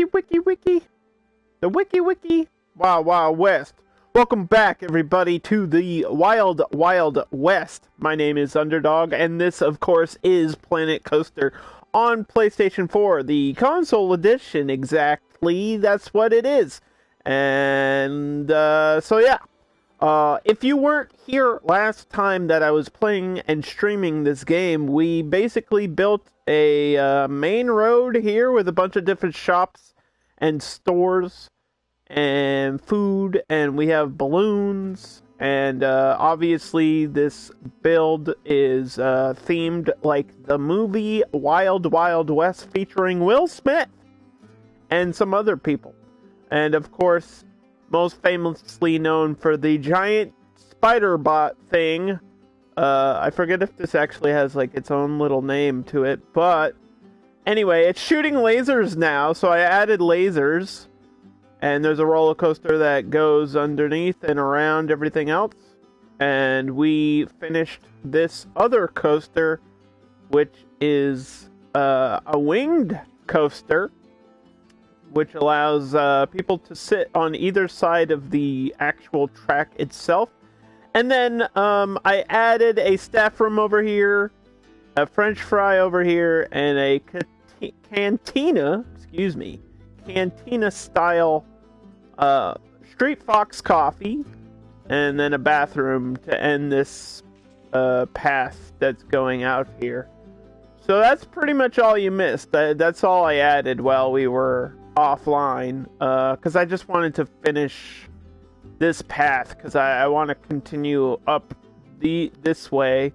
Wiki. The Wiki. Wild West. Welcome back, everybody, to the Wild West. My name is Underdog, and this, of course, is Planet Coaster on PlayStation 4, the console edition, exactly. That's what it is. And, so yeah. If you weren't here last time that I was playing and streaming this game, we basically built a main road here with a bunch of different shops and stores and food, and we have balloons, and obviously this build is themed like the movie Wild West featuring Will Smith and some other people, and of course most famously known for the giant spider bot thing. I forget if this actually has like its own little name to it, but anyway, it's shooting lasers now, so I added lasers. And there's a roller coaster that goes underneath and around everything else. And we finished this other coaster, which is a winged coaster, which allows people to sit on either side of the actual track itself. And then I added a staff room over here, a French fry over here, and a cantina style Street Fox coffee, and then a bathroom to end this path that's going out here. So that's pretty much all you missed. That's all I added while we were offline, because I just wanted to finish this path, because I want to continue up this way.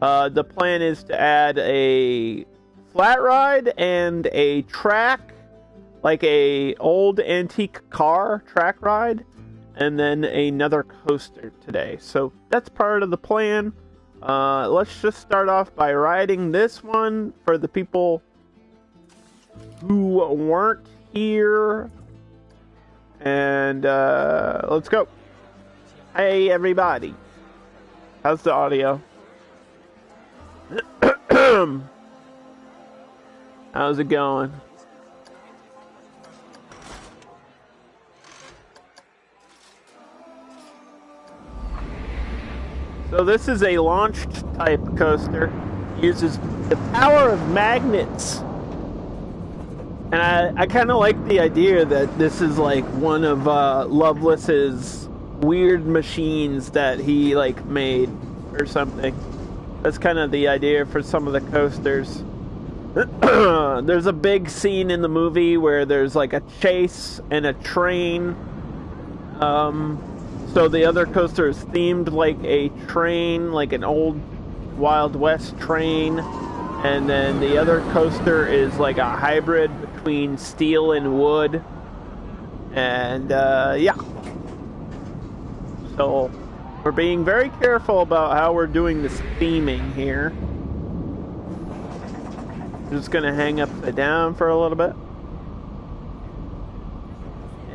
The plan is to add a flat ride and a track, like a old antique car track ride, and then another coaster today. So that's part of the plan. Let's just start off by riding this one for the people who weren't here. And let's go. Hey everybody. How's the audio? How's it going? So this is a launched type coaster. Uses the power of magnets. And I kind of like the idea that this is like one of Loveless's weird machines that he like made or something. That's kind of the idea for some of the coasters. There's a big scene in the movie where there's like a chase and a train. So the other coaster is themed like a train, like an old Wild West train. And then the other coaster is like a hybrid between steel and wood. And, yeah. So, we're being very careful about how we're doing this theming here. Just gonna hang upside down for a little bit.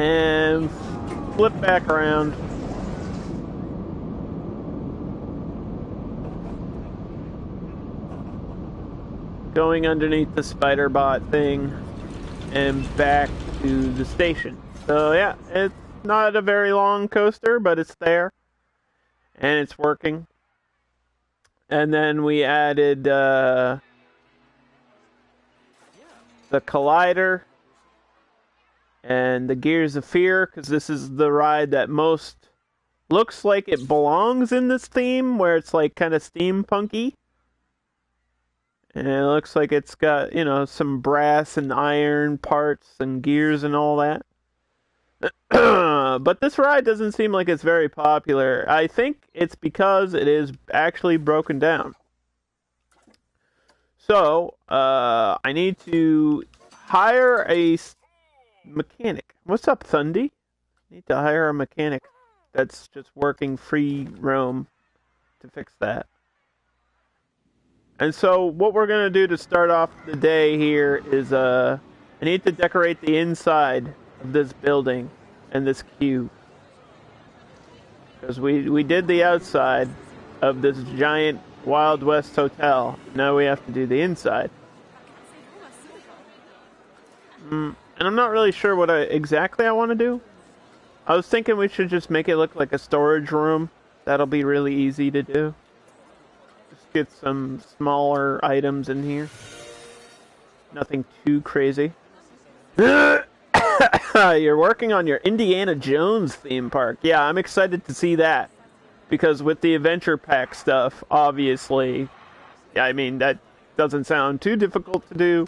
And flip back around. Going underneath the spider bot thing and back to the station. So yeah, it's not a very long coaster, but it's there and it's working. And then we added the collider and the Gears of Fear, because this is the ride that most looks like it belongs in this theme, where it's like kind of steampunky. And it looks like it's got, you know, some brass and iron parts and gears and all that. But this ride doesn't seem like it's very popular. I think it's because it is actually broken down. So, I need to hire a mechanic. What's up, Thundy? I need to hire a mechanic that's just working free roam to fix that. And so what we're going to do to start off the day here is I need to decorate the inside of this building and this queue. Because we did the outside of this giant Wild West hotel. Now we have to do the inside. And And I'm not really sure what exactly I want to do. I was thinking we should just make it look like a storage room. That'll be really easy to do. Just get some smaller items in here. Nothing too crazy. You're working on your Indiana Jones theme park. Yeah, I'm excited to see that. Because with the adventure pack stuff, obviously, I mean, that doesn't sound too difficult to do.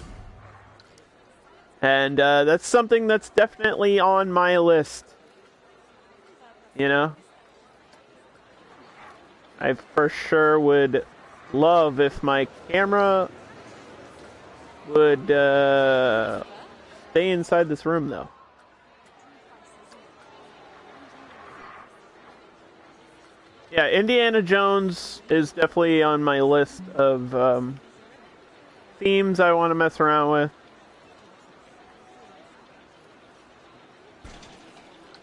And that's something that's definitely on my list. You know? I for sure would love if my camera would stay inside this room, though. Yeah, Indiana Jones is definitely on my list of themes I want to mess around with.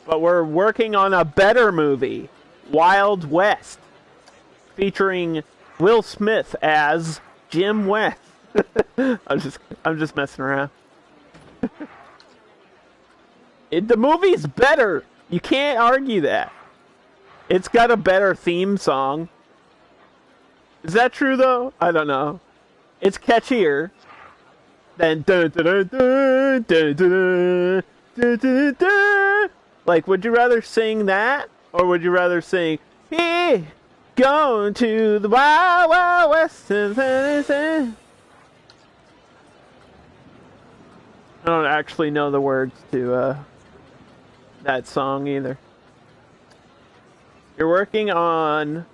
But we're working on a better movie, Wild West, featuring Will Smith as Jim West. I'm just messing around. The movie's better. You can't argue that. It's got a better theme song. Is that true though? I don't know. It's catchier than dun dun dun dun dun dun dun dun. Like, would you rather sing that, or would you rather sing "Hey, going to the Wild Wild West"? I don't actually know the words to that song either. You're working on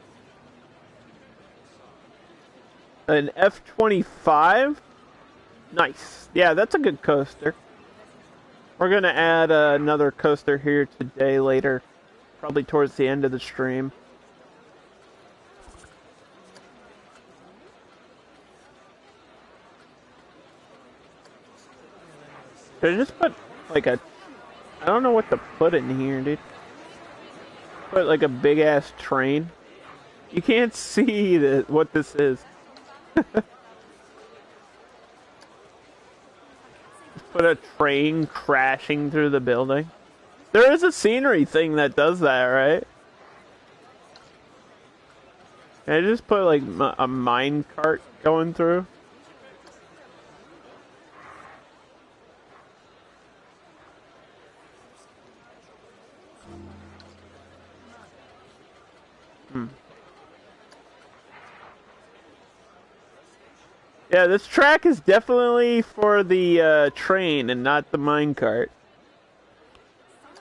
an F-25? Nice. Yeah, that's a good coaster. We're going to add another coaster here today later. Probably towards the end of the stream. Should I just put like a... I don't know what to put in here, dude. Put like a big ass train. You can't see what this is. Put a train crashing through the building. There is a scenery thing that does that, right? Can I just put like a mine cart going through? Yeah, this track is definitely for the train and not the minecart.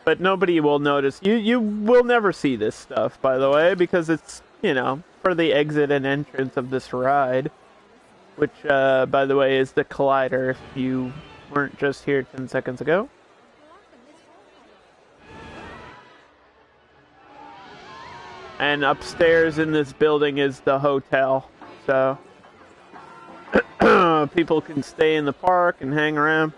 But nobody will notice. You will never see this stuff, by the way, because it's, you know, for the exit and entrance of this ride. Which, by the way, is the Collider, if you weren't just here 10 seconds ago. And upstairs in this building is the hotel, so... people can stay in the park and hang around.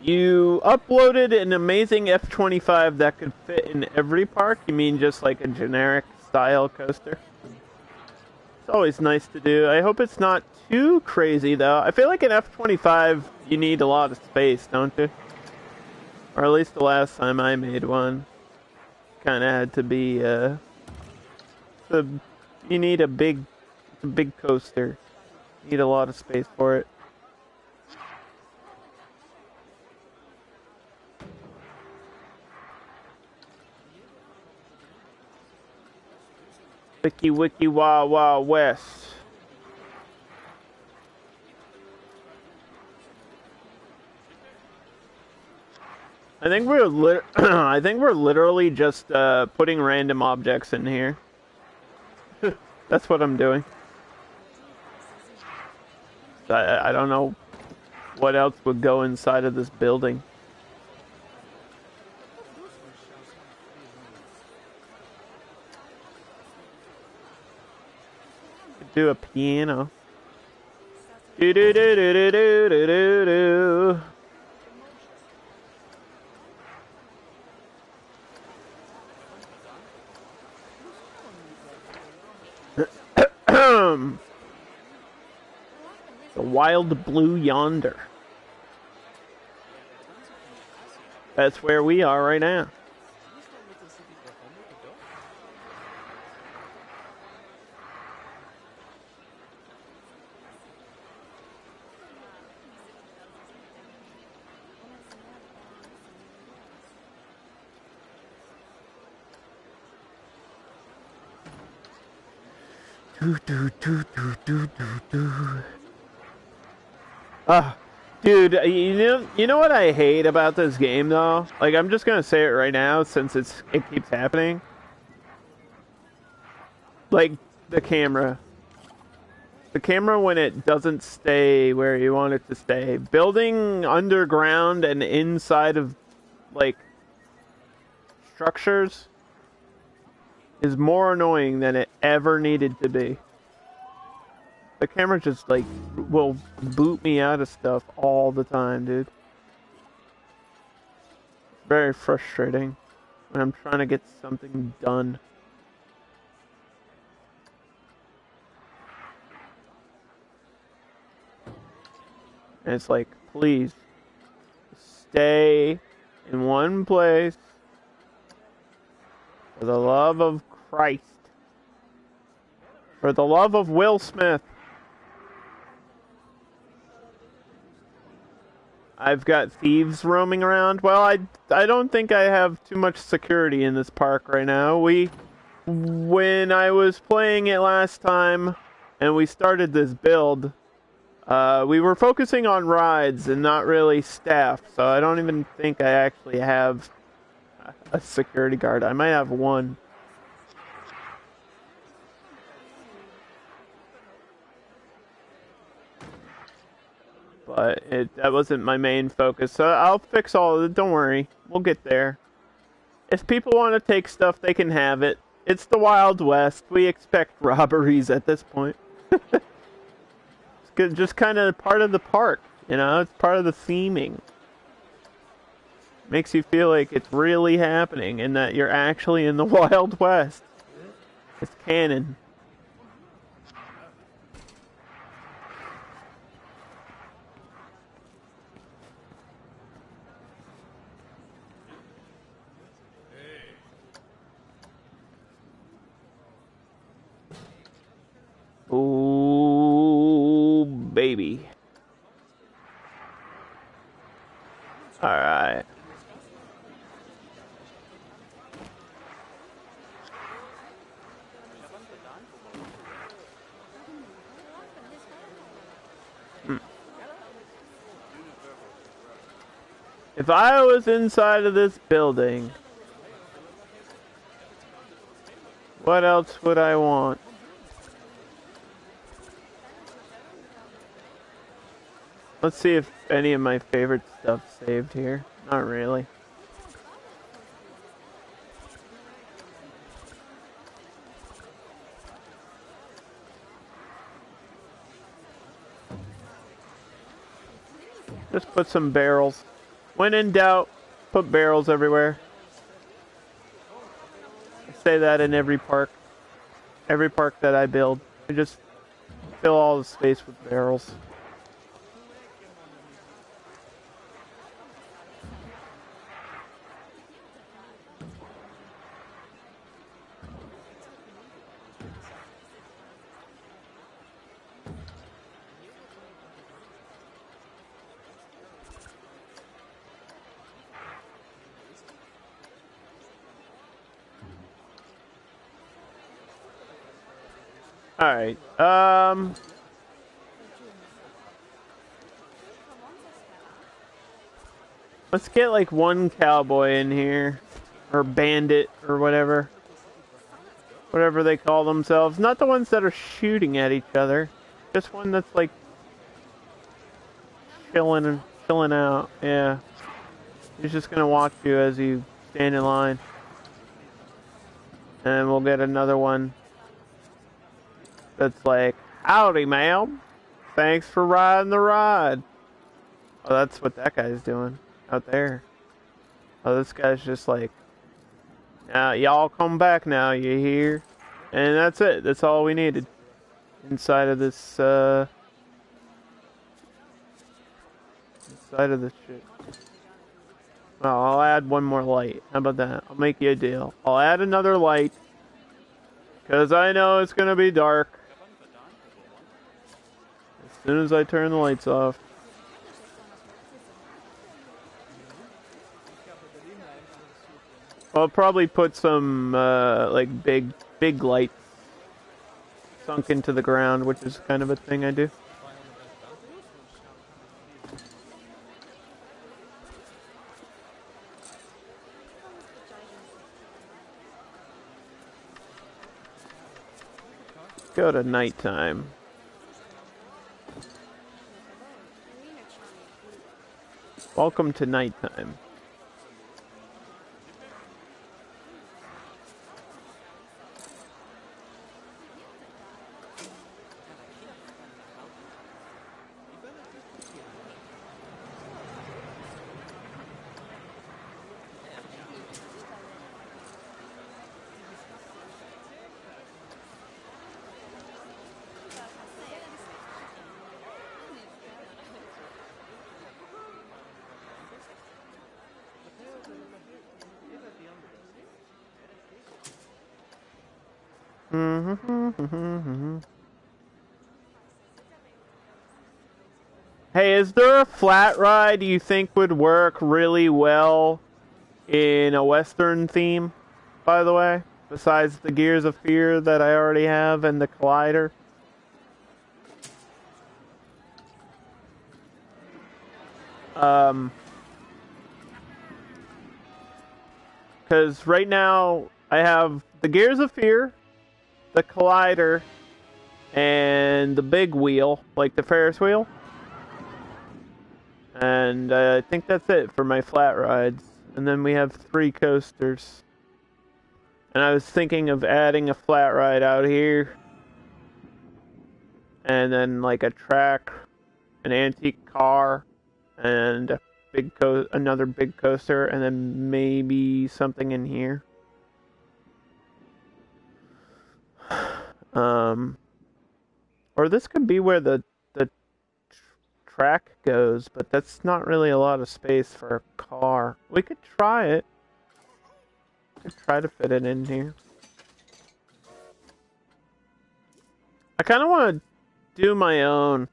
You uploaded an amazing F-25 that could fit in every park? You mean just like a generic style coaster? It's always nice to do. I hope it's not too crazy though. I feel like an F-25 you need a lot of space, don't you? Or at least the last time I made one. Kind of had to be, you need a big coaster. You need a lot of space for it. Wiki wiki wild wild west. I think we're I think we're literally just putting random objects in here. That's what I'm doing. I don't know what else would go inside of this building. Could do a piano. Do do do do do do do do do. The wild blue yonder. That's where we are right now. Dude, you know what I hate about this game though? Like, I'm just gonna say it right now since it keeps happening. Like, the camera. The camera when it doesn't stay where you want it to stay. Building underground and inside of, like, structures is more annoying than it ever needed to be. The camera just, like, will boot me out of stuff all the time, dude. Very frustrating when I'm trying to get something done. And it's like, please, stay in one place for the love of Christ. For the love of Will Smith. I've got thieves roaming around. Well, I don't think I have too much security in this park right now. When I was playing it last time and we started this build, we were focusing on rides and not really staff, so I don't even think I actually have a security guard. I might have one. But that wasn't my main focus, so I'll fix all of it. Don't worry, we'll get there. If people want to take stuff, they can have it. It's the Wild West. We expect robberies at this point. It's just kind of part of the park, you know? It's part of the theming. Makes you feel like it's really happening and that you're actually in the Wild West. It's canon. Ooh, baby. Alright. If I was inside of this building, what else would I want? Let's see if any of my favorite stuff's saved here. Not really. Just put some barrels. When in doubt, put barrels everywhere. I say that in every park. Every park that I build. I just fill all the space with barrels. Alright, let's get like one cowboy in here, or bandit, or whatever they call themselves. Not the ones that are shooting at each other, just one that's like chilling out, yeah. He's just gonna watch you as you stand in line. And we'll get another one that's like, howdy, ma'am. Thanks for riding the ride. Oh, that's what that guy's doing out there. Oh, this guy's just like, now y'all come back now, you hear? And that's it. That's all we needed. inside of this, inside of this shit. Well, I'll add one more light. How about that? I'll make you a deal. I'll add another light. Because I know it's gonna be dark. As soon as I turn the lights off. I'll probably put some, like, big lights sunk into the ground, which is kind of a thing I do. Go to nighttime. Welcome to nighttime. Hey, is there a flat ride you think would work really well in a Western theme, by the way? Besides the Gears of Fear that I already have and the Collider? Because right now I have the Gears of Fear, the Collider, and the big wheel, like the Ferris wheel. And I think that's it for my flat rides. And then we have 3 coasters. And I was thinking of adding a flat ride out here. And then like a track, an antique car, and a another big coaster, and then maybe something in here. Or this could be where the track goes, but that's not really a lot of space for a car. We could try it. Could try to fit it in here. I kind of want to do my own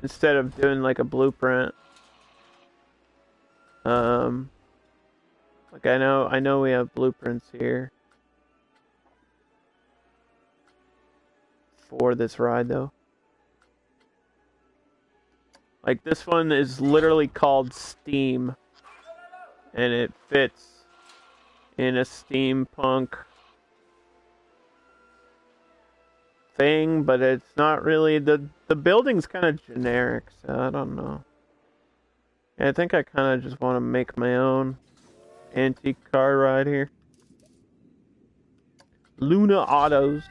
instead of doing like a blueprint. Like I know we have blueprints here for this ride though. Like this one is literally called Steam, and it fits in a steampunk thing, but it's not really the building's kind of generic, so I don't know. I think I kind of just want to make my own antique car ride here. Luna Autos.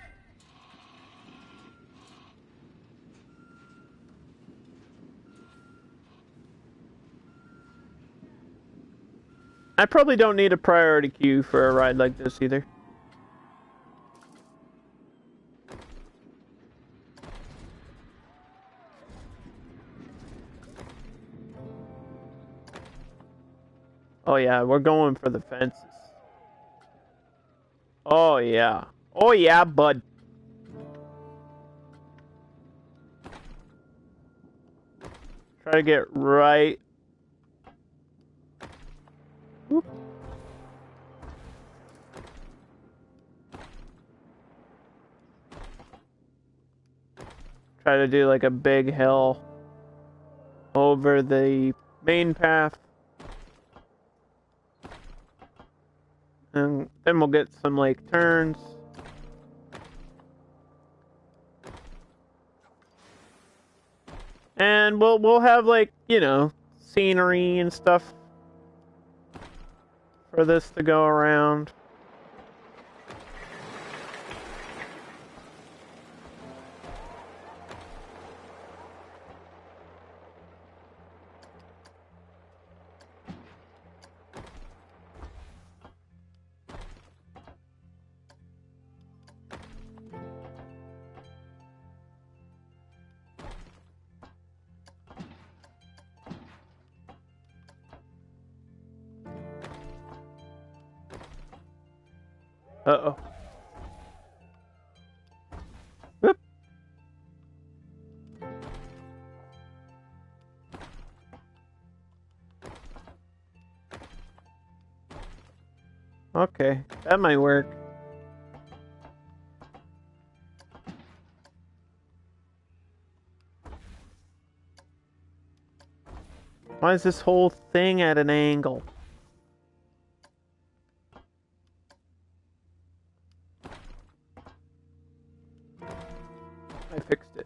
I probably don't need a priority queue for a ride like this either. Oh yeah, we're going for the fences. Oh yeah. Oh yeah, bud. Try to get right. Whoop. Try to do like a big hill over the main path. And then we'll get some like turns. And we'll have like, you know, scenery and stuff for this to go around. Uh-oh. Whoop. Okay, that might work. Why is this whole thing at an angle? I fixed it.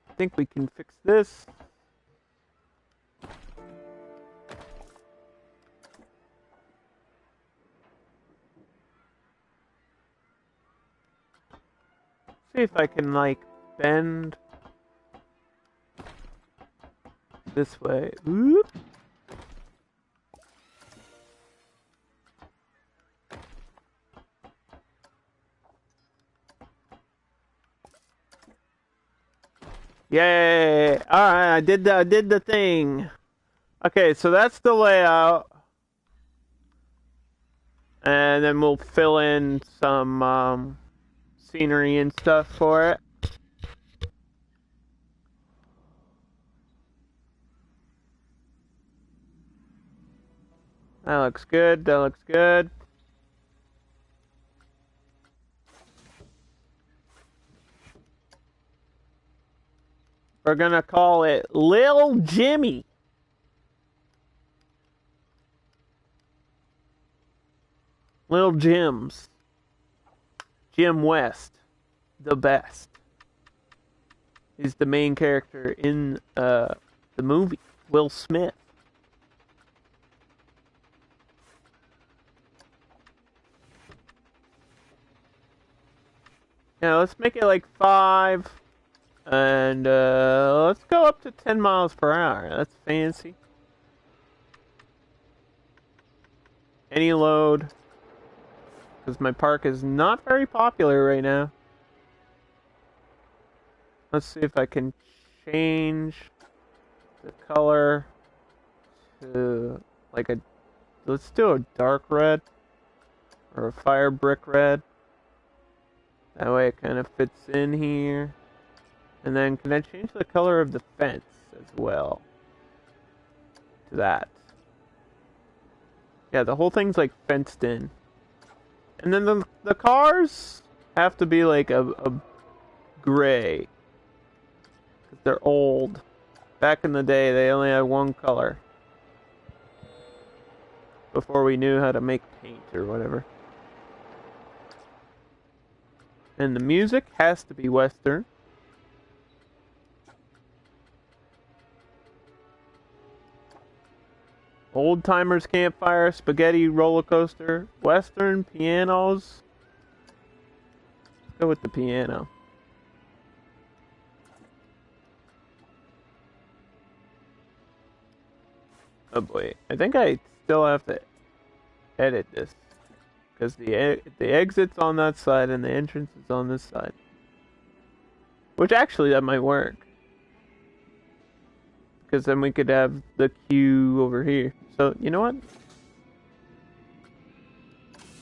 I think we can fix this. See if I can, like, bend this way. Oop. Yay! Alright, I did the thing. Okay, so that's the layout. And then we'll fill in some scenery and stuff for it. That looks good, that looks good. We're gonna call it Lil Jimmy. Lil Jim's. Jim West. The best. He's the main character in the movie. Will Smith. Yeah, let's make it like 5. And let's go up to 10 miles per hour. That's fancy. Any load. Because my park is not very popular right now. Let's see if I can change the color to like a... Let's do a dark red. Or a fire brick red. That way it kind of fits in here. And then can I change the color of the fence as well? To that. Yeah, the whole thing's like fenced in. And then the cars have to be like a gray. 'Cause they're old. Back in the day, they only had one color. Before we knew how to make paint or whatever. And the music has to be Western. Old timers campfire, spaghetti roller coaster, Western pianos. Let's go with the piano. Oh boy, I think I still have to edit this. Because the exit's on that side and the entrance is on this side. Which actually, that might work. Because then we could have the queue over here. So, you know what?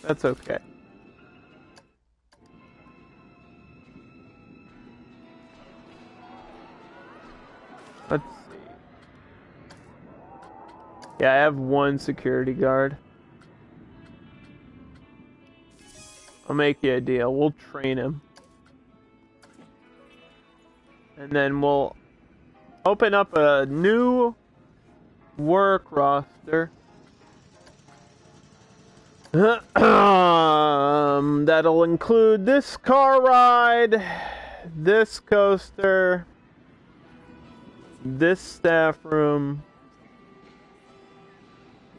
That's okay. Let's see. Yeah, I have one security guard. I'll make you a deal. We'll train him. And then we'll open up a new work roster. That'll include this car ride, this coaster, this staff room,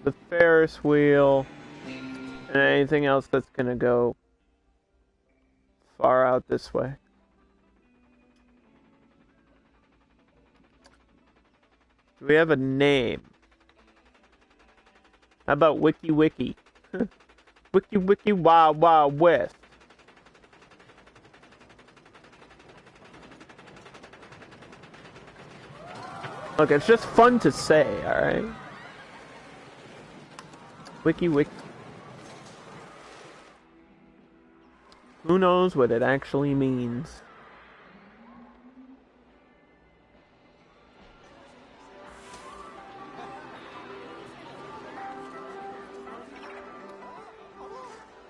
the Ferris wheel, and anything else that's gonna go far out this way. Do we have a name? How about Wiki Wiki? Wiki Wiki Wild Wild West. Look, it's just fun to say, alright? Wiki Wiki. Who knows what it actually means?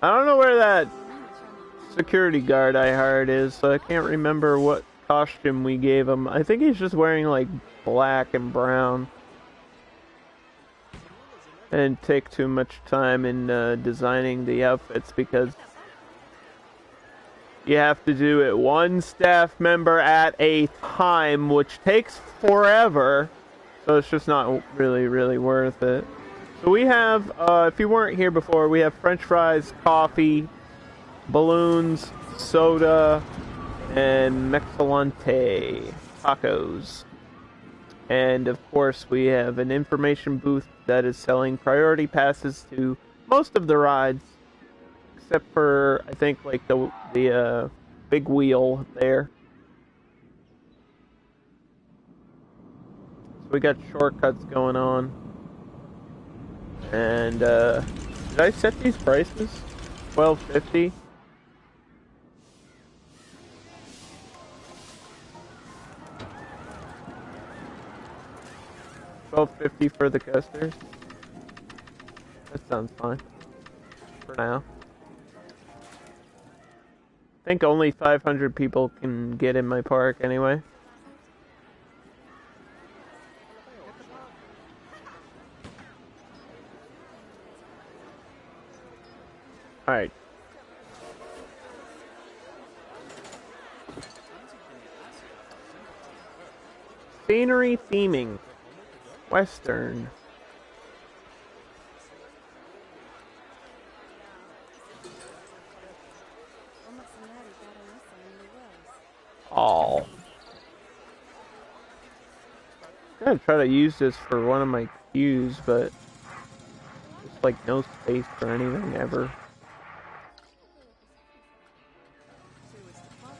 I don't know where that security guard I hired is, so I can't remember what costume we gave him. I think he's just wearing like black and brown. I didn't take too much time in designing the outfits because you have to do it one staff member at a time, which takes forever. So it's just not really worth it. So we have, if you weren't here before, we have French fries, coffee, balloons, soda, and Mexilante tacos. And of course we have an information booth that is selling priority passes to most of the rides. Except for, I think, like the big wheel there. So we got shortcuts going on. And, did I set these prices? $12.50? $12.50 for the coasters? That sounds fine. For now. I think only 500 people can get in my park anyway. Alright. Scenery theming. Western. Oh. I'm gonna try to use this for one of my queues, but there's like no space for anything ever.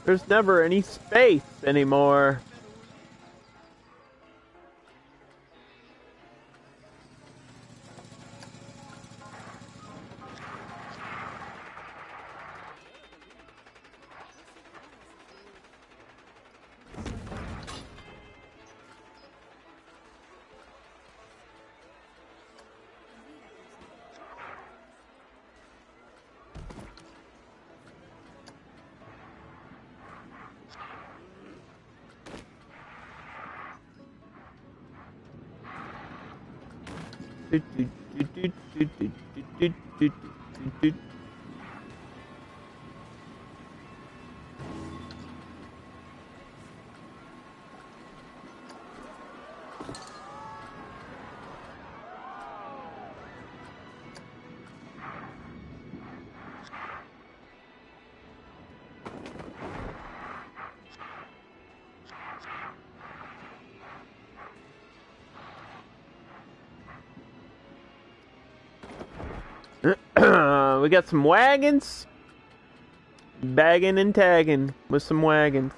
There's never any space anymore. We got some wagons. Bagging and tagging with some wagons.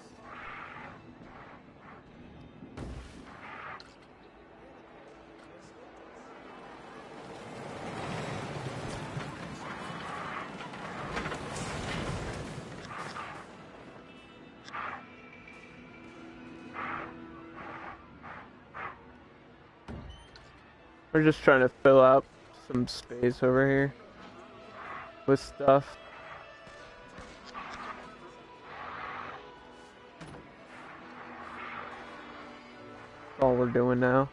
We're just trying to fill out some space over here with stuff. That's all we're doing now.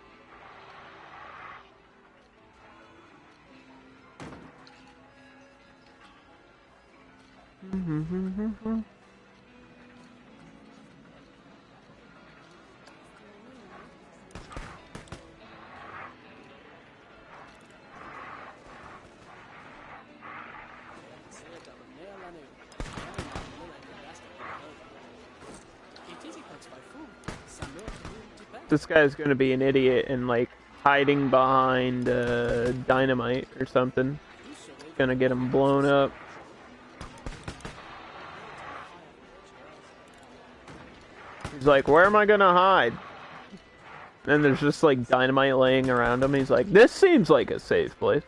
This guy's gonna be an idiot and like hiding behind dynamite or something. Gonna get him blown up. He's like, where am I gonna hide? And there's just like dynamite laying around him. He's like, this seems like a safe place.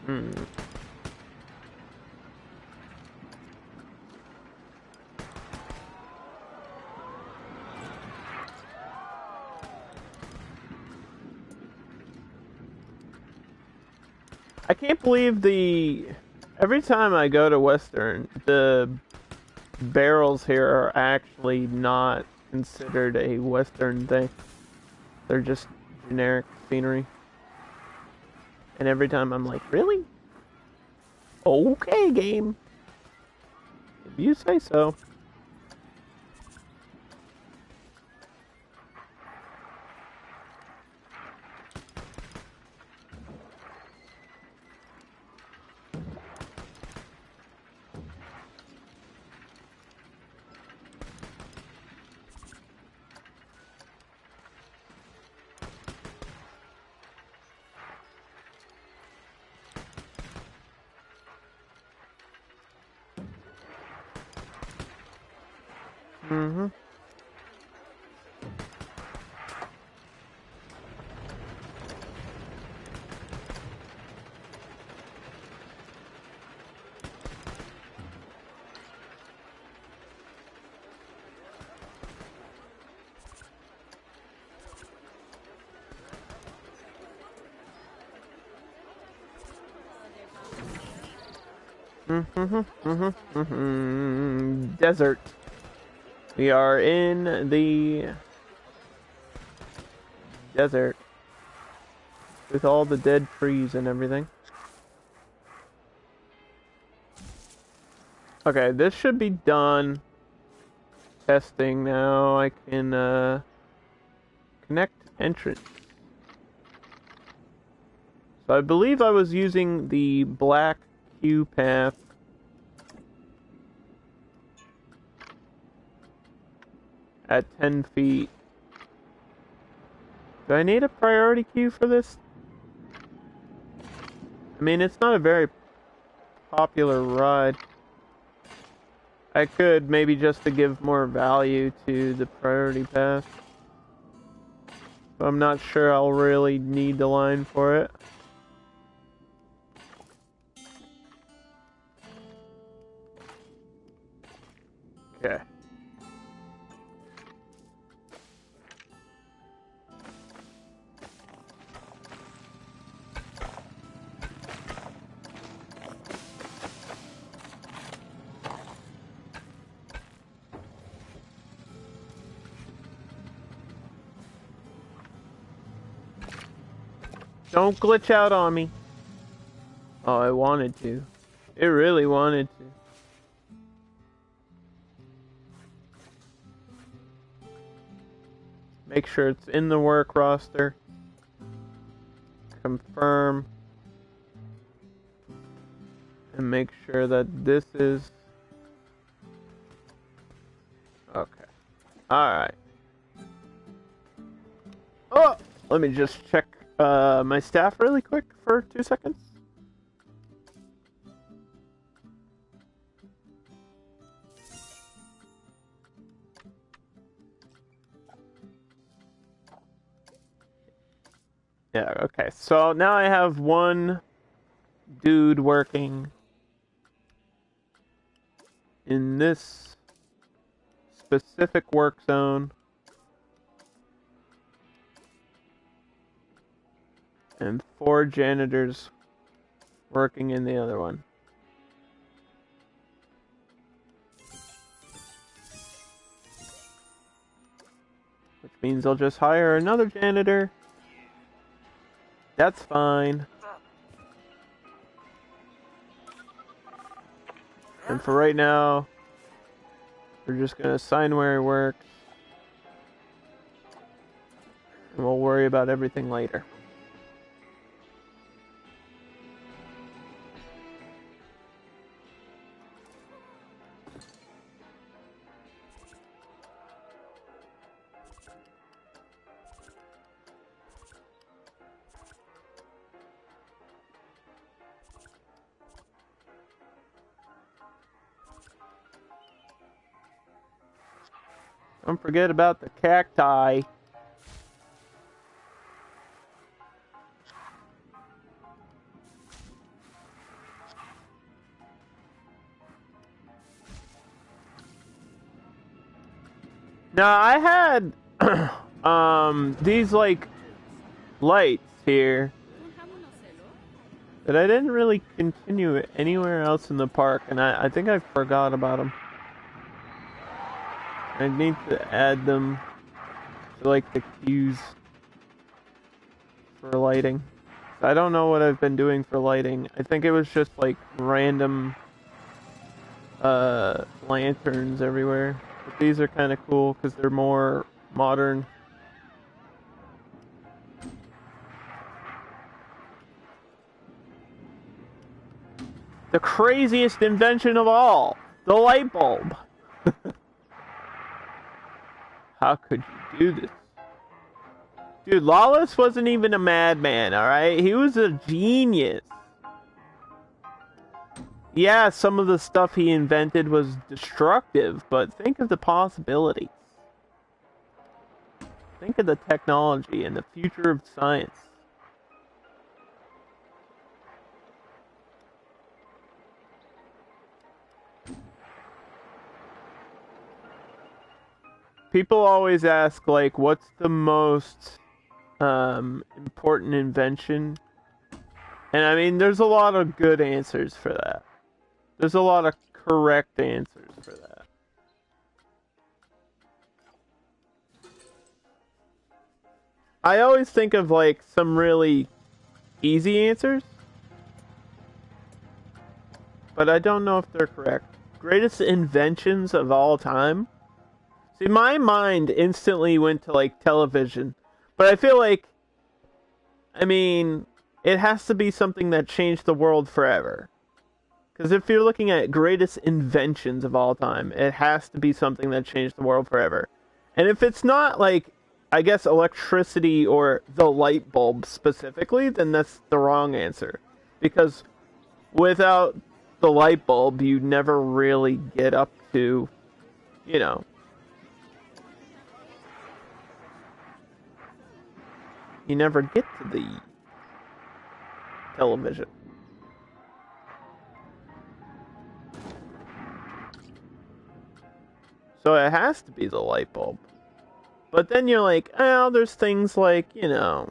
Hmm. I can't believe every time I go to Western, the barrels here are actually not considered a Western thing. They're just generic scenery. And every time I'm like, really? Okay, game. If you say so. Mm-hmm. Desert. We are in the desert with all the dead trees and everything. Okay, this should be done. Testing now. I can connect entrance. So I believe I was using the black queue path. At 10 feet. Do I need a priority queue for this? I mean, it's not a very popular ride. I could, maybe just to give more value to the priority pass. But I'm not sure I'll really need the line for it. Okay. Don't glitch out on me. Oh, I wanted to. It really wanted to. Make sure it's in the work roster. Confirm. And make sure that this is... Okay. Alright. Oh! Let me just check my staff really quick for 2 seconds. Yeah, okay. So now I have one dude working in this specific work zone. And 4 janitors working in the other one. Which means I'll just hire another janitor. That's fine. And for right now, we're just gonna assign where he works. and we'll worry about everything later. Don't forget about the cacti. Now I had these like lights here, but I didn't really continue it anywhere else in the park, and I think I forgot about them. I need to add them to like the cues for lighting. I don't know what I've been doing for lighting. I think it was just like random lanterns everywhere. But these are kind of cool because they're more modern. The craziest invention of all, the light bulb. How could you do this? Dude, Lawless wasn't even a madman, alright? He was a genius. Yeah, some of the stuff he invented was destructive, but think of the possibilities. Think of the technology and the future of science. People always ask, like, what's the most important invention? And I mean, there's a lot of good answers for that. There's a lot of correct answers for that. I always think of, like, some really easy answers, but I don't know if they're correct. Greatest inventions of all time? See, my mind instantly went to, like, television. But I feel like, I mean, it has to be something that changed the world forever. Because if you're looking at greatest inventions of all time, it has to be something that changed the world forever. And if it's not, like, I guess electricity or the light bulb specifically, then that's the wrong answer. Because without the light bulb, you never really get up to, you know, you never get to the television. So it has to be the light bulb. But then you're like, oh, there's things like, you know,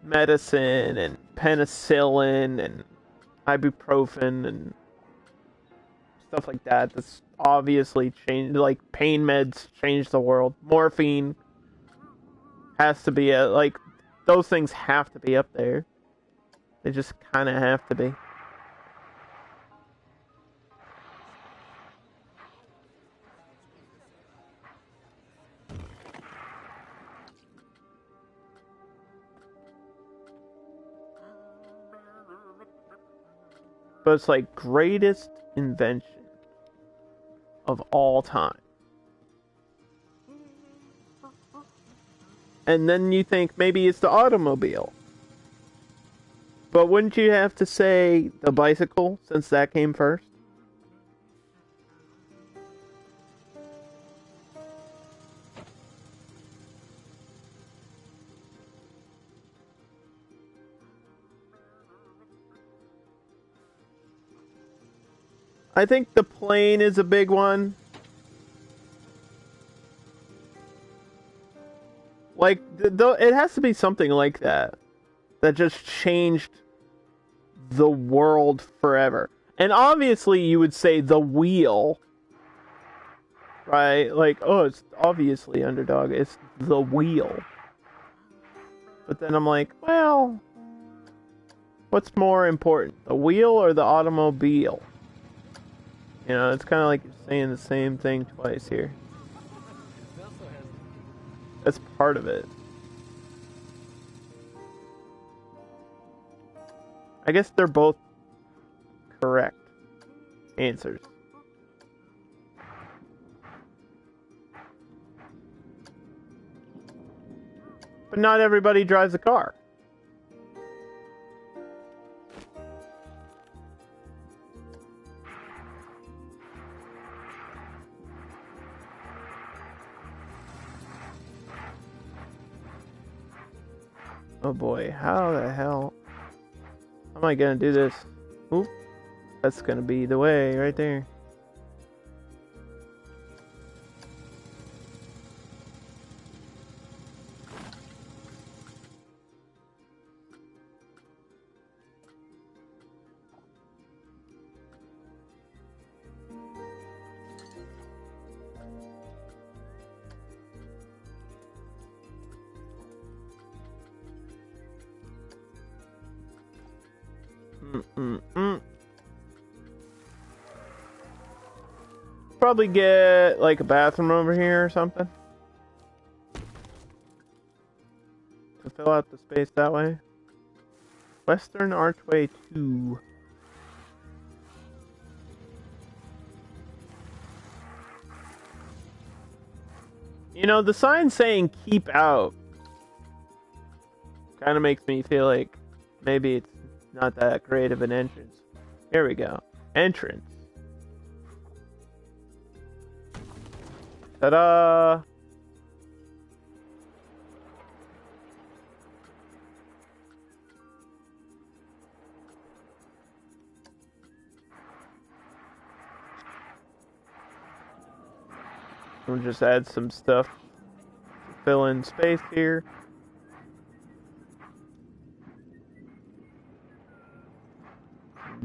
medicine and penicillin and ibuprofen and stuff like that. That's obviously changed, like pain meds changed the world. Morphine has to be like, those things have to be up there. They just kind of have to be. But it's like greatest invention of all time. And then you think maybe it's the automobile. But wouldn't you have to say the bicycle, since that came first? I think the plane is a big one. Like, it has to be something like that. That just changed the world forever. And obviously you would say the wheel. Right? Like, oh, it's obviously Underdog. It's the wheel. But then I'm like, well, what's more important? The wheel or the automobile? You know, it's kind of like you're saying the same thing twice here. That's part of it. I guess they're both correct answers. But not everybody drives a car. Oh boy, how the hell am I gonna do this? Oop, that's gonna be the way right there. Probably get like a bathroom over here or something to fill out the space that way. Western Archway 2. You know, the sign saying keep out kind of makes me feel like maybe it's not that great of an entrance. Here we go. Entrance. Ta-da! We'll just add some stuff to fill in space here.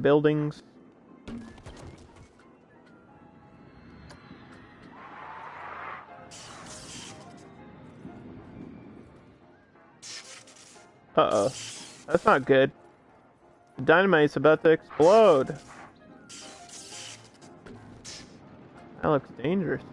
Buildings. Uh-oh. That's not good. The dynamite's about to explode. That looks dangerous.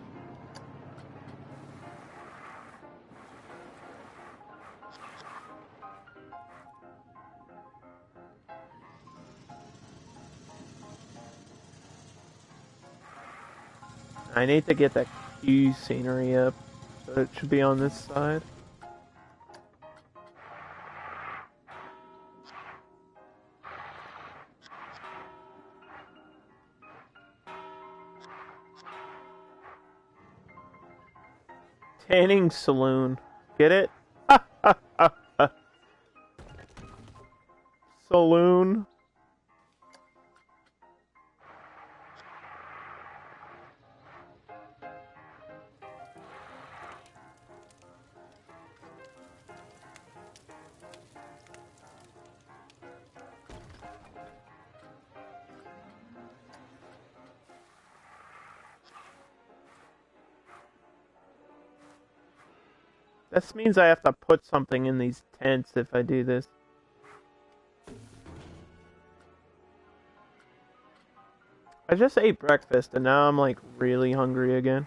I need to get that Q scenery up, so it should be on this side. Tanning saloon. Get it? Saloon. This means I have to put something in these tents if I do this. I just ate breakfast and now I'm like really hungry again.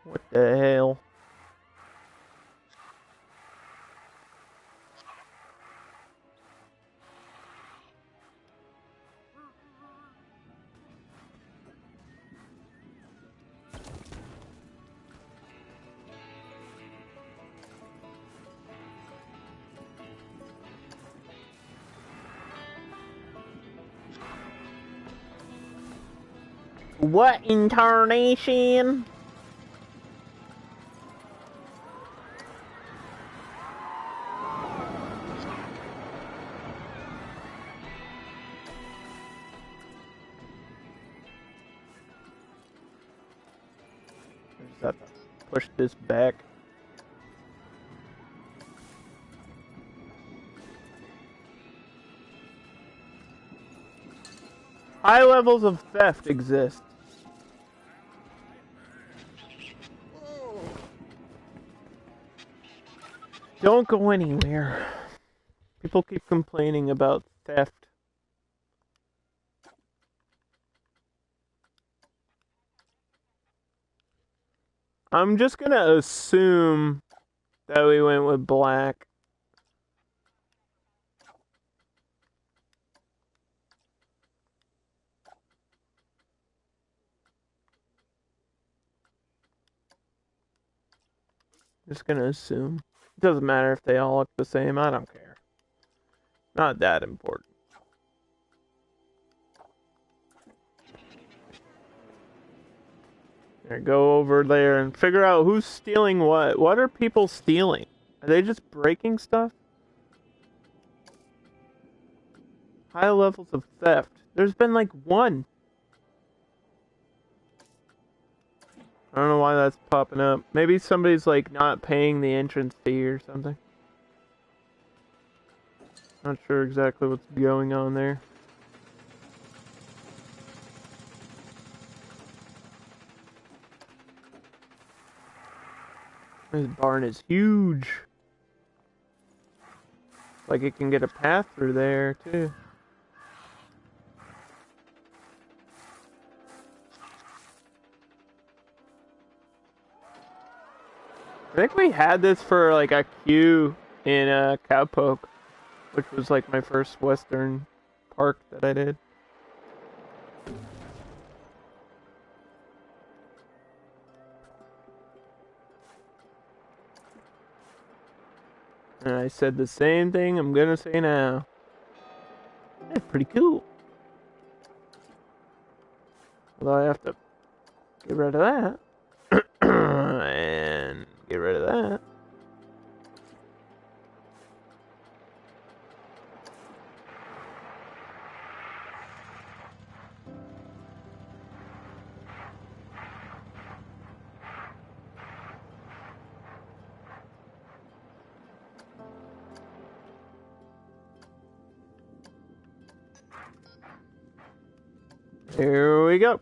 What the hell? What incarnation? I just have to push this back. High levels of theft exist. Don't go anywhere. People keep complaining about theft. I'm just gonna assume that we went with black. Just gonna assume. It doesn't matter if they all look the same. I don't care. Not that important. There, go over there and figure out who's stealing what. What are people stealing? Are they just breaking stuff? High levels of theft. There's been like one. I don't know why that's popping up. Maybe somebody's like not paying the entrance fee or something. Not sure exactly what's going on there. This barn is huge. Like it can get a path through there too. I think we had this for like a queue in Cowpoke, which was like my first Western park that I did. And I said the same thing I'm gonna say now. That's pretty cool. Although I have to get rid of that. And get rid of that. Here we go.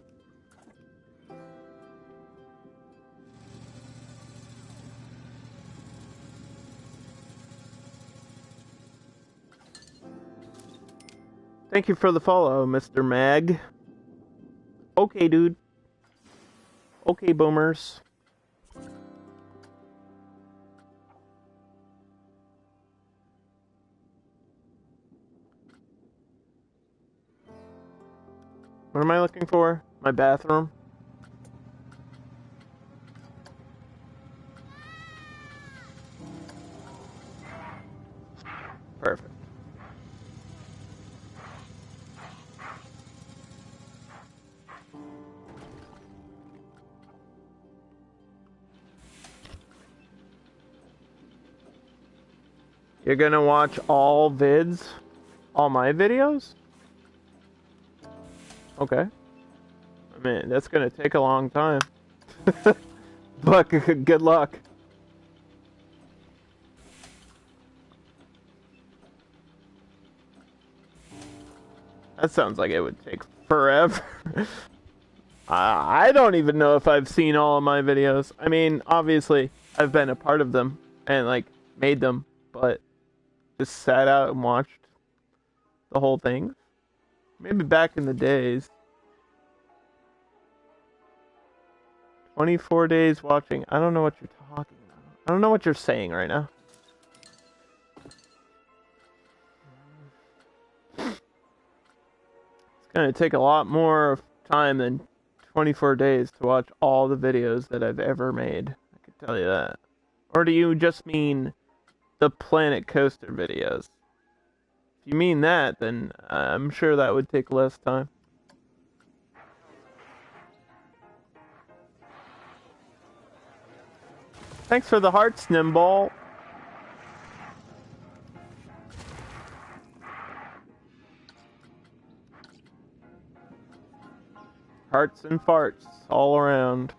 Thank you for the follow, Mr. Mag. Okay, dude. Okay, boomers. What am I looking for? My bathroom? Perfect. You're gonna watch all vids? All my videos? Okay. I mean, that's gonna take a long time. But good luck. That sounds like it would take forever. I don't even know if I've seen all of my videos. I mean, obviously, I've been a part of them and, like, made them, but just sat out and watched the whole thing. Maybe back in the days. 24 days watching. I don't know what you're talking about. I don't know what you're saying right now. It's gonna take a lot more time than 24 days to watch all the videos that I've ever made. I can tell you that. Or do you just mean the Planet Coaster videos? If you mean that, then I'm sure that would take less time. Thanks for the hearts, Nimble. Hearts and farts all around.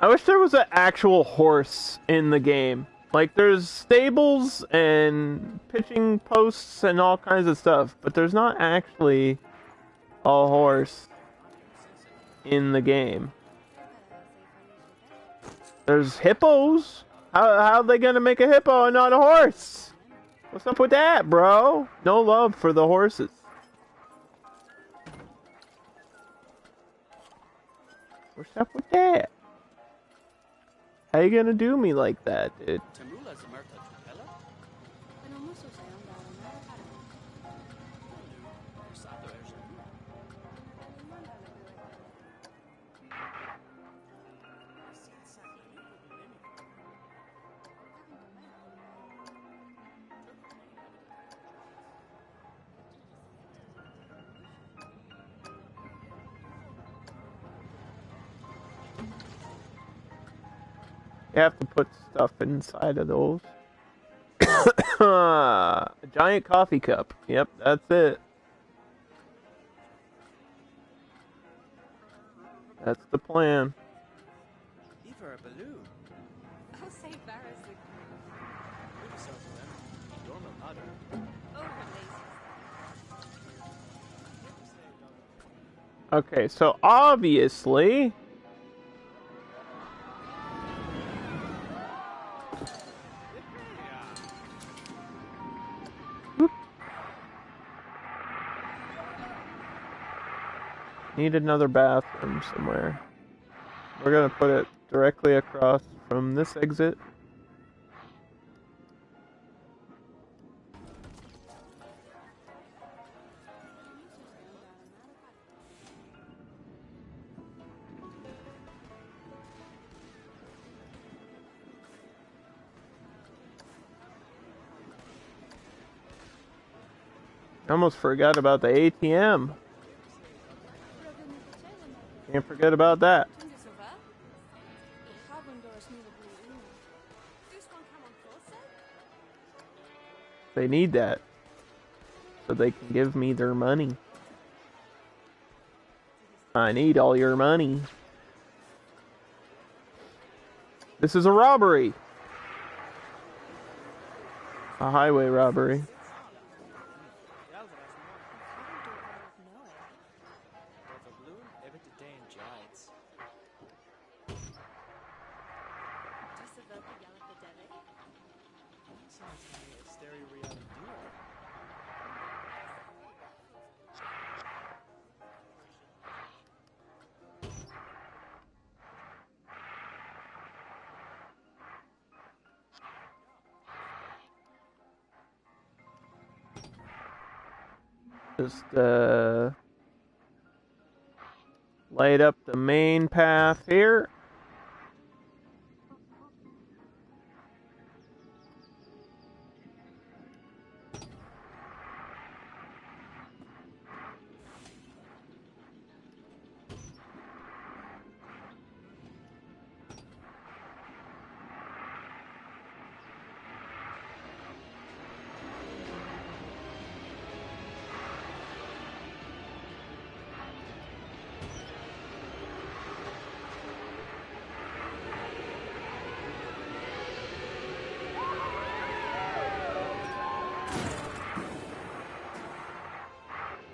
I wish there was an actual horse in the game. Like, there's stables and pitching posts and all kinds of stuff, but there's not actually a horse in the game. There's hippos. How are they gonna make a hippo and not a horse? What's up with that, bro? No love for the horses. What's up with that? How you gonna do me like that, dude? You have to put stuff inside of those. A giant coffee cup. Yep, that's it. That's the plan. Okay, so obviously... Need another bathroom somewhere. We're gonna put it directly across from this exit. I almost forgot about the ATM. Can't forget about that. They need that so they can give me their money. I need all your money. This is a robbery. A highway robbery. Just light up the main path here.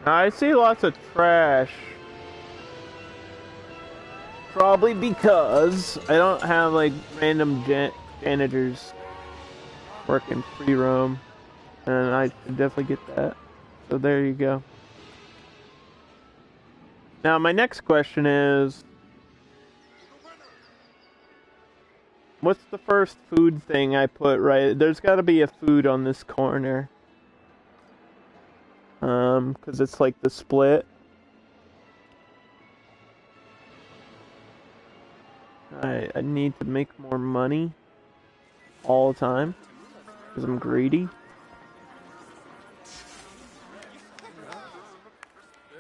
I see lots of trash. Probably because I don't have like random janitors working free roam. And I should definitely get that. So there you go. Now my next question is, what's the first food thing I put right? There's gotta be a food on this corner. Because it's like the split. I need to make more money all the time because I'm greedy.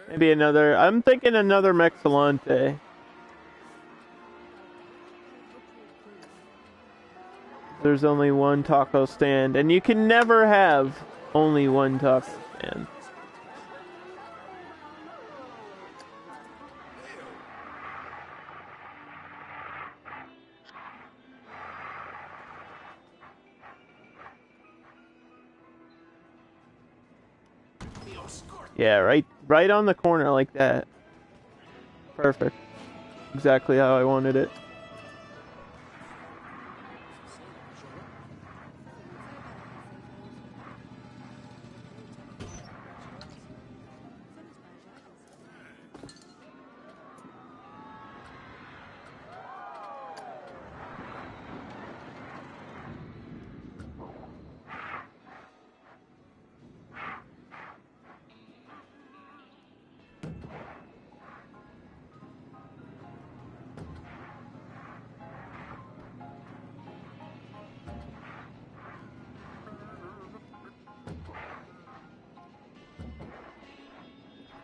Maybe another. I'm thinking another Mexilante. There's only one taco stand, and you can never have only one taco stand. Yeah, right on the corner like that. Perfect. Exactly how I wanted it.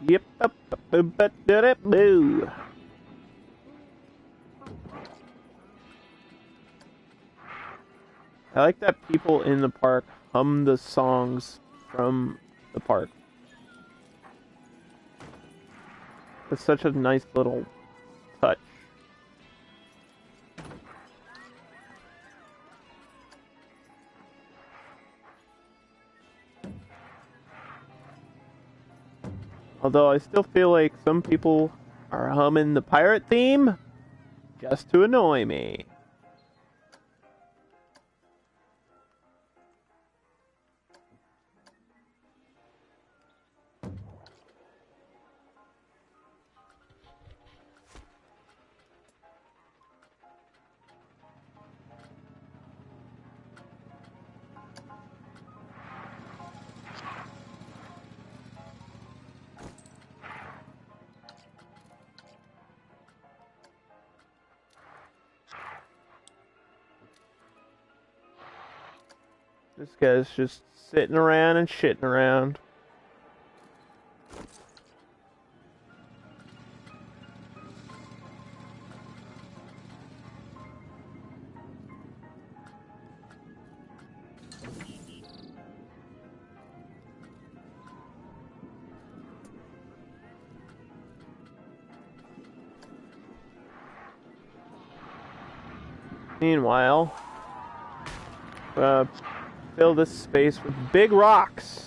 Yep, boo. I like that people in the park hum the songs from the park. It's such a nice little touch. Although I still feel like some people are humming the pirate theme just to annoy me. This guy's just sitting around and shitting around. Meanwhile, fill this space with big rocks.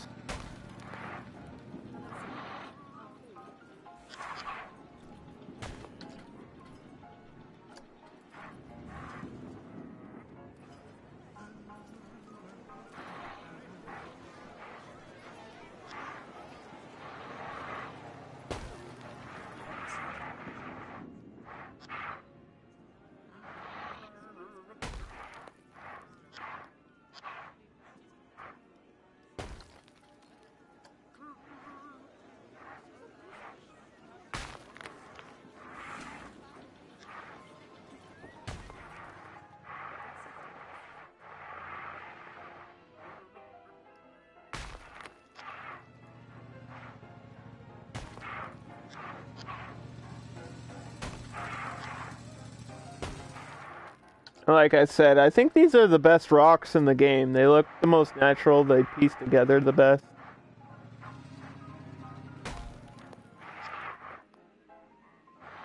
Like I said, I think these are the best rocks in the game. They look the most natural, they piece together the best.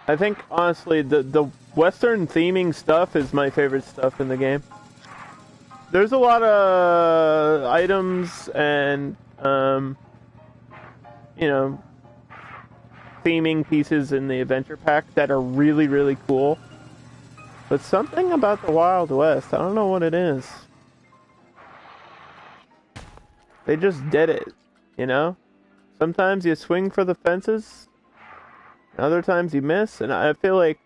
I think, honestly, the Western theming stuff is my favorite stuff in the game. There's a lot of items and, you know, theming pieces in the adventure pack that are really, really cool. But something about the Wild West, I don't know what it is. They just did it, you know? Sometimes you swing for the fences, other times you miss, and I feel like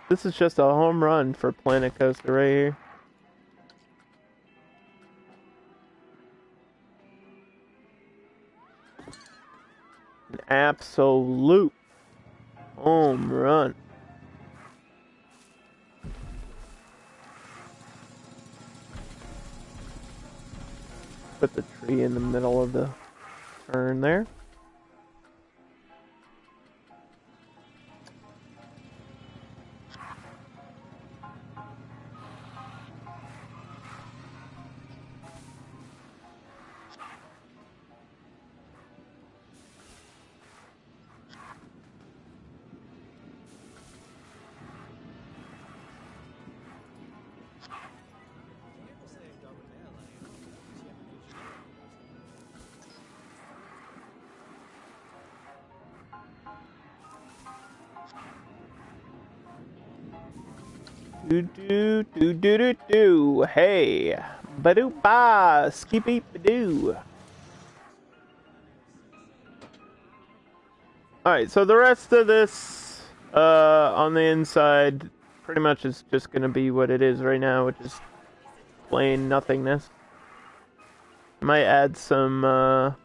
this is just a home run for Planet Coaster right here. An absolute home run. Put the tree in the middle of the turn there. Do do do do do do. Hey, badoo ba, skippy badoo. All right, so the rest of this, on the inside, pretty much is just gonna be what it is right now, which is plain nothingness. Might add some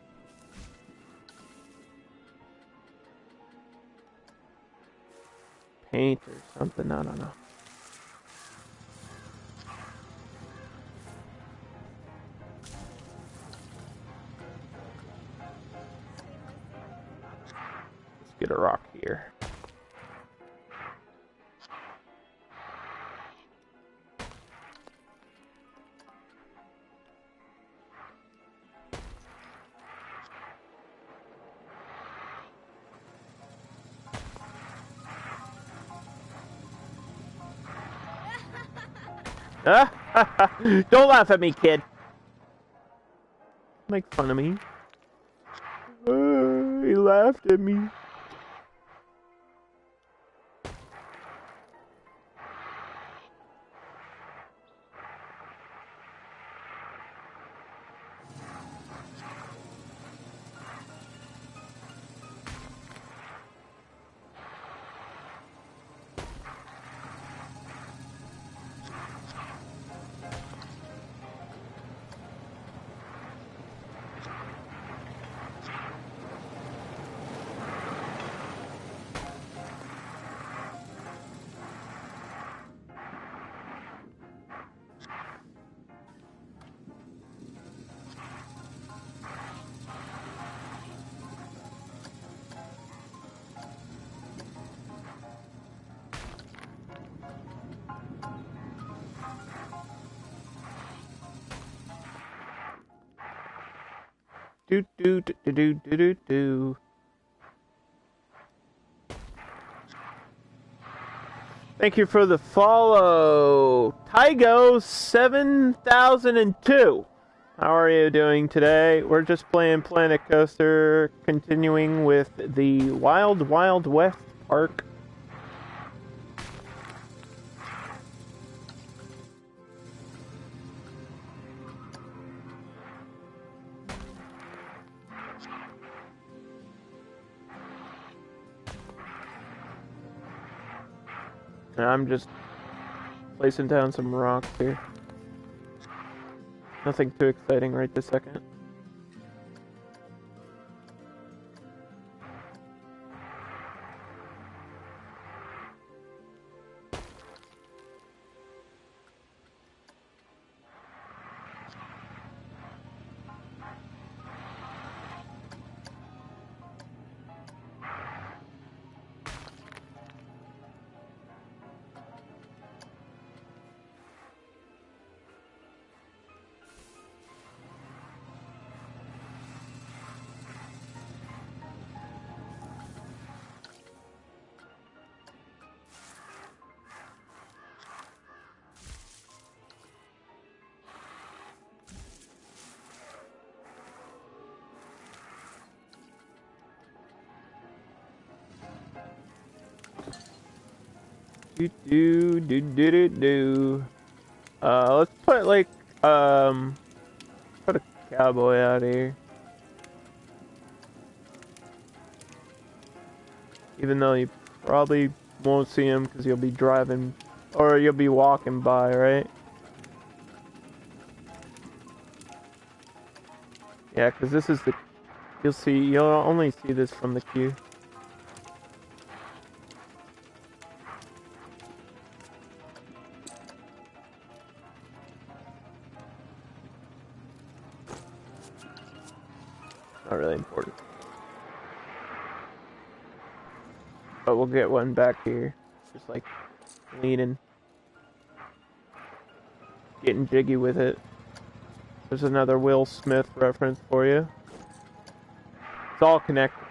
paint or something. I don't know. Let's get a rock here. Don't laugh at me, kid. Make fun of me. He laughed at me. Do do do do do do do do. Thank you for the follow, Tygo 7002. How are you doing today? We're just playing Planet Coaster, continuing with the Wild Wild West Park. And I'm just placing down some rocks here. Nothing too exciting right this second. Do do do do do do. Let's put like put a cowboy out here. Even though you probably won't see him because you'll be driving or you'll be walking by, right? Yeah, because this is the you'll only see this from the queue. Not really important. But we'll get one back here. Just like leaning. Getting jiggy with it. There's another Will Smith reference for you. It's all connected.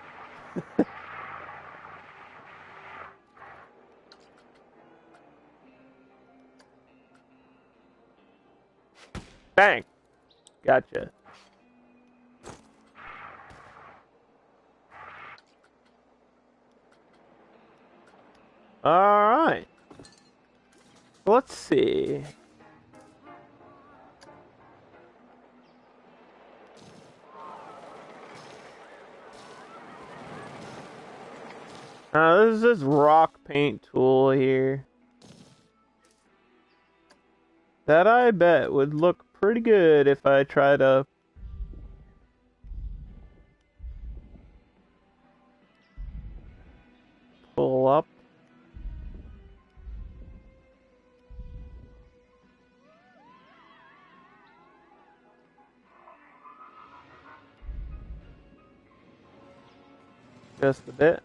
Bang! Gotcha. Alright. Let's see. There's this rock paint tool here. That I bet would look pretty good if I try to pull up. Just a bit.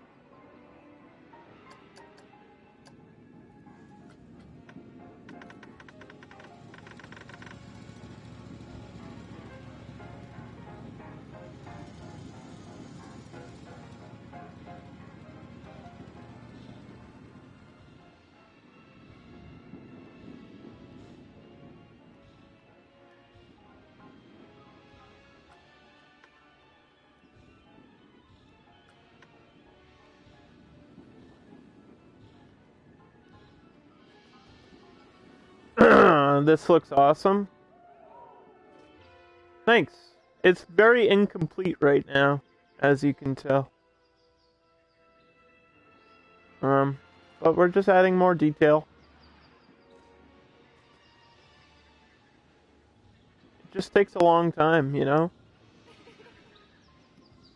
This looks awesome. Thanks. It's very incomplete right now, as you can tell. But we're just adding more detail. It just takes a long time, you know?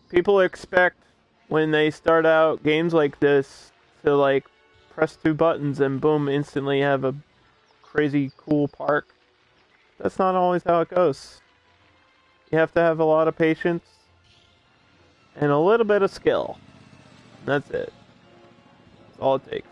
People expect when they start out games like this to like press 2 buttons and boom, instantly have a crazy cool park. That's not always how it goes. You have to have a lot of patience and a little bit of skill. That's it. That's all it takes.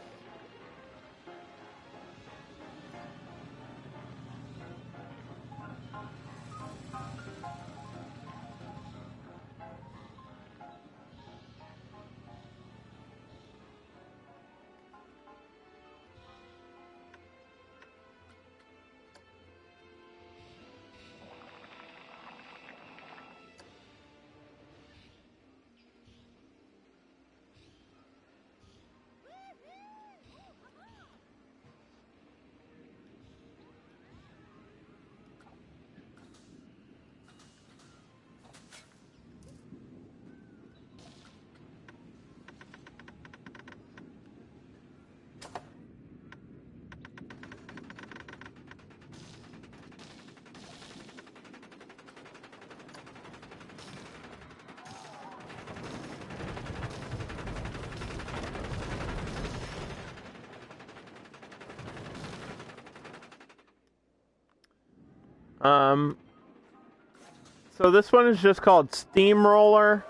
So this one is just called Steamroller.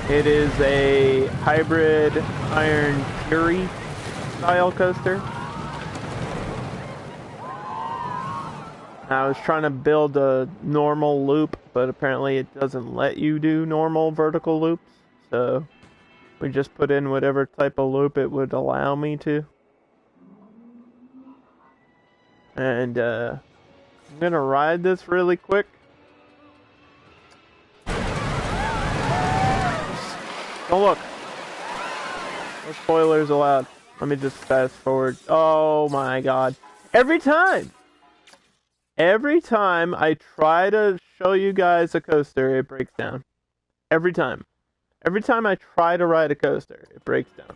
It is a hybrid Iron Fury style coaster. I was trying to build a normal loop, but apparently it doesn't let you do normal vertical loops. So we just put in whatever type of loop it would allow me to. And I'm gonna ride this really quick. Don't look. No spoilers allowed. Let me just fast forward. Oh my god. Every time I try to show you guys a coaster, it breaks down. Every time. Every time I try to ride a coaster, it breaks down.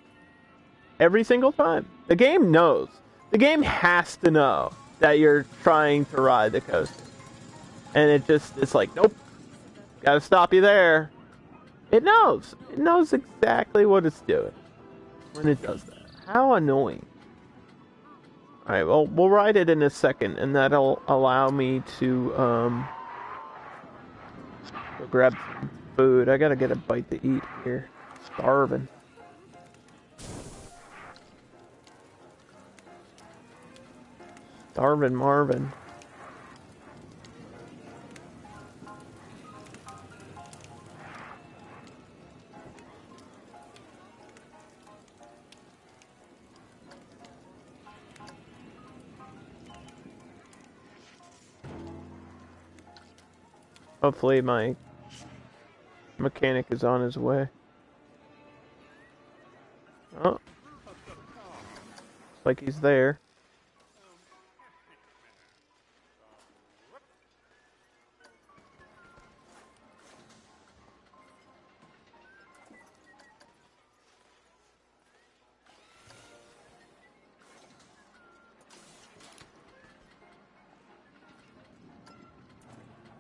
Every single time. The game knows. The game has to know that you're trying to ride the coaster. And it's like, nope. Gotta stop you there. It knows. It knows exactly what it's doing when it does that. How annoying. Alright, well, we'll ride it in a second, and that'll allow me to, go grab some food. I gotta get a bite to eat here. Starving. Starvin' Marvin. Hopefully my mechanic is on his way. Oh. like he's there.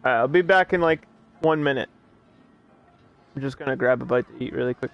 Alright, I'll be back in like 1 minute. I'm just gonna grab a bite to eat really quick.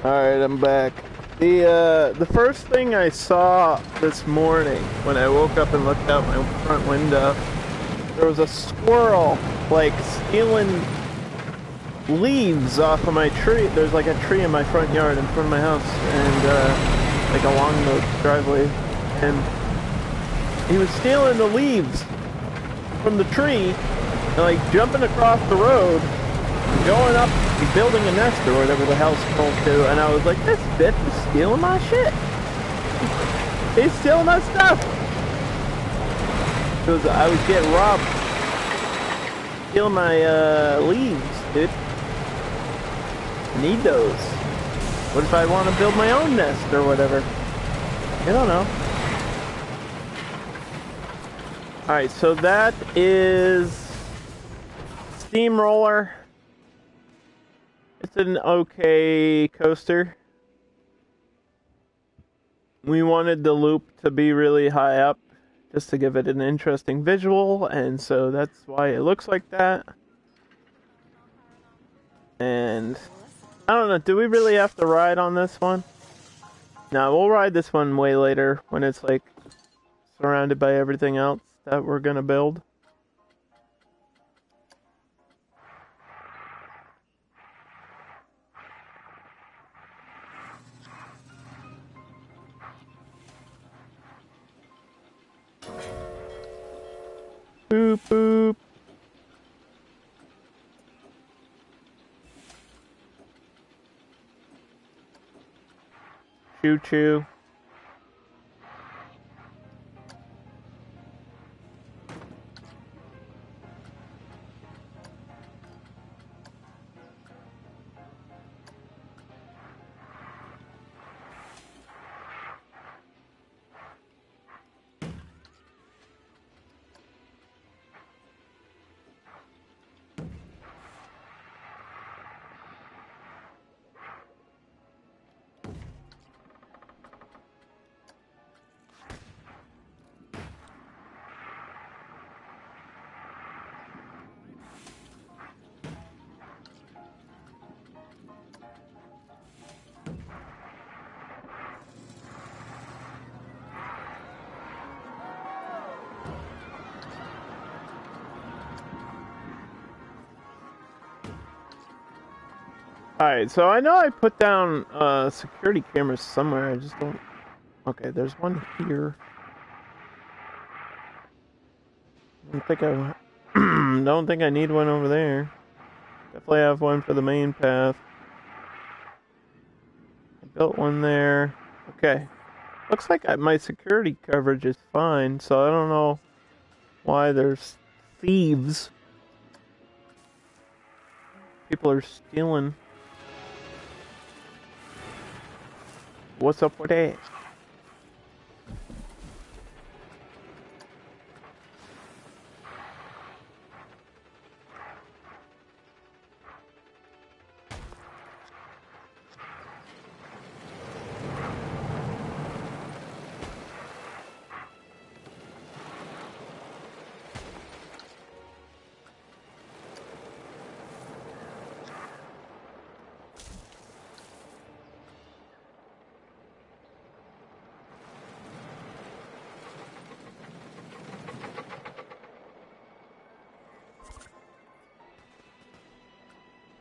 Alright, I'm back. The first thing I saw this morning when I woke up and looked out my front window, there was a squirrel, like, stealing leaves off of my tree. There's like a tree in my front yard in front of my house, and like along the driveway, and he was stealing the leaves from the tree and like jumping across the road, going up, building a nest or whatever the hell's called to, and I was like, this bitch is stealing my shit. He's stealing my stuff. Because I was getting robbed. Stealing my leaves, dude. I need those. What if I want to build my own nest or whatever? I don't know. Alright, so that is Steamroller. It's an okay coaster. We wanted the loop to be really high up just to give it an interesting visual, and so that's why it looks like that. And I don't know, do we really have to ride on this one? No, we'll ride this one way later when it's like surrounded by everything else that we're gonna build. Boop boop. Choo choo. Alright, so I know I put down security cameras somewhere, I just don't... Okay, there's one here. Don't think I need one over there. Definitely have one for the main path. I built one there. Okay. Looks like my security coverage is fine, so I don't know why there's thieves. People are stealing. What's up with that?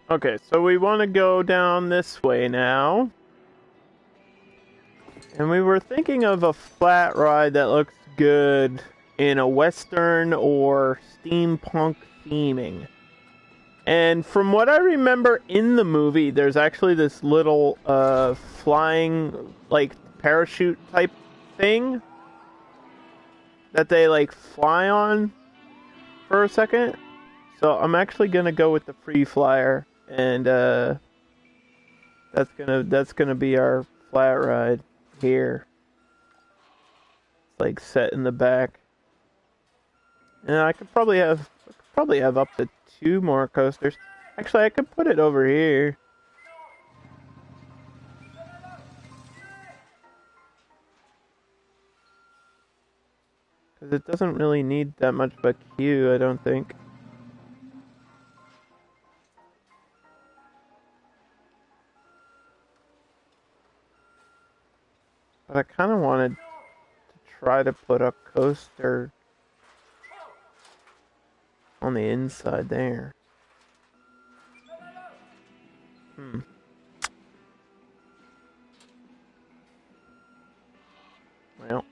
Okay, so we want to go down this way now. And we were thinking of a flat ride that looks good in a Western or steampunk theming. And from what I remember in the movie, there's actually this little flying, like, parachute type thing that they, like, fly on for a second. So I'm actually gonna go with the free flyer. And that's gonna be our flat ride here. It's like set in the back. And I could probably have up to 2 more coasters. Actually, I could put it over here. Cause it doesn't really need that much of a queue, I don't think. But I kind of wanted to try to put a coaster on the inside there. Well.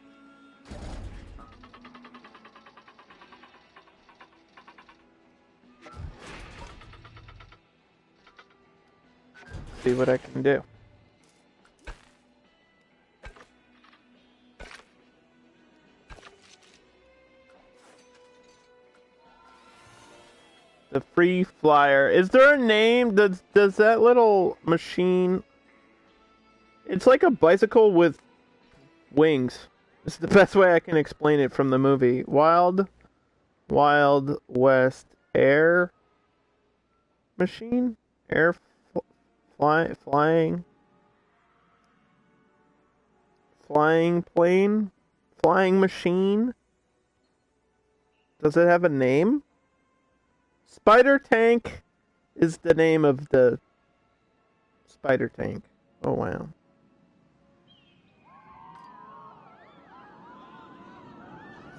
See what I can do. The free flyer. Is there a name? Does that little machine... It's like a bicycle with wings. It's the best way I can explain it from the movie. Wild West air machine? Flying plane? Flying machine? Does it have a name? Spider Tank is the name of the spider tank. Oh, wow.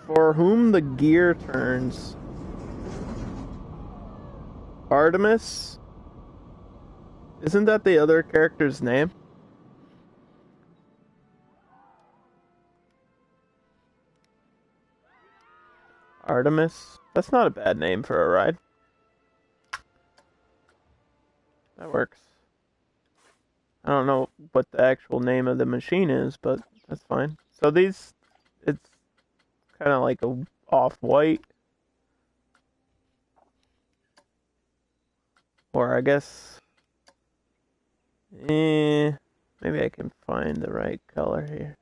For whom the gear turns. Artemis? Isn't that the other character's name? Artemis? That's not a bad name for a ride. That works. I don't know what the actual name of the machine is, but that's fine. So these, it's kind of like a off-white. Or I guess, maybe I can find the right color here.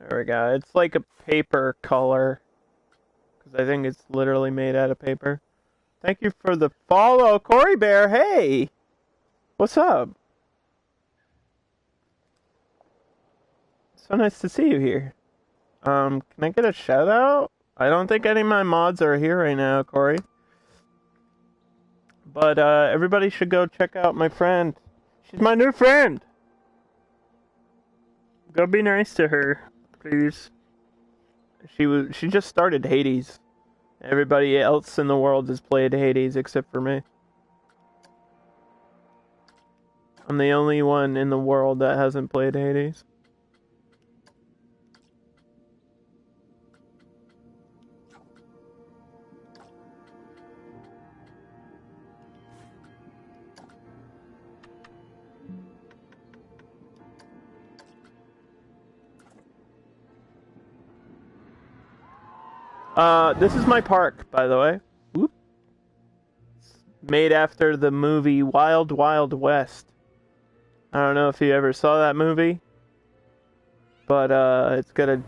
There we go. It's like a paper color. Because I think it's literally made out of paper. Thank you for the follow, Corey Bear. Hey! What's up? So nice to see you here. Can I get a shout out? I don't think any of my mods are here right now, Corey. But, everybody should go check out my friend. She's my new friend! Go be nice to her, please. She just started Hades. Everybody else in the world has played Hades except for me. I'm the only one in the world that hasn't played Hades. This is my park, by the way. Whoop. It's made after the movie Wild Wild West. I don't know if you ever saw that movie, but it's got a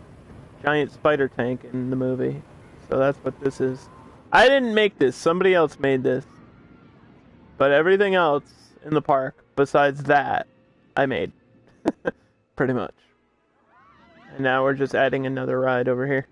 giant spider tank in the movie. So that's what this is. I didn't make this, somebody else made this. But everything else in the park, besides that, I made. Pretty much. And now we're just adding another ride over here.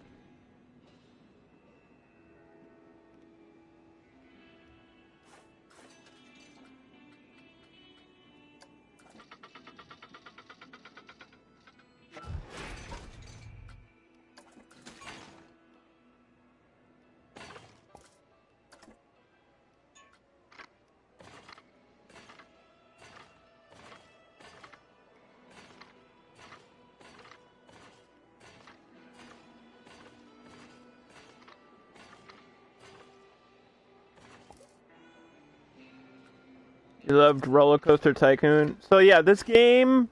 You loved Roller Coaster Tycoon. So yeah, this game,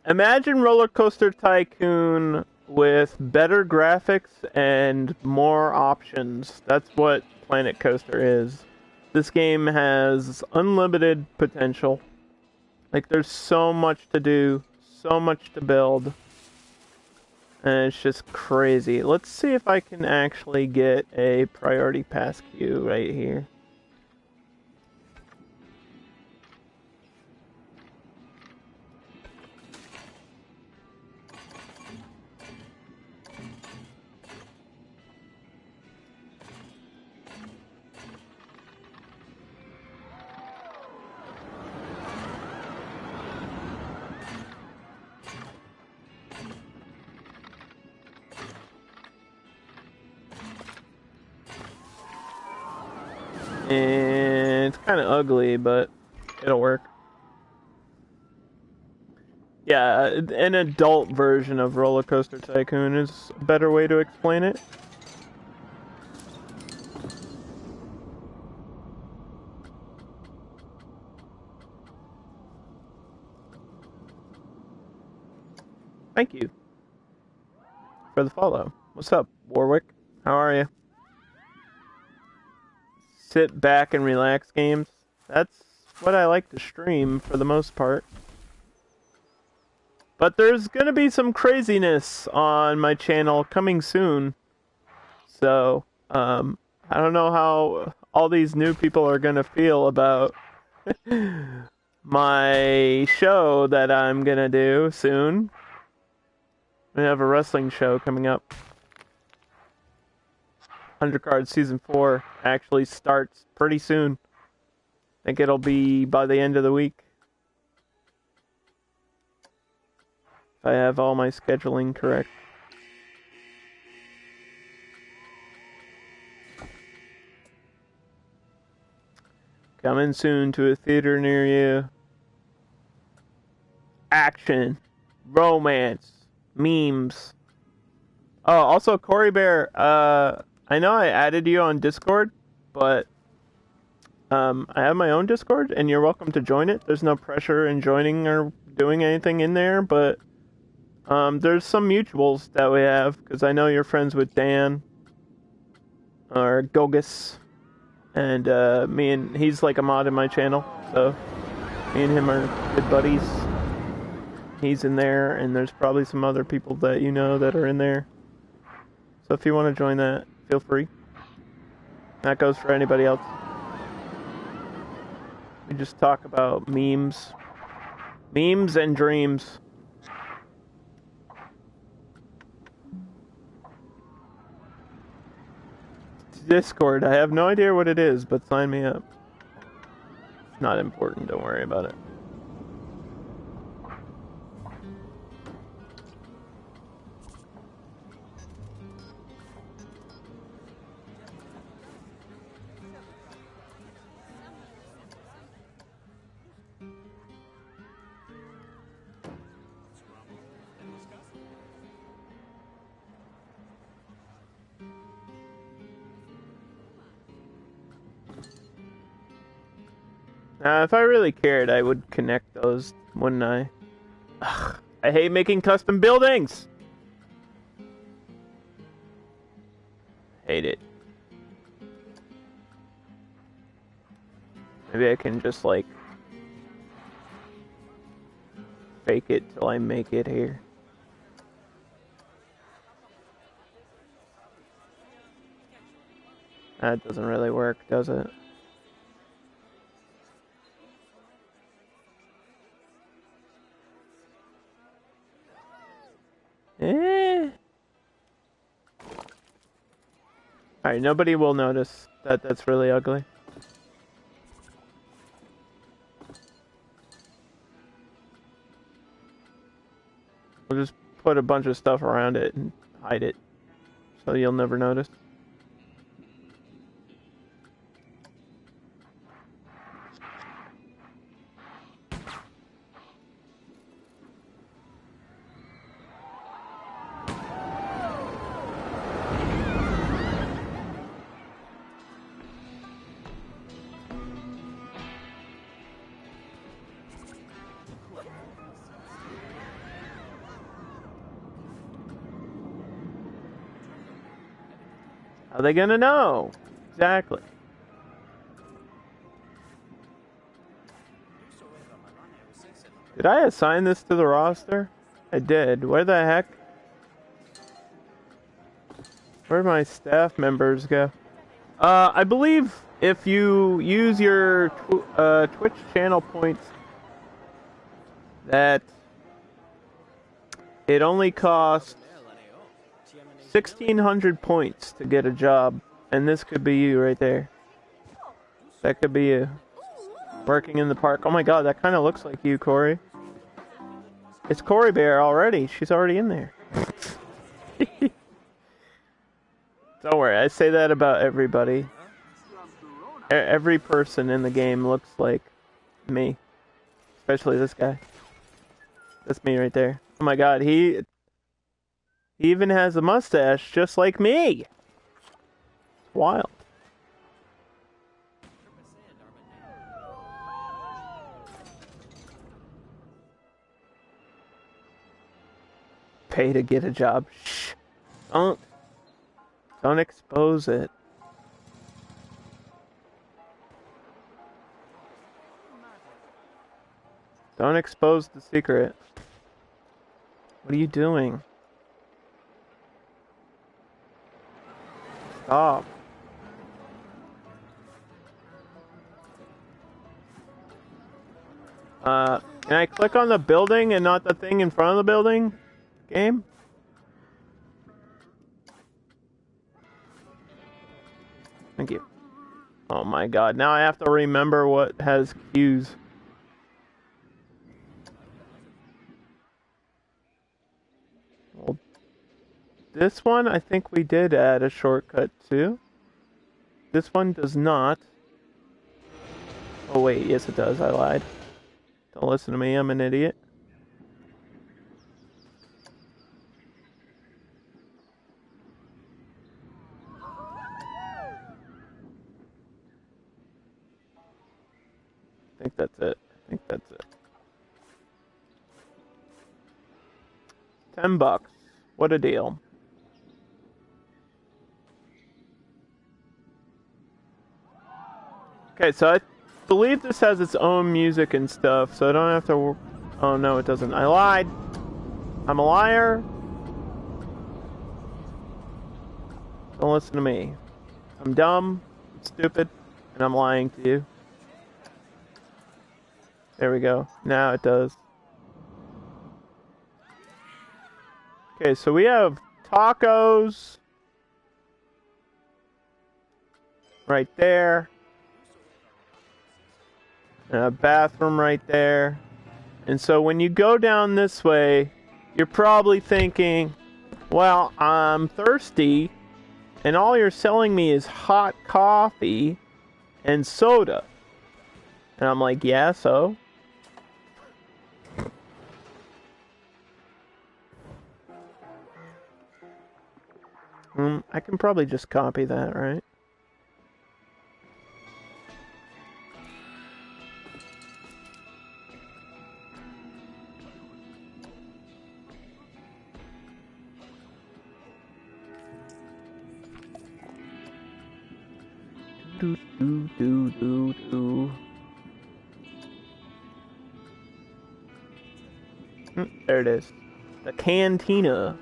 imagine Roller Coaster Tycoon with better graphics and more options. That's what Planet Coaster is. This game has unlimited potential. Like, there's so much to do, so much to build. And it's just crazy. Let's see if I can actually get a priority pass queue right here. And it's kind of ugly, but it'll work. Yeah, an adult version of Roller Coaster Tycoon is a better way to explain it. Thank you for the follow. What's up, Warwick? How are you? Sit back and relax games. That's what I like to stream for the most part. But there's gonna be some craziness on my channel coming soon. So, I don't know how all these new people are gonna feel about my show that I'm gonna do soon. We have a wrestling show coming up. 100 Cards Season 4 actually starts pretty soon. I think it'll be by the end of the week. If I have all my scheduling correct. Coming soon to a theater near you. Action, romance, memes. Oh, also Corey Bear, I know I added you on Discord, but I have my own Discord and you're welcome to join it. There's no pressure in joining or doing anything in there, but there's some mutuals that we have because I know you're friends with Dan or Gogus. And he's like a mod in my channel, so me and him are good buddies. He's in there, and there's probably some other people that you know that are in there. So if you want to join that, feel free. That goes for anybody else. We just talk about memes. Memes and dreams. Discord, I have no idea what it is, but sign me up. It's not important, don't worry about it. If I really cared, I would connect those, wouldn't I? Ugh, I hate making custom buildings! Hate it. Maybe I can just, like, fake it till I make it here. That doesn't really work, does it? Alright, nobody will notice that that's really ugly. We'll just put a bunch of stuff around it and hide it, so you'll never notice. How are they gonna know? Exactly. Did I assign this to the roster? I did. Where the heck? Where'd my staff members go? I believe if you use your Twitch channel points, that it only costs 1,600 points to get a job, and this could be you right there. That could be you. Working in the park. Oh my god, that kind of looks like you, Corey. It's Corey Bear already. She's already in there. Don't worry, I say that about everybody. Every person in the game looks like me. Especially this guy. That's me right there. Oh my god, he even has a mustache just like me. It's wild. Pay to get a job. Shh. Don't expose it. Don't expose the secret. What are you doing? Stop. Can I click on the building and not the thing in front of the building? Game? Thank you. Oh my god, now I have to remember what has cues. Well, this one, I think we did add a shortcut to. This one does not. Oh wait, yes it does, I lied. Don't listen to me, I'm an idiot. I think that's it. I think that's it. $10. What a deal. Okay, so I believe this has its own music and stuff, so I don't have to... Oh, no, it doesn't. I lied. I'm a liar. Don't listen to me. I'm dumb, I'm stupid, and I'm lying to you. There we go. Now it does. Okay, so we have tacos right there. And a bathroom right there. And so when you go down this way, you're probably thinking, well, I'm thirsty, and all you're selling me is hot coffee and soda. And I'm like, yeah, so? I can probably just copy that, right? Do, do, do, do, do. There it is. The cantina.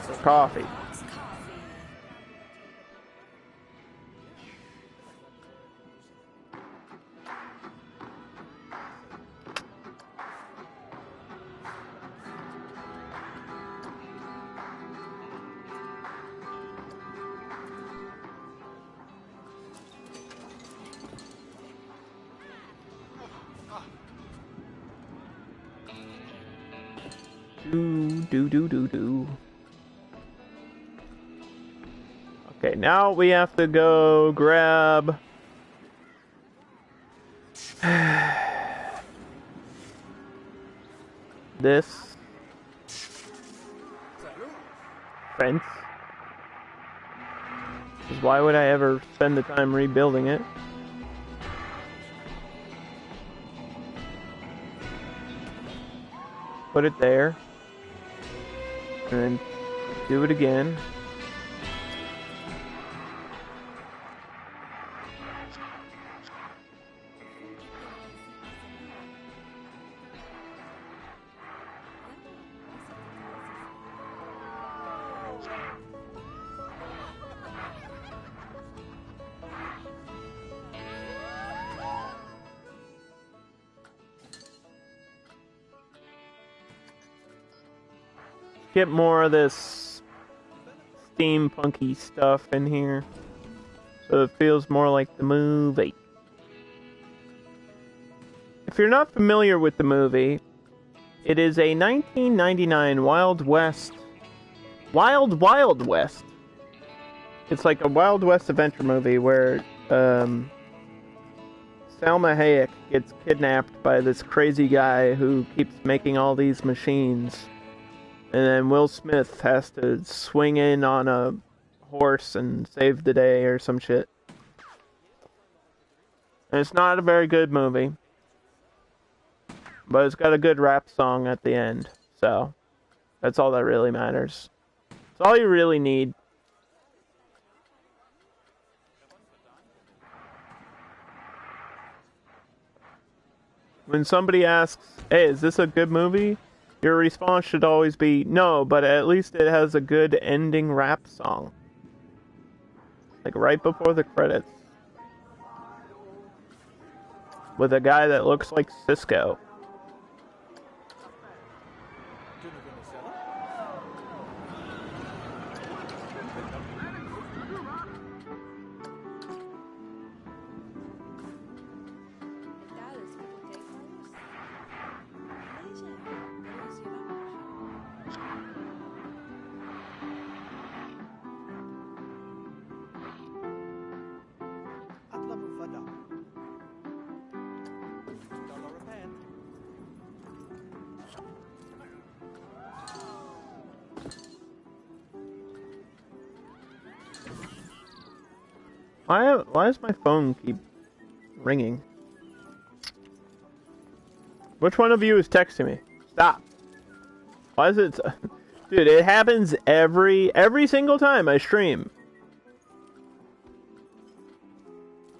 For coffee. Do. Okay, now we have to go grab this fence. Because why would I ever spend the time rebuilding it? Put it there. And then do it again. Get more of this steampunky stuff in here so it feels more like the movie. If you're not familiar with the movie, it is a 1999 Wild West. It's like a Wild West adventure movie where Salma Hayek gets kidnapped by this crazy guy who keeps making all these machines. And then Will Smith has to swing in on a horse and save the day or some shit. And it's not a very good movie. But it's got a good rap song at the end. So, that's all that really matters. It's all you really need. When somebody asks, hey, is this a good movie? Your response should always be, no, but at least it has a good ending rap song. Like right before the credits. With a guy that looks like Cisco. Why does my phone keep ringing? Which one of you is texting me? Stop. Why is it... Dude, it happens every single time I stream.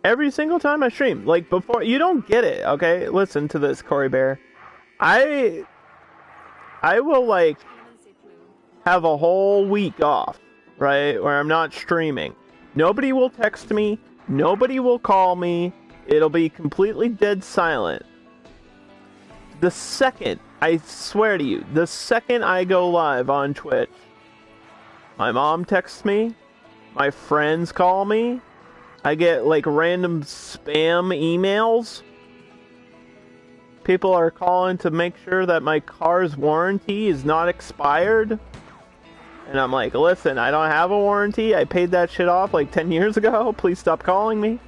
Every single time I stream. Like, before... You don't get it, okay? Listen to this, Corey Bear. I will, like, have a whole week off, right? Where I'm not streaming. Nobody will text me. Nobody will call me. It'll be completely dead silent. The second, I swear to you, the second I go live on Twitch, my mom texts me, my friends call me, I get like random spam emails. People are calling to make sure that my car's warranty is not expired. And I'm like, listen, I don't have a warranty. I paid that shit off like 10 years ago. Please stop calling me.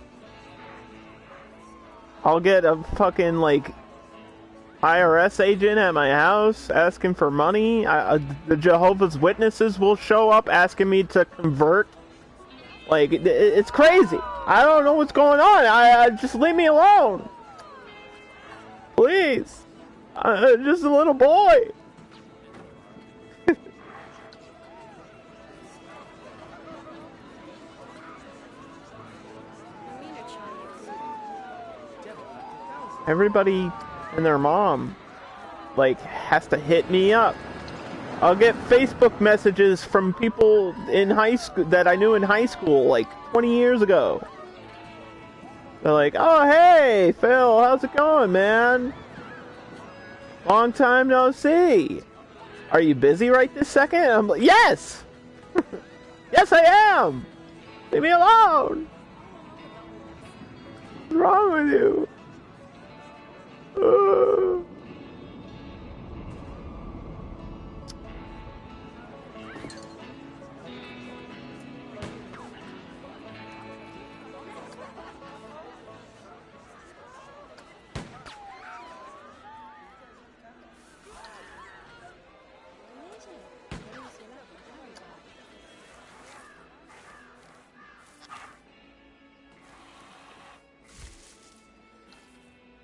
I'll get a fucking, like, IRS agent at my house asking for money. The Jehovah's Witnesses will show up asking me to convert. Like, it's crazy. I don't know what's going on. Just leave me alone. Please. Just a little boy. Everybody and their mom, like, has to hit me up. I'll get Facebook messages from people in high school that I knew in high school, like, 20 years ago. They're like, oh, hey, Phil, how's it going, man? Long time no see. Are you busy right this second? I'm like, yes! Yes, I am! Leave me alone! What's wrong with you?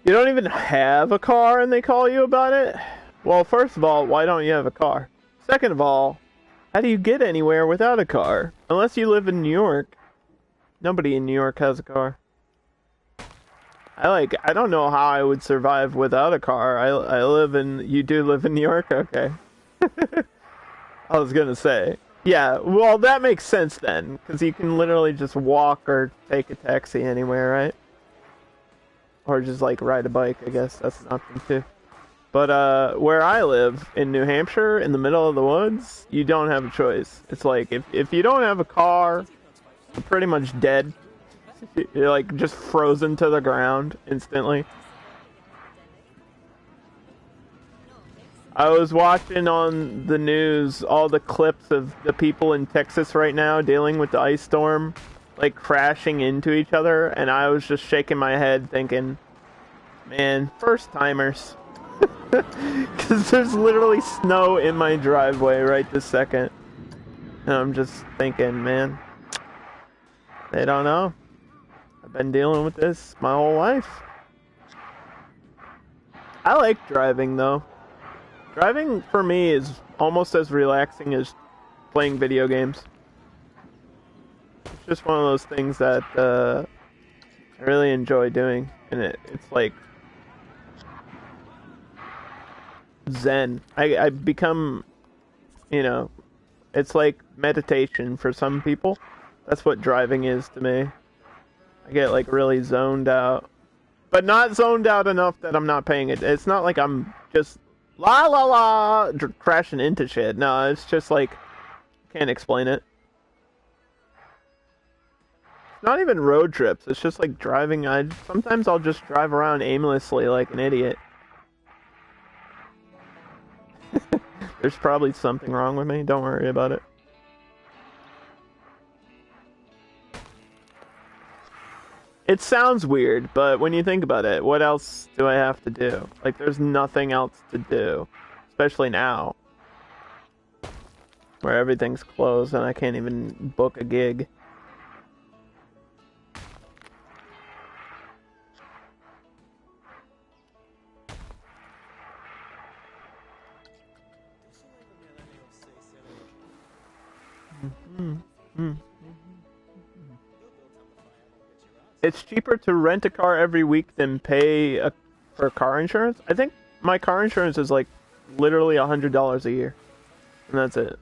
You don't even have a car and they call you about it? Well, first of all, why don't you have a car? Second of all, how do you get anywhere without a car? Unless you live in New York. Nobody in New York has a car. I don't know how I would survive without a car. You do live in New York? Okay. I was gonna say. Yeah, well, that makes sense then, because you can literally just walk or take a taxi anywhere, right? Or just, like, ride a bike, I guess. That's an option, too. But, where I live, in New Hampshire, in the middle of the woods, you don't have a choice. It's like, if you don't have a car, you're pretty much dead. You're, like, just frozen to the ground instantly. I was watching on the news all the clips of the people in Texas right now dealing with the ice storm. Like, crashing into each other, and I was just shaking my head thinking, man, first-timers. Because there's literally snow in my driveway right this second. And I'm just thinking, man, they don't know. I've been dealing with this my whole life. I like driving, though. Driving, for me, is almost as relaxing as playing video games. It's just one of those things that I really enjoy doing, and it's like zen. I become, you know, it's like meditation for some people. That's what driving is to me. I get like really zoned out. But not zoned out enough that I'm not paying it. It's not like I'm just la la la crashing into shit. No, it's just like can't explain it. It's not even road trips. It's just like driving. Sometimes I'll just drive around aimlessly like an idiot. There's probably something wrong with me. Don't worry about it. It sounds weird, but when you think about it, what else do I have to do? Like, there's nothing else to do. Especially now. Where everything's closed and I can't even book a gig. It's cheaper to rent a car every week than pay for car insurance. I think my car insurance is like literally $100 a year, and that's it.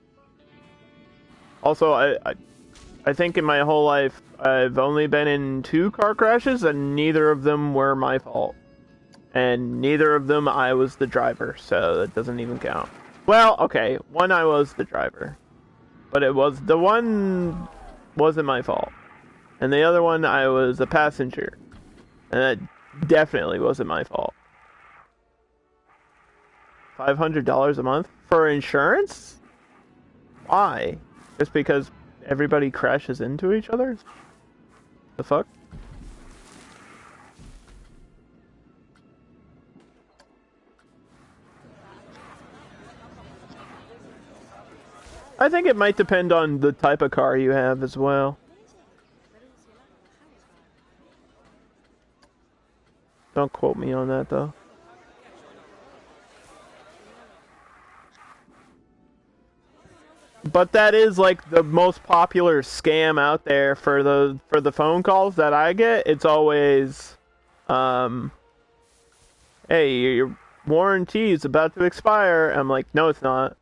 Also, I think in my whole life I've only been in 2 car crashes, and neither of them were my fault, and neither of them I was the driver, so that doesn't even count. Well, okay, one I was the driver, but the one wasn't my fault. And the other one, I was a passenger. And that definitely wasn't my fault. $500 a month for insurance? Why? Just because everybody crashes into each other? The fuck? I think it might depend on the type of car you have as well. Don't quote me on that, though. But that is like the most popular scam out there for the phone calls that I get. It's always, hey, your warranty is about to expire. I'm like, no, it's not.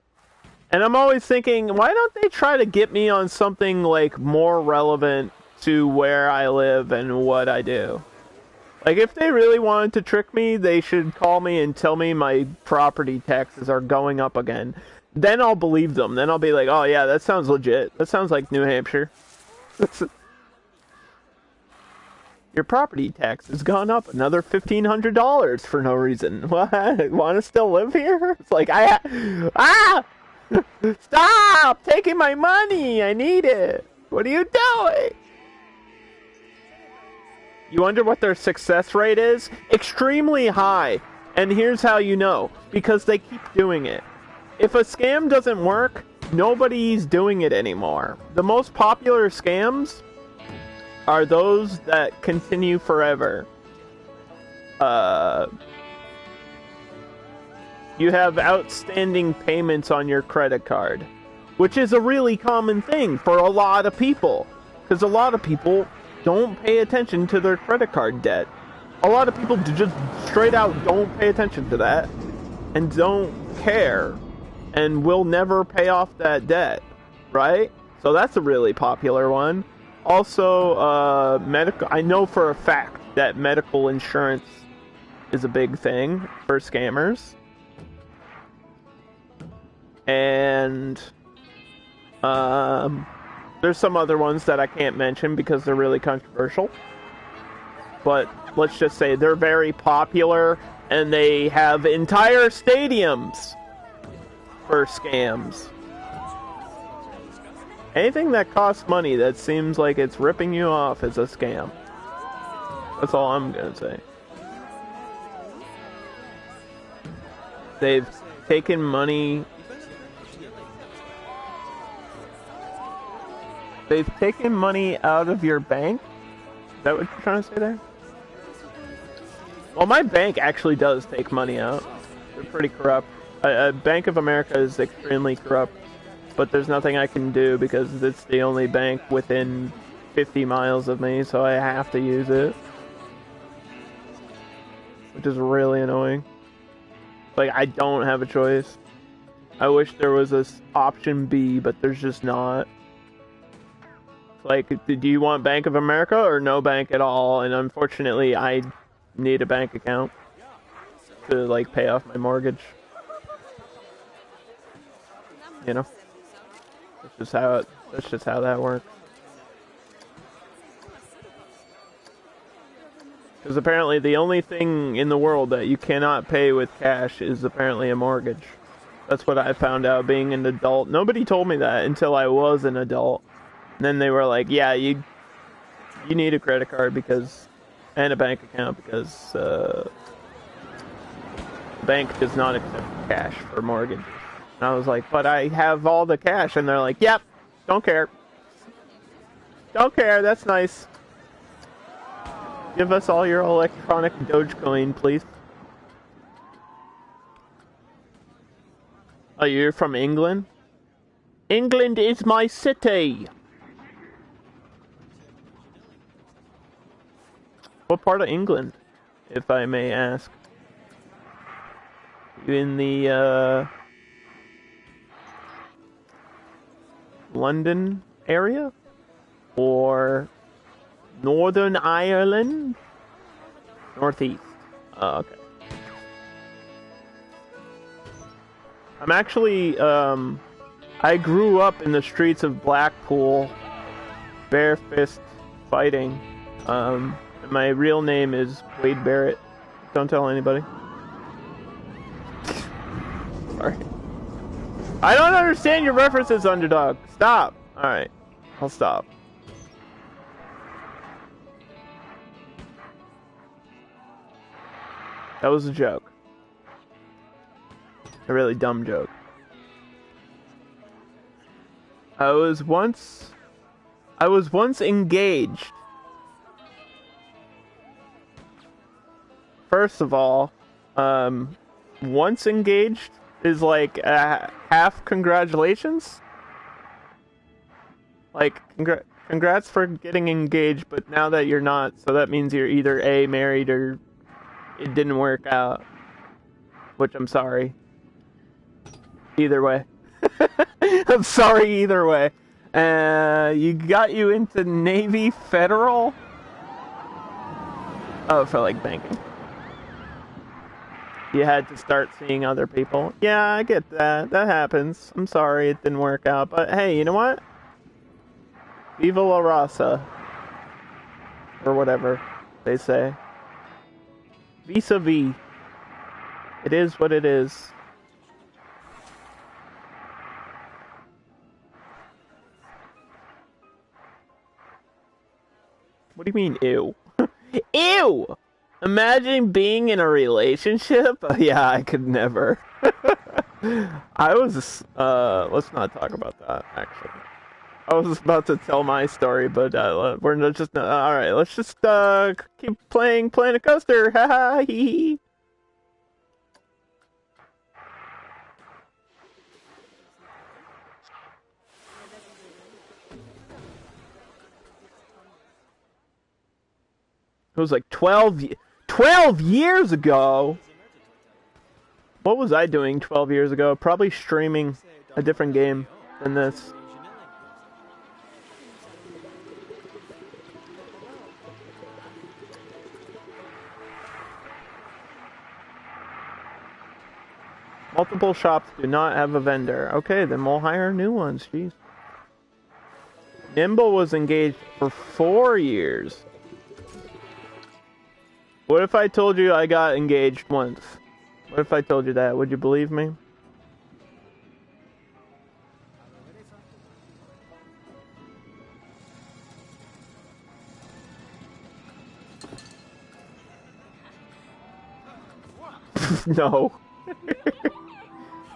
And I'm always thinking, why don't they try to get me on something like more relevant to where I live and what I do? Like, if they really wanted to trick me, they should call me and tell me my property taxes are going up again. Then I'll believe them. Then I'll be like, oh yeah, that sounds legit. That sounds like New Hampshire. Your property tax has gone up another $1,500 for no reason. What? Want to still live here? It's like, stop taking my money. I need it. What are you doing? You wonder what their success rate is? Extremely high. And here's how you know. Because they keep doing it. If a scam doesn't work, nobody's doing it anymore. The most popular scams are those that continue forever. You have outstanding payments on your credit card. Which is a really common thing for a lot of people. Because a lot of people don't pay attention to their credit card debt. A lot of people just straight out don't pay attention to that and don't care and will never pay off that debt, right? So that's a really popular one. Also, medical. I know for a fact that medical insurance is a big thing for scammers. And there's some other ones that I can't mention because they're really controversial. But let's just say they're very popular and they have entire stadiums for scams. Anything that costs money that seems like it's ripping you off is a scam. That's all I'm gonna say. They've taken money. They've taken money out of your bank? Is that what you're trying to say there? Well, my bank actually does take money out. They're pretty corrupt. Bank of America is extremely corrupt, but there's nothing I can do because it's the only bank within 50 miles of me, so I have to use it. Which is really annoying. Like, I don't have a choice. I wish there was this option B, but there's just not. like, do you want Bank of America or no bank at all? And unfortunately, I need a bank account to like pay off my mortgage. You know, that's just how that works. Because apparently the only thing in the world that you cannot pay with cash is apparently a mortgage. That's what I found out being an adult. Nobody told me that until I was an adult. And then they were like, yeah, you need a credit card because, and a bank account because the bank does not accept cash for mortgages. And I was like, but I have all the cash. And they're like, yep, don't care. Don't care, that's nice. Give us all your electronic Dogecoin, please. Oh, you're from England? England is my city! What part of England, if I may ask? You in the, London area? Or Northern Ireland? Northeast. Oh, okay. I'm actually, I grew up in the streets of Blackpool, bare fist fighting. My real name is Wade Barrett. Don't tell anybody. Sorry. I don't understand your references, Underdog. Stop. Alright. I'll stop. That was a joke. A really dumb joke. I was once engaged. First of all, once engaged is like half congratulations. Like, congrats for getting engaged, but now that you're not, so that means you're either A, married, or it didn't work out. Which I'm sorry. Either way. I'm sorry either way. You got you into Navy Federal? Oh, for like banking. You had to start seeing other people. Yeah, I get that. That happens. I'm sorry it didn't work out. But hey, you know what? Viva la raza. Or whatever they say. Vis-a-vis. It is what it is. What do you mean, ew? Ew! Imagine being in a relationship? Yeah, I could never. I was, let's not talk about that, actually. I was about to tell my story, but we're just, alright, let's just, keep playing Planet Coaster, haha, hee hee. It was like 12 years ago! What was I doing 12 years ago? Probably streaming a different game than this. Multiple shops do not have a vendor. Okay, then we'll hire new ones, jeez. Nimble was engaged for 4 years. What if I told you I got engaged once? What if I told you that? Would you believe me? No.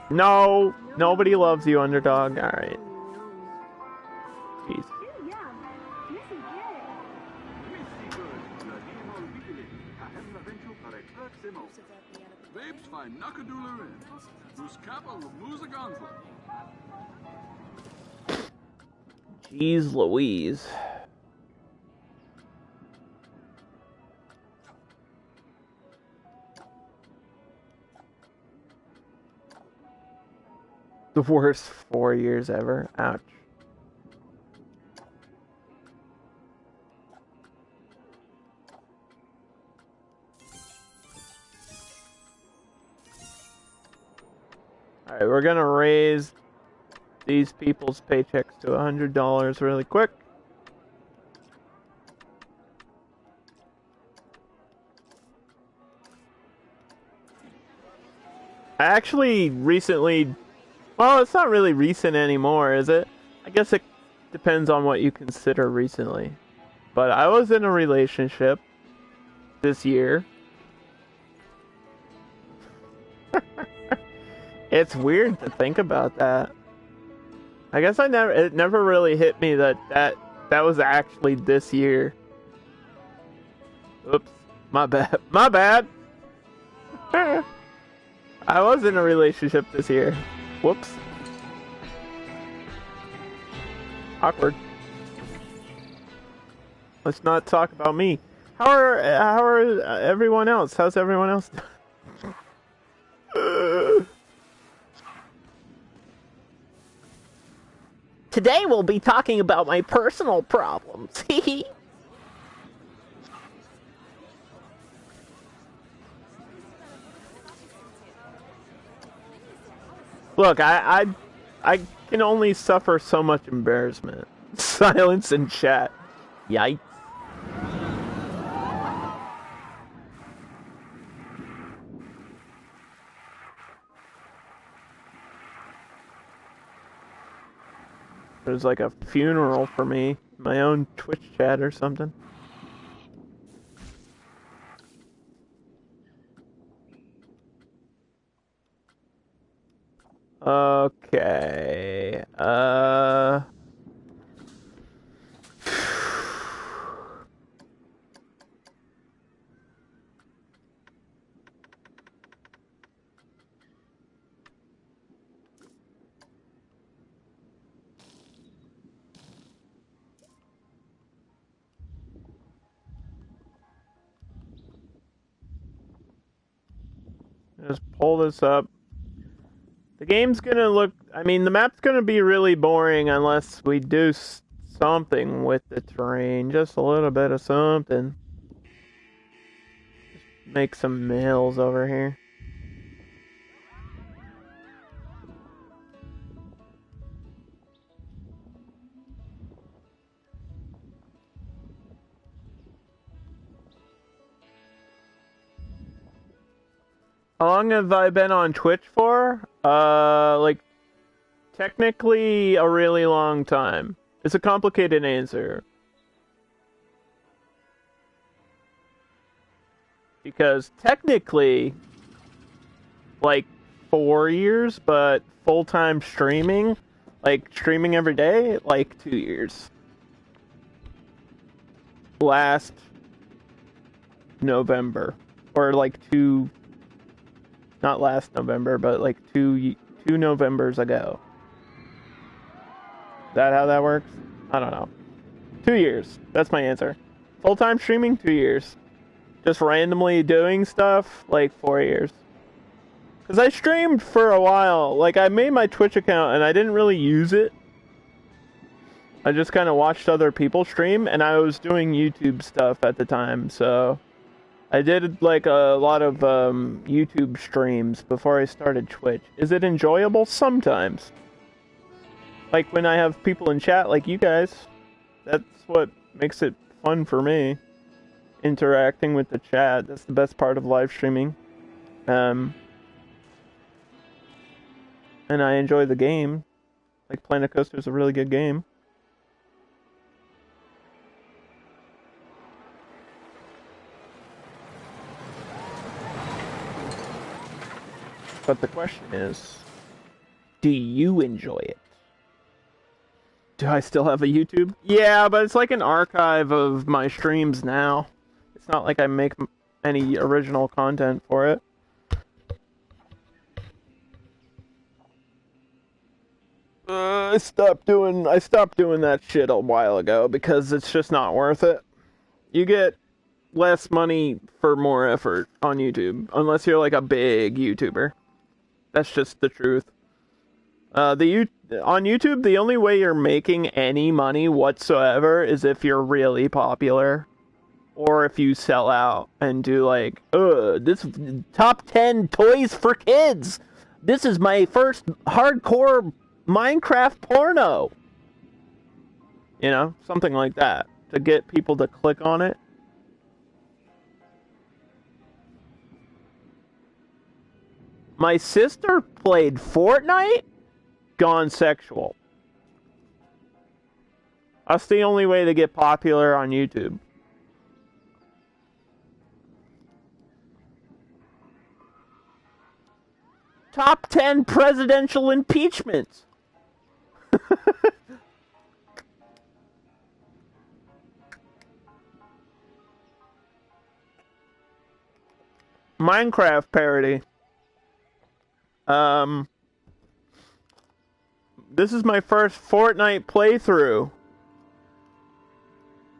No. Nobody loves you, Underdog. Alright. Jeez. Jeez Louise. The worst 4 years ever. Ouch. Alright, we're gonna raise these people's paychecks to $100 really quick. I actually recently... Well, it's not really recent anymore, is it? I guess it depends on what you consider recently. But I was in a relationship this year. It's weird to think about that. I guess it never really hit me that was actually this year. Oops, my bad. My bad. I was in a relationship this year. Whoops. Awkward. Let's not talk about me. How are everyone else? How's everyone else doing? Today we'll be talking about my personal problems. Look, I can only suffer so much embarrassment. Silence in chat. Yikes. There's like a funeral for me. My own Twitch chat or something. Okay. Just pull this up. The game's gonna look... I mean, the map's gonna be really boring unless we do something with the terrain. Just a little bit of something. Just make some hills over here. How long have I been on Twitch for? Like, technically a really long time. It's a complicated answer. Because technically, like, 4 years, but full-time streaming, like, streaming every day, like, 2 years. Last November. Or, like, not last November, but like two Novembers ago. Is that how that works? I don't know. 2 years. That's my answer. Full-time streaming, 2 years. Just randomly doing stuff, like 4 years. Because I streamed for a while. Like, I made my Twitch account and I didn't really use it. I just kind of watched other people stream, and I was doing YouTube stuff at the time, so... I did like a lot of YouTube streams before I started Twitch. Is it enjoyable? Sometimes. Like when I have people in chat like you guys. That's what makes it fun for me. Interacting with the chat. That's the best part of live streaming. And I enjoy the game. Like Planet Coaster is a really good game. But the question is, do you enjoy it? Do I still have a YouTube? Yeah, but it's like an archive of my streams now. It's not like I make any original content for it. I stopped doing that shit a while ago because it's just not worth it. You get less money for more effort on YouTube, unless you're like a big YouTuber. That's just the truth. On YouTube, the only way you're making any money whatsoever is if you're really popular. Or if you sell out and do like, this top 10 toys for kids! This is my first hardcore Minecraft porno. You know, something like that, to get people to click on it. My sister played Fortnite? Gone sexual. That's the only way to get popular on YouTube. Top 10 presidential impeachments. Minecraft parody. This is my first Fortnite playthrough.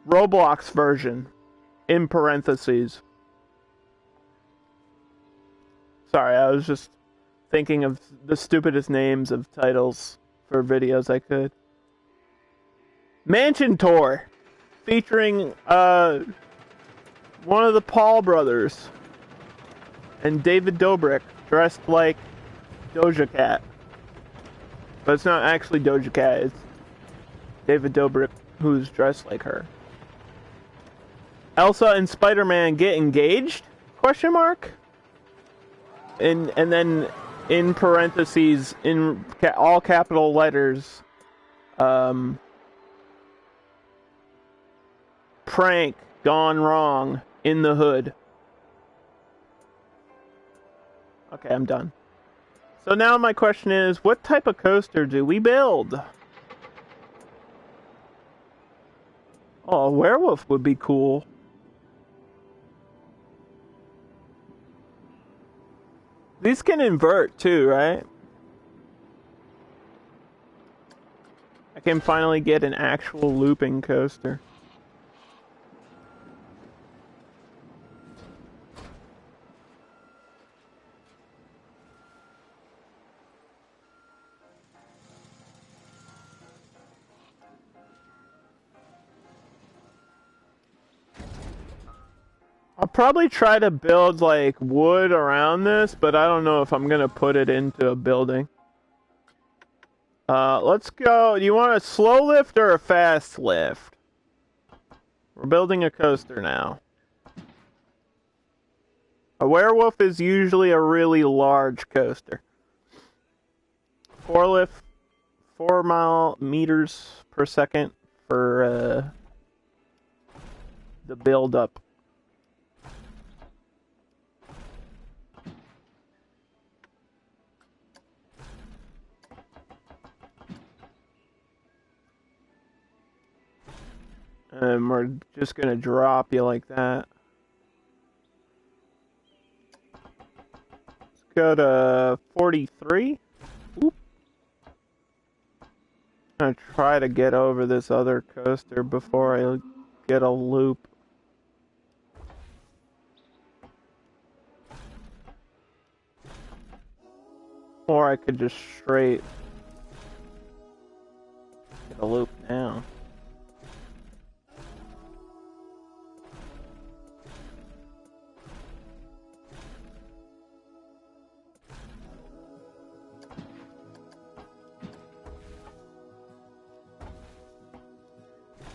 Roblox version. In parentheses. Sorry, I was just thinking of the stupidest names of titles for videos I could. Mansion Tour. Featuring, one of the Paul brothers. And David Dobrik, dressed like Doja Cat. But it's not actually Doja Cat, it's David Dobrik who's dressed like her. Elsa and Spider-Man get engaged? Question mark? And then in parentheses, in all capital letters, prank gone wrong in the hood. Okay, I'm done. So now my question is, what type of coaster do we build? Oh, a werewolf would be cool. These can invert too, right? I can finally get an actual looping coaster. I'll probably try to build like wood around this, but I don't know if I'm gonna put it into a building. Let's go. Do you want a slow lift or a fast lift? We're building a coaster now. A werewolf is usually a really large coaster. 4 meters per second for the build up. And we're just gonna drop you like that. Let's go to 43. Oop. I'm gonna try to get over this other coaster before I get a loop. Or I could just straight get a loop now.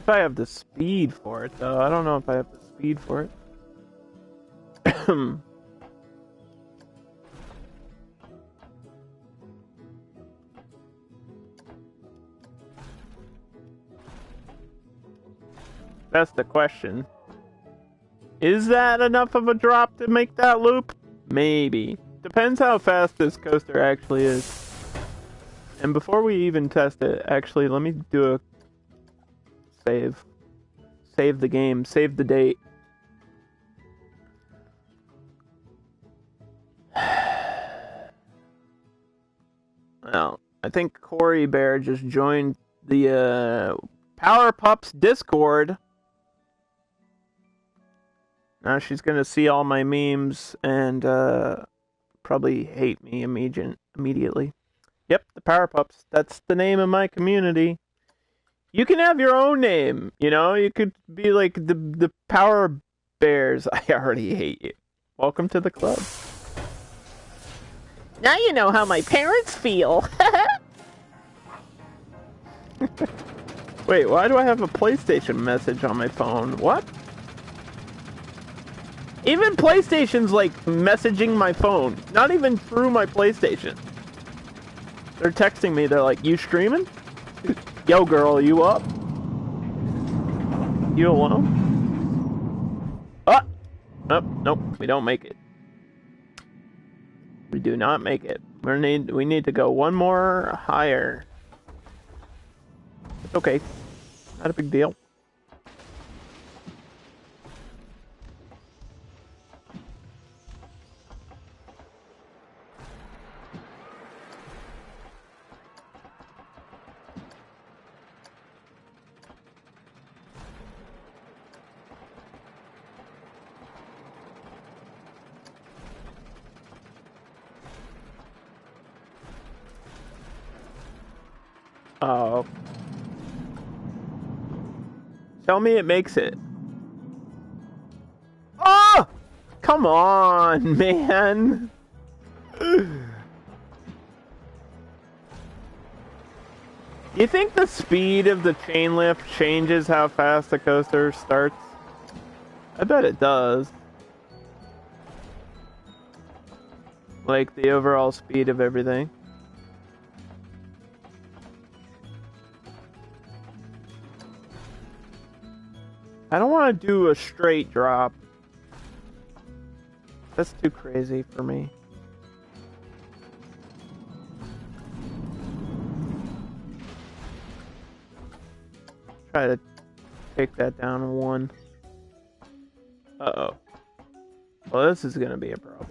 If I have the speed for it, though. I don't know if I have the speed for it. That's the question. Is that enough of a drop to make that loop? Maybe. Depends how fast this coaster actually is. And before we even test it, actually, let me do a save. Save the game. Save the date. Well, I think Corey Bear just joined the Power Pups Discord. Now she's gonna see all my memes and probably hate me immediately. Yep, the Power Pups. That's the name of my community. You can have your own name, you know? You could be like the Power Bears. I already hate you. Welcome to the club. Now you know how my parents feel. Wait, why do I have a PlayStation message on my phone? What? Even PlayStation's like messaging my phone. Not even through my PlayStation. They're texting me. They're like, you streaming? Yo, girl, you up? You alone? Ah! Oh, nope, we don't make it. We do not make it. We need to go one more higher. It's okay. Not a big deal. Oh. Tell me it makes it. Oh! Come on, man. You think the speed of the chain lift changes how fast the coaster starts? I bet it does. Like the overall speed of everything. I don't want to do a straight drop. That's too crazy for me. Try to take that down one. Uh-oh. Well, this is gonna be a problem.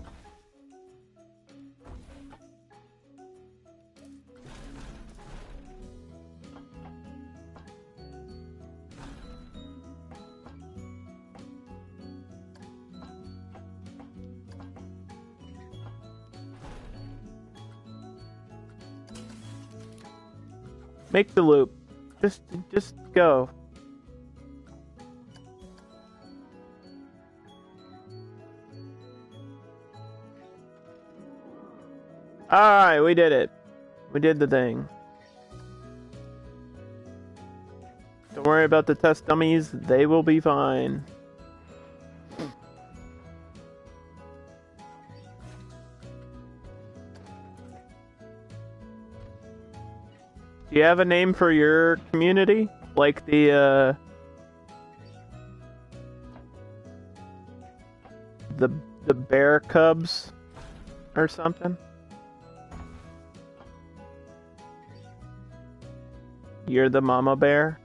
Make the loop. Just go. Alright, we did it. We did the thing. Don't worry about the test dummies. They will be fine. Do you have a name for your community? Like the bear cubs or something? You're the mama bear?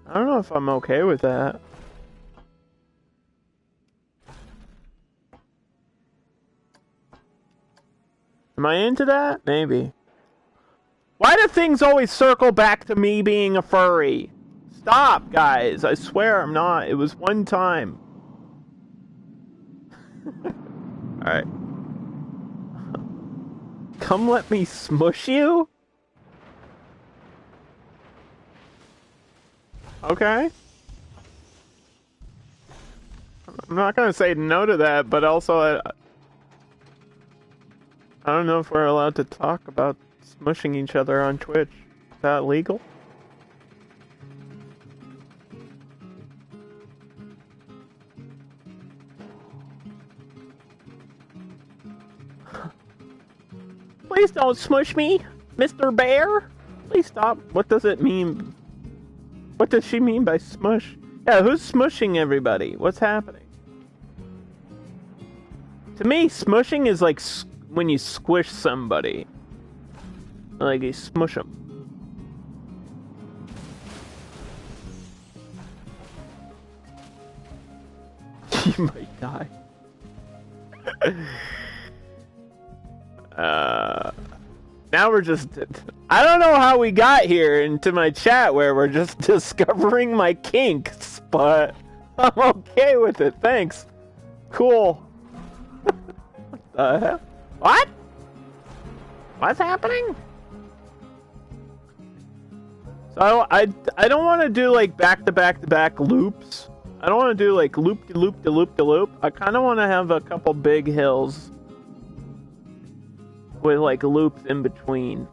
I don't know if I'm okay with that. Am I into that? Maybe. Why do things always circle back to me being a furry? Stop, guys. I swear I'm not. It was one time. Alright. Come let me smush you? Okay. I'm not gonna say no to that, but also I don't know if we're allowed to talk about smushing each other on Twitch. Is that legal? Please don't smush me, Mr. Bear. Please stop. What does it mean? What does she mean by smush? Yeah, who's smushing everybody? What's happening? To me, smushing is like when you squish somebody. Like you smush them. You might die. Now we're just... I don't know how we got here into my chat where we're just discovering my kinks, but I'm okay with it. Thanks. Cool. What the hell? What? What's happening? So I don't want to do like back-to-back-to-back loops. I don't want to do like loop de loop de loop de loop. I kind of want to have a couple big hills with like loops in between.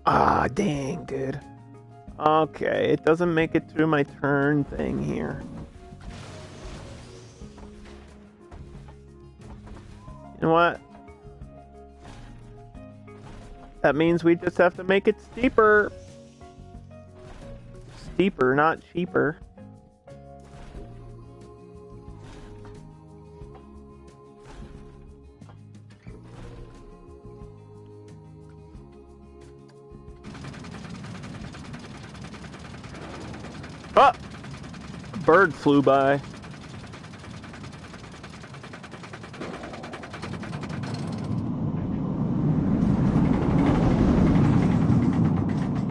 Ah, dang, dude. Okay, it doesn't make it through my turn thing here. You know what? That means we just have to make it steeper. Steeper, not cheaper. Oh! A bird flew by.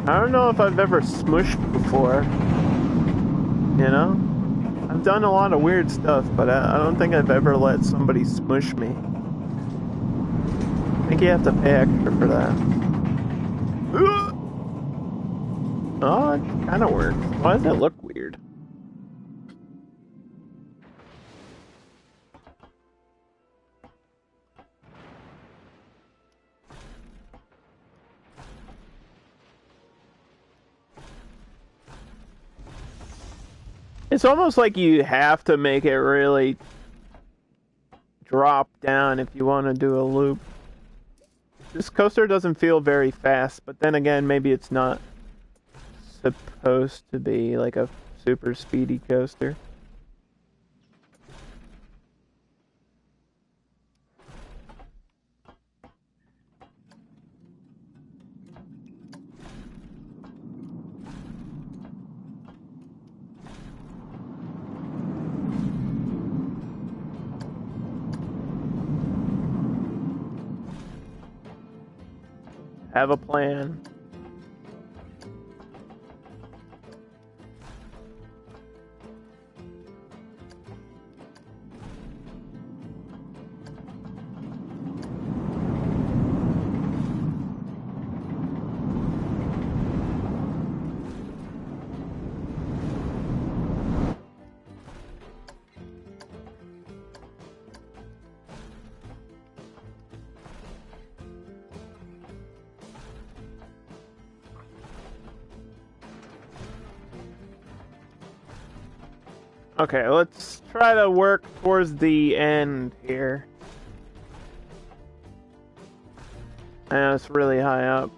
I don't know if I've ever smushed before. You know? I've done a lot of weird stuff, but I don't think I've ever let somebody smush me. I think you have to pay extra for that. Oh, it kind of works. Why does it look weird? It's almost like you have to make it really drop down if you want to do a loop. This coaster doesn't feel very fast, but then again, maybe it's not supposed to be like a super speedy coaster. Have a plan. Okay, let's try to work towards the end here. I know it's really high up.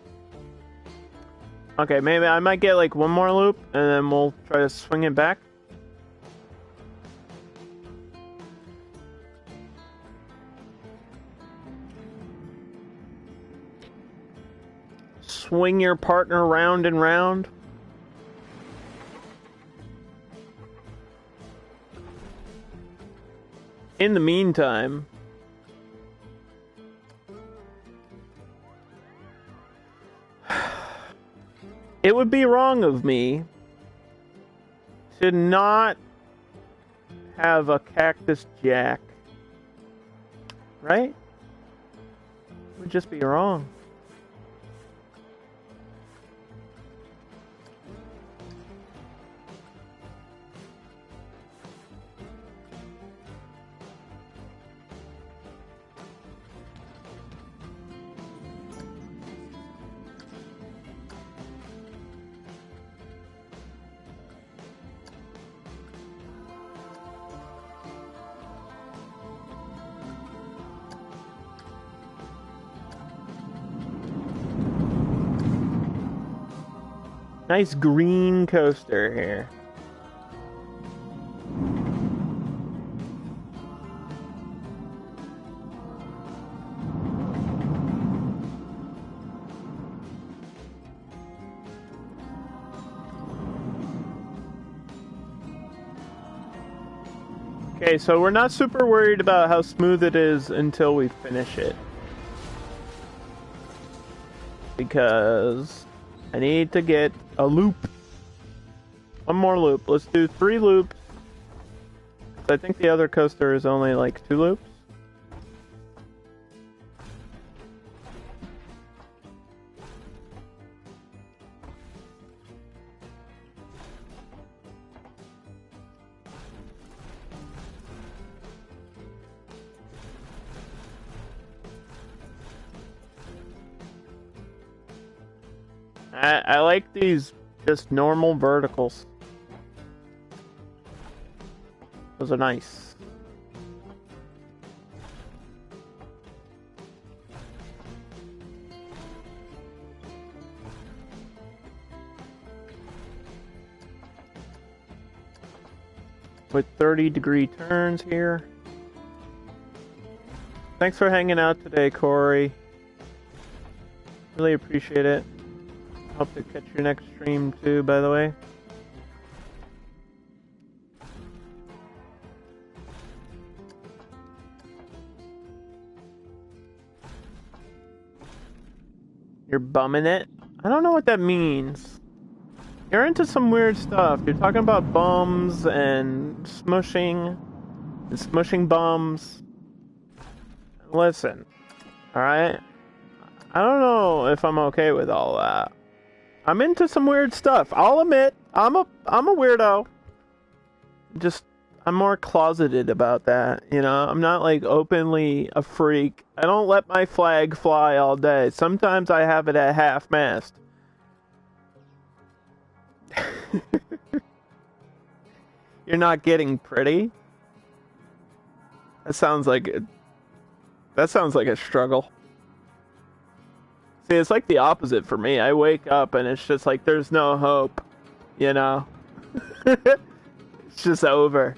Okay, maybe I might get like one more loop, and then we'll try to swing it back. Swing your partner round and round. In the meantime, it would be wrong of me to not have a cactus jack, right? It would just be wrong. Nice green coaster here. Okay, so we're not super worried about how smooth it is until we finish it. Because I need to get a loop. One more loop. Let's do 3 loops. I think the other coaster is only like 2 loops. I like these just normal verticals. Those are nice. With 30-degree turns here. Thanks for hanging out today, Corey. Really appreciate it. Hope to catch your next stream too, by the way. You're bumming it? I don't know what that means. You're into some weird stuff. You're talking about bums and smushing bums. Listen, alright? I don't know if I'm okay with all that. I'm into some weird stuff. I'll admit, I'm a weirdo. Just, I'm more closeted about that, you know? I'm not, like, openly a freak. I don't let my flag fly all day. Sometimes I have it at half-mast. You're not getting pretty? That sounds like a struggle. See, it's like the opposite for me. I wake up and it's just like there's no hope, you know? It's just over.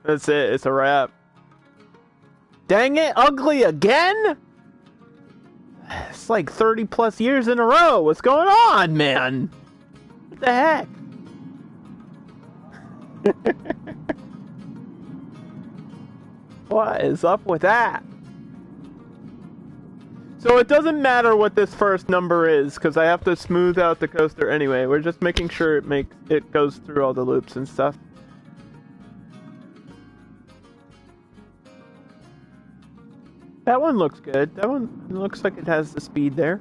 That's it. It's a wrap. Dang it, ugly again? It's like 30 plus years in a row. What's going on, man? What the heck? What is up with that? So it doesn't matter what this first number is, because I have to smooth out the coaster anyway. We're just making sure it goes through all the loops and stuff. That one looks good. That one looks like it has the speed there.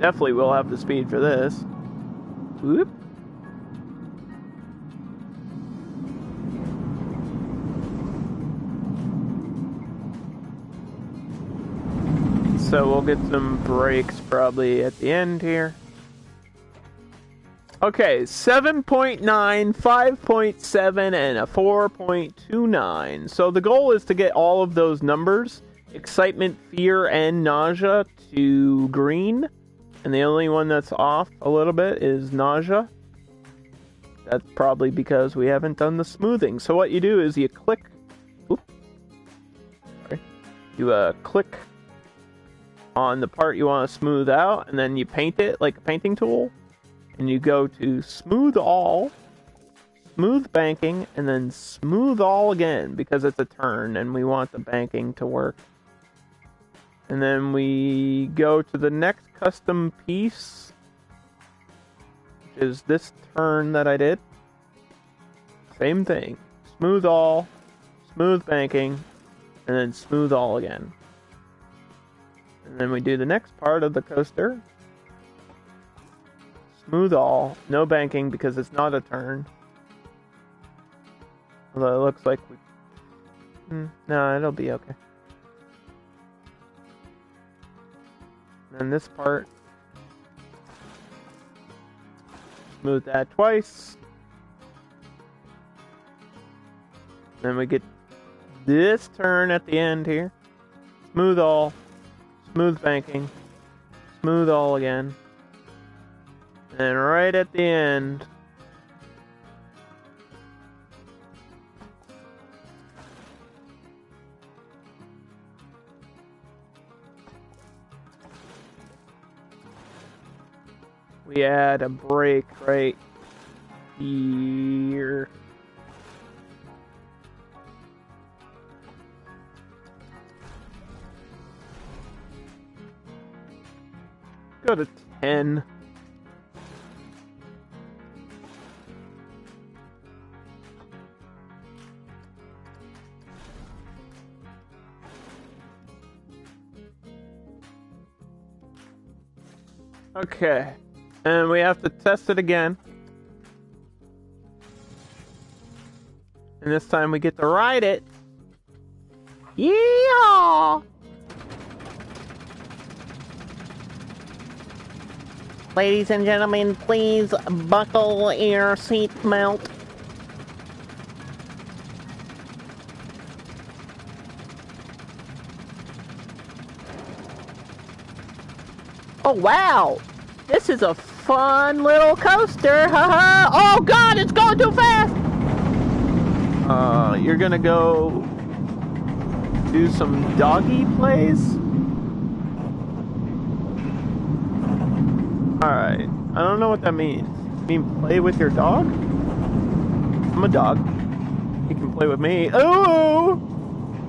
Definitely will have the speed for this. Whoop. So we'll get some brakes probably at the end here. Okay, 7.9, 5.7, and a 4.29. So the goal is to get all of those numbers, excitement, fear, and nausea, to green. And the only one that's off a little bit is nausea. That's probably because we haven't done the smoothing. So what you do is you click... Oops. Sorry. You click on the part you want to smooth out, and then you paint it like a painting tool. And you go to smooth all, smooth banking, and then smooth all again, because it's a turn and we want the banking to work. And then we go to the next custom piece, which is this turn that I did. Same thing. Smooth all, smooth banking, and then smooth all again. And then we do the next part of the coaster. Smooth all, no banking because it's not a turn. Although it looks like we... no, it'll be okay. And this part, smooth that twice. Then we get this turn at the end here. Smooth all, smooth banking, smooth all again. And right at the end, we add a brake right here. go to 10. Okay, and we have to test it again. And this time we get to ride it. Yeah! Ladies and gentlemen, please buckle your seatbelt. Oh, wow! This is a fun little coaster! Haha! Oh god, it's going too fast! You're gonna go do some doggy plays? Alright. I don't know what that means. You mean play with your dog? I'm a dog. You can play with me. Oh!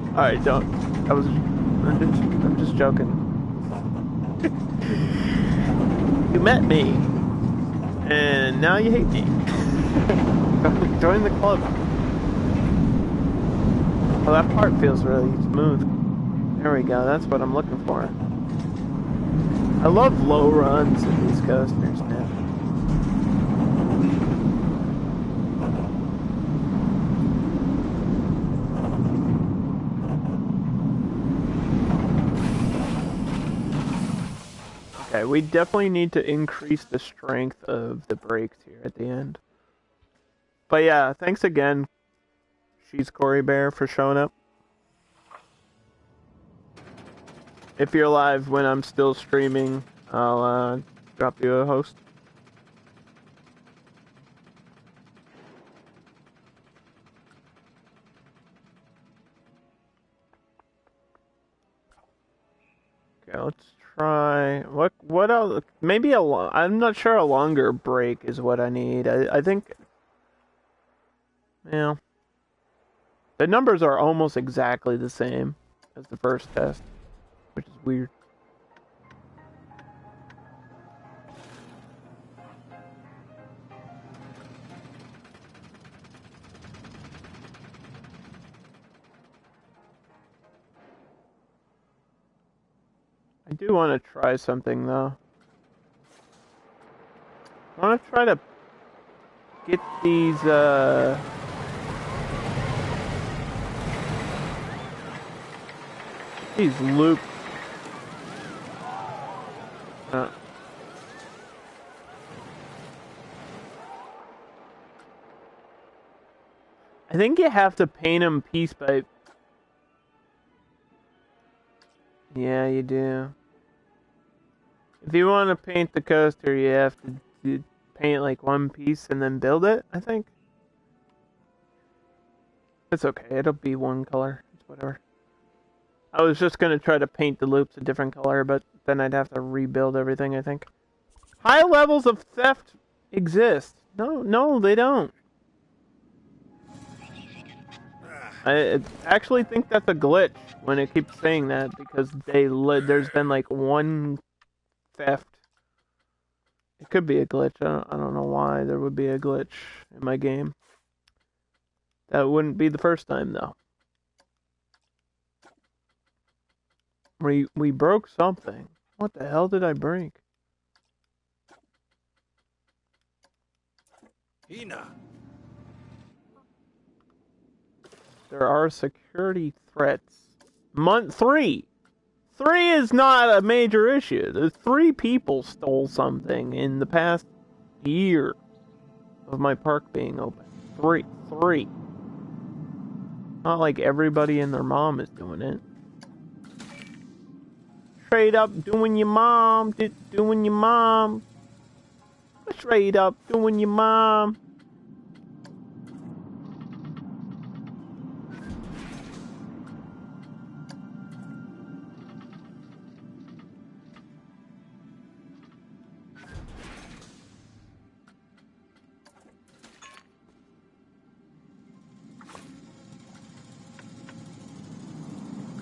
Alright, don't. I'm just joking. You met me, and now you hate me. Join the club. Oh, that part feels really smooth. There we go, that's what I'm looking for. I love low runs in these coasters now. Okay, we definitely need to increase the strength of the brakes here at the end. But yeah, thanks again, She's Corey Bear, for showing up. If you're live when I'm still streaming, I'll drop you a host. Okay, let's try what else? Maybe I'm not sure, a longer break is what I need. I think, yeah, the numbers are almost exactly the same as the first test, which is weird. I do want to try something though. I want to try to get these loops. I think you have to paint them piece by. Yeah, you do. If you want to paint the coaster, you have to paint like one piece and then build it, I think. It's okay, it'll be one color. It's whatever. I was just going to try to paint the loops a different color, but then I'd have to rebuild everything, I think. High levels of theft exist. No, they don't. I actually think that's a glitch when it keeps saying that, because there's been like one theft. It could be a glitch. I don't know why there would be a glitch in my game. That wouldn't be the first time though. We broke something. What the hell did I break? Hina. There are security threats. Month 3. 3 is not a major issue. The 3 people stole something in the past year of my park being open. 3. Not like everybody and their mom is doing it. Straight up doing your mom, doing your mom. Straight up doing your mom.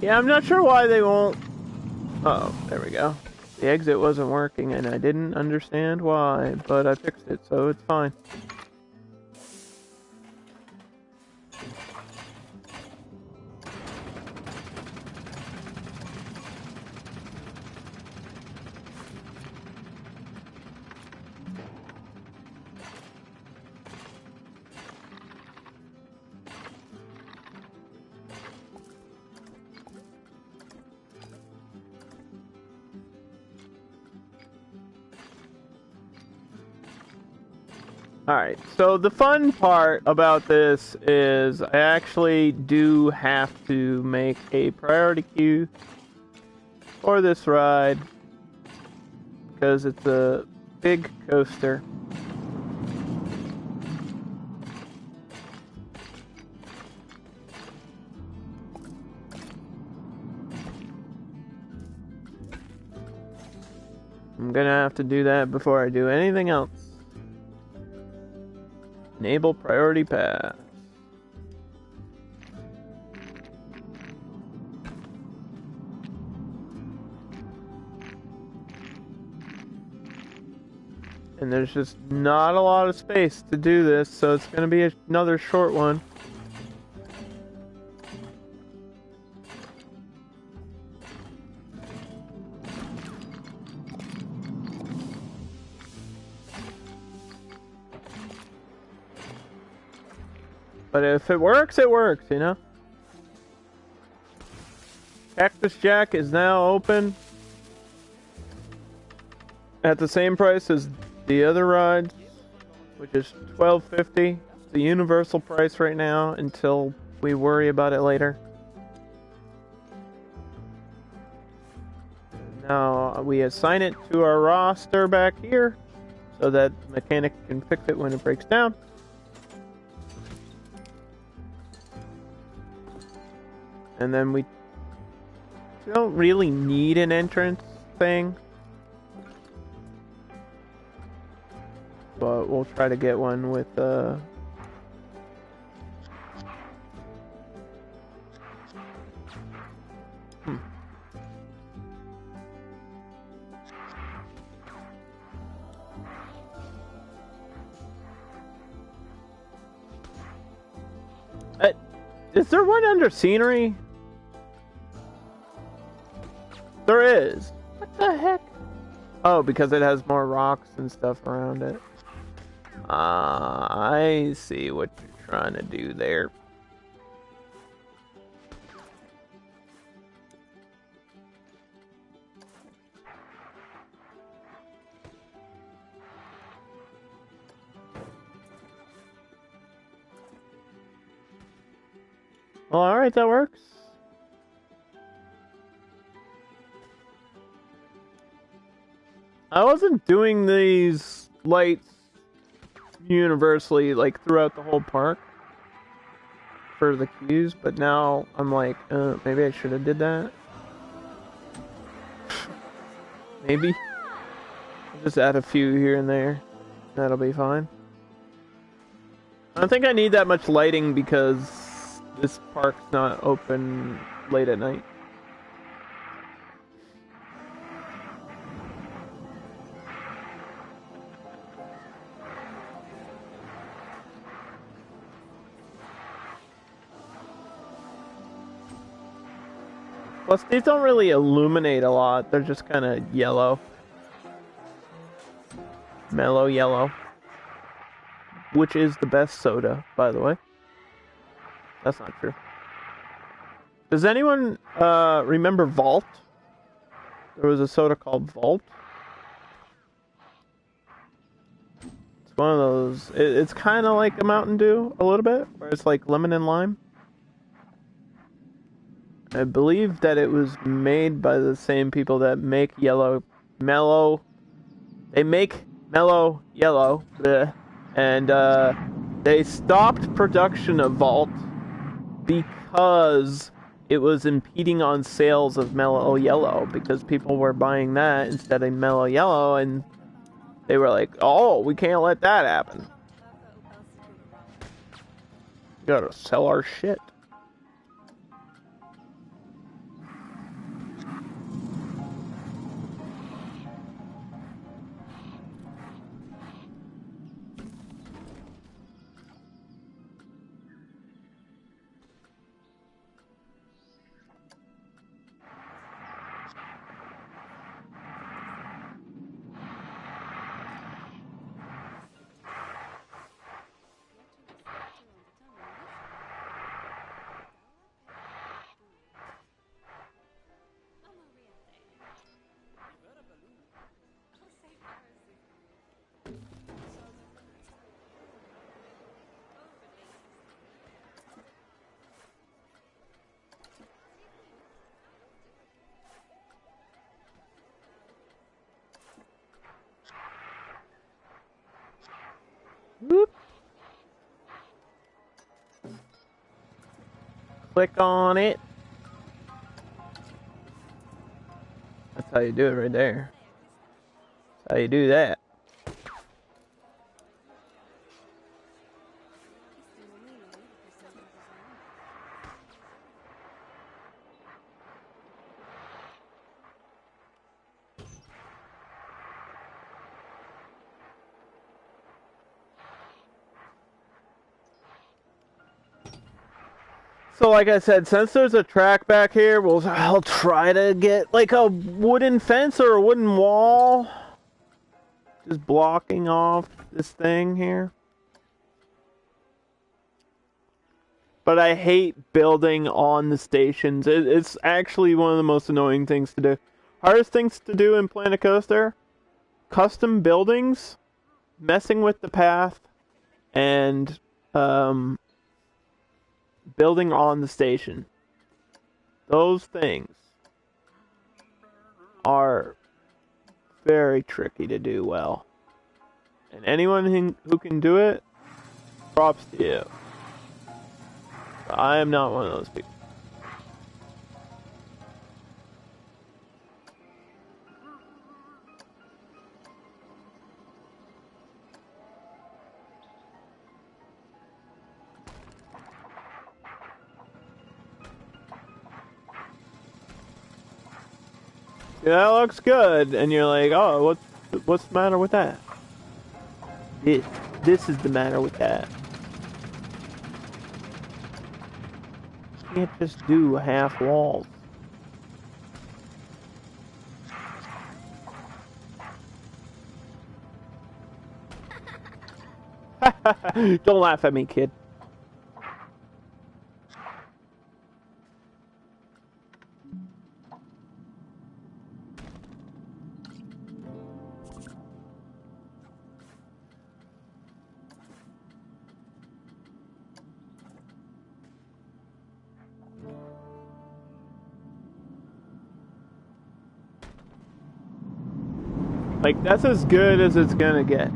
Yeah, I'm not sure why they won't. Uh-oh, there we go. The exit wasn't working, and I didn't understand why, but I fixed it, so it's fine. Alright, so the fun part about this is I actually do have to make a priority queue for this ride because it's a big coaster. I'm gonna have to do that before I do anything else. Enable priority pass. And there's just not a lot of space to do this, so it's going to be another short one. But if it works, you know? Cactus Jack is now open at the same price as the other rides, which is $12.50. It's the universal price right now until we worry about it later. Now we assign it to our roster back here so that the mechanic can fix it when it breaks down. And then we don't really need an entrance thing, but we'll try to get one with Is there one under scenery? There is. What the heck? Oh, because it has more rocks and stuff around it. I see what you're trying to do there. Well, alright, that works. I wasn't doing these lights universally, like, throughout the whole park for the queues, but now I'm like, maybe I should have did that. Maybe. I'll just add a few here and there. That'll be fine. I don't think I need that much lighting because this park's not open late at night. Plus, these don't really illuminate a lot. They're just kind of yellow. Mellow yellow. Which is the best soda, by the way. That's not true. Does anyone remember Vault? There was a soda called Vault. It's one of those... It's kind of like a Mountain Dew, a little bit, where it's like lemon and lime. I believe that it was made by the same people that make Mellow. They make Mellow Yellow. And they stopped production of Vault because it was impeding on sales of Mellow Yellow, because people were buying that instead of Mellow Yellow, and they were like, oh, we can't let that happen. We gotta sell our shit. Click on it. That's how you do it right there. That's how you do that. So like I said, since there's a track back here, I'll try to get like a wooden fence or a wooden wall. Just blocking off this thing here. But I hate building on the stations. It's actually one of the most annoying things to do. Hardest things to do in Planet Coaster: custom buildings, messing with the path, and building on the station. Those things are very tricky to do well. And anyone who can do it, props to you. I am not one of those people. Yeah, that looks good, and you're like, oh, what's the matter with that? This is the matter with that. You can't just do half walls. Don't laugh at me, kid. Like, that's as good as it's gonna get.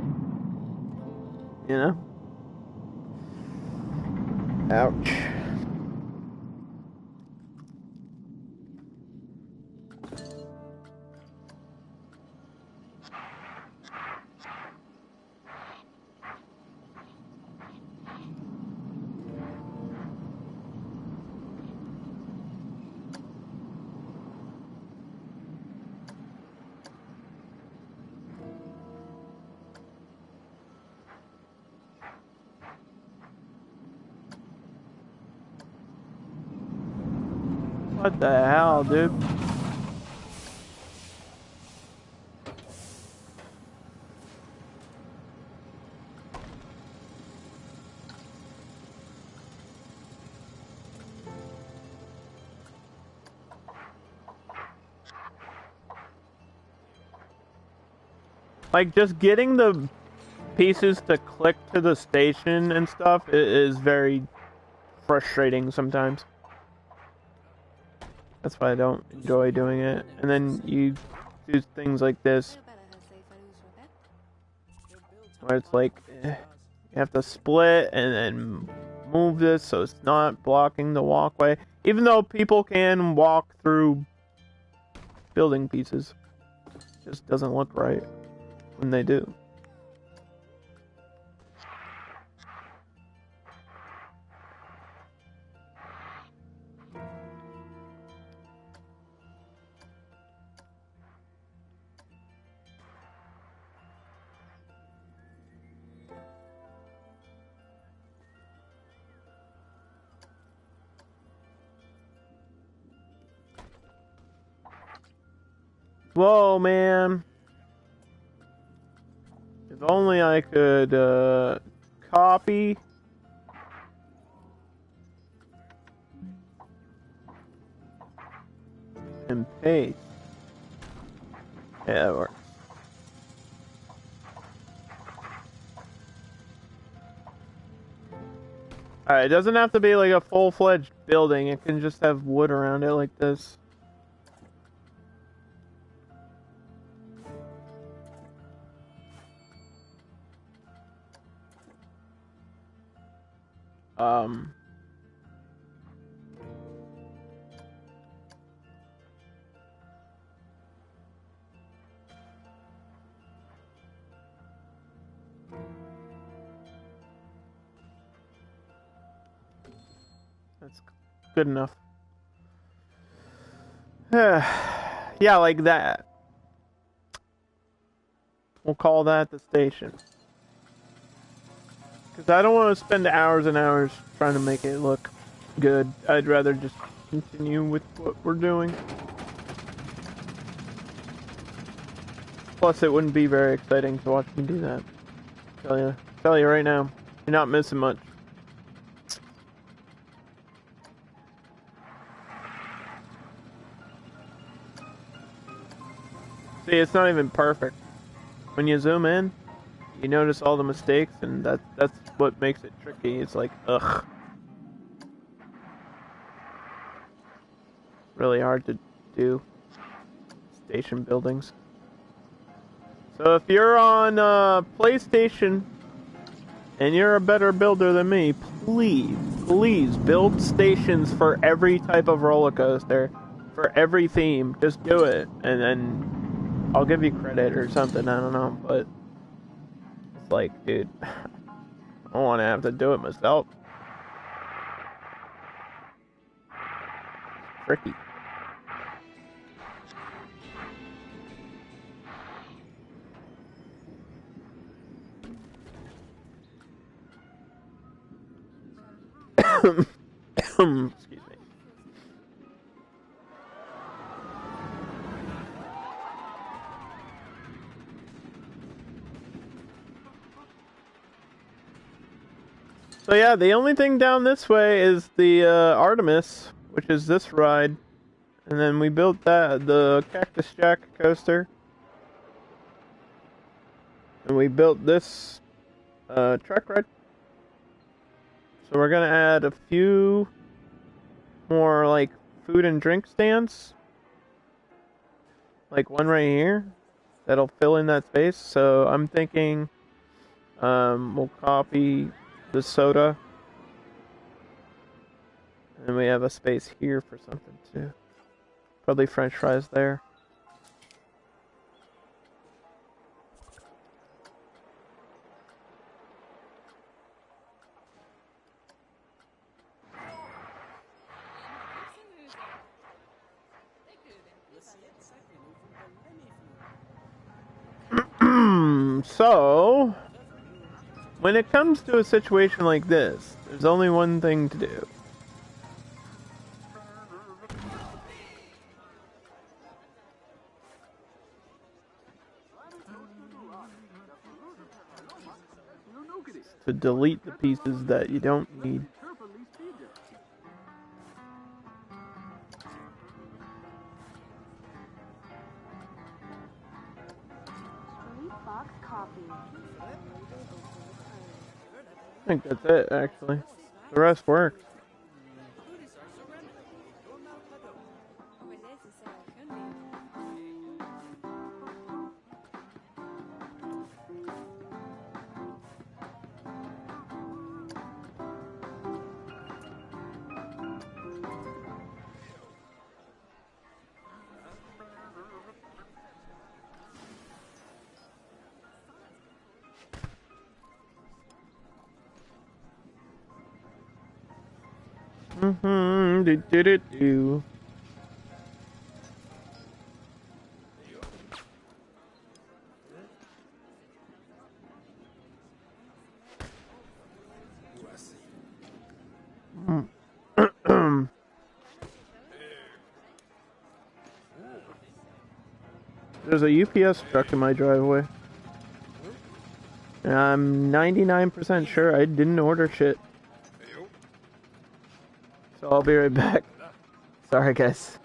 You know? Ouch. What the hell, dude? Like, just getting the pieces to click to the station and stuff is very frustrating sometimes. That's why I don't enjoy doing it. And then you do things like this, where it's like, you have to split and then move this so it's not blocking the walkway. Even though people can walk through building pieces, it just doesn't look right when they do. Whoa, man. If only I could, copy. And paste. Yeah, that works. Alright, it doesn't have to be like a full-fledged building. It can just have wood around it like this. That's good enough. Yeah, like that. We'll call that the station. Because I don't want to spend hours and hours trying to make it look good. I'd rather just continue with what we're doing. Plus, it wouldn't be very exciting to watch me do that. Tell you right now, you're not missing much. See, it's not even perfect. When you zoom in, you notice all the mistakes, and that's what makes it tricky. It's like, ugh. Really hard to do. Station buildings. So if you're on PlayStation and you're a better builder than me, please build stations for every type of roller coaster, for every theme. Just do it, and then I'll give you credit or something. I don't know, but it's like, dude, I don't want to have to do it myself. It's tricky. Excuse me. So yeah, the only thing down this way is the Artemis, which is this ride, and then we built the Cactus Jack coaster, and we built this truck ride. So we're gonna add a few more like food and drink stands, like one right here, that'll fill in that space. So I'm thinking we'll copy the soda, and we have a space here for something too. Probably French fries there. So, when it comes to a situation like this, there's only one thing to do. To delete the pieces that you don't need. I think that's it, actually. The rest works. Do. There's a UPS truck in my driveway. And I'm 99% sure I didn't order shit. So I'll be right back. Sorry, guys.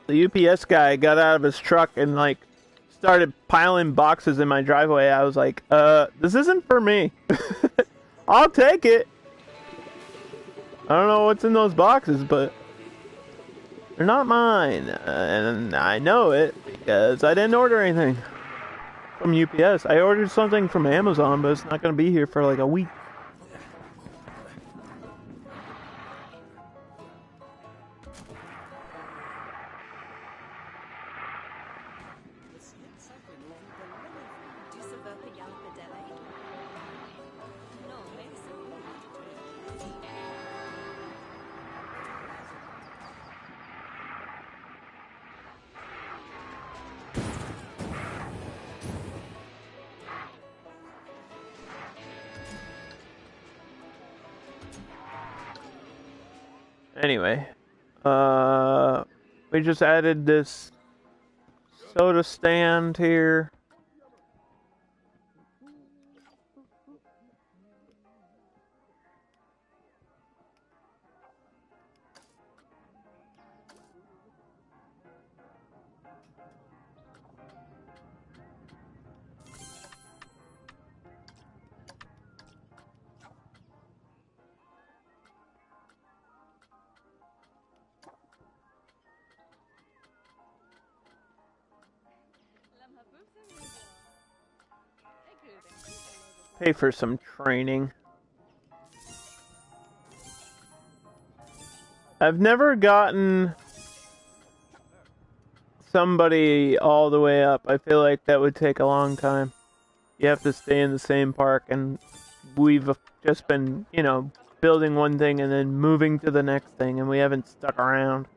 The UPS guy got out of his truck and like started piling boxes in my driveway. I was like, this isn't for me. I'll take it. I don't know what's in those boxes, but they're not mine. And I know it because I didn't order anything from UPS. I ordered something from Amazon, but it's not going to be here for like a week. Anyway, we just added this soda stand here. Pay for some training. I've never gotten somebody all the way up. I feel like that would take a long time. You have to stay in the same park, and we've just been, you know, building one thing and then moving to the next thing, and we haven't stuck around.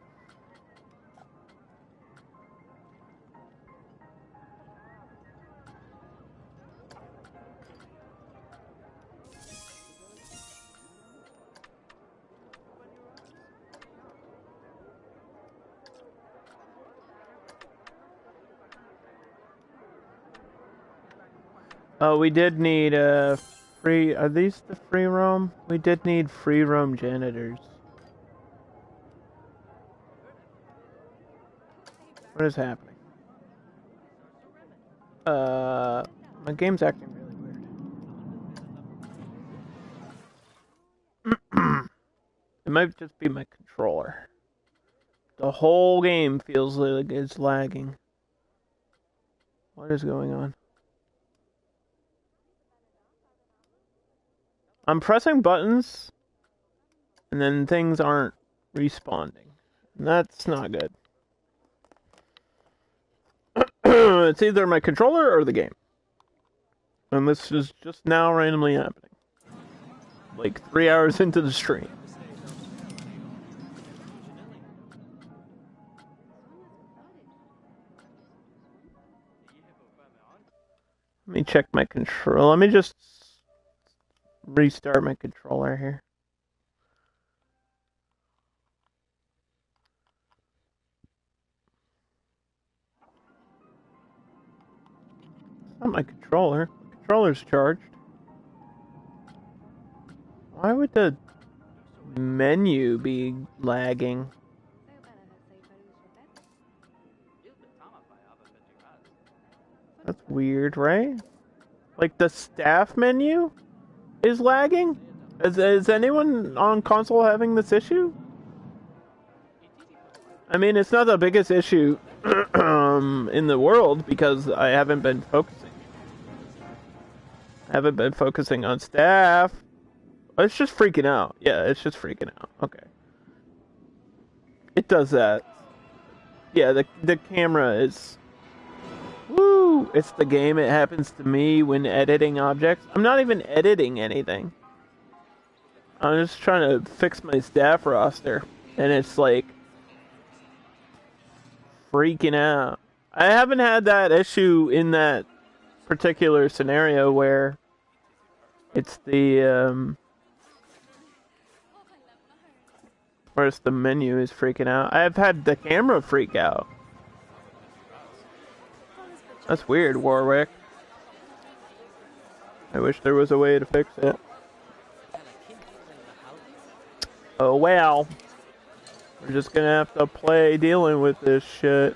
Oh, we did need free. Are these the free roam? We did need free roam janitors. What is happening? My game's acting really weird. It might just be my controller. The whole game feels like it's lagging. What is going on? I'm pressing buttons, and then things aren't responding. And that's not good. It's either my controller or the game. And this is just now randomly happening. Like 3 hours into the stream. Let me check my control. Let me just restart my controller here. It's not my controller. My controller's charged. Why would the menu be lagging? That's weird, right? Like the staff menu is lagging? Is anyone on console having this issue? I mean, it's not the biggest issue in the world because I haven't been focusing. I haven't been focusing on staff. It's just freaking out. Yeah, it's just freaking out. Okay. It does that. Yeah, the camera is... Woo! It's the game. It happens to me when editing objects. I'm not even editing anything. I'm just trying to fix my staff roster. And it's like... freaking out. I haven't had that issue in that particular scenario where it's the where's the menu is freaking out. I've had the camera freak out. That's weird, Warwick. I wish there was a way to fix it. Oh well. We're just gonna have to play dealing with this shit.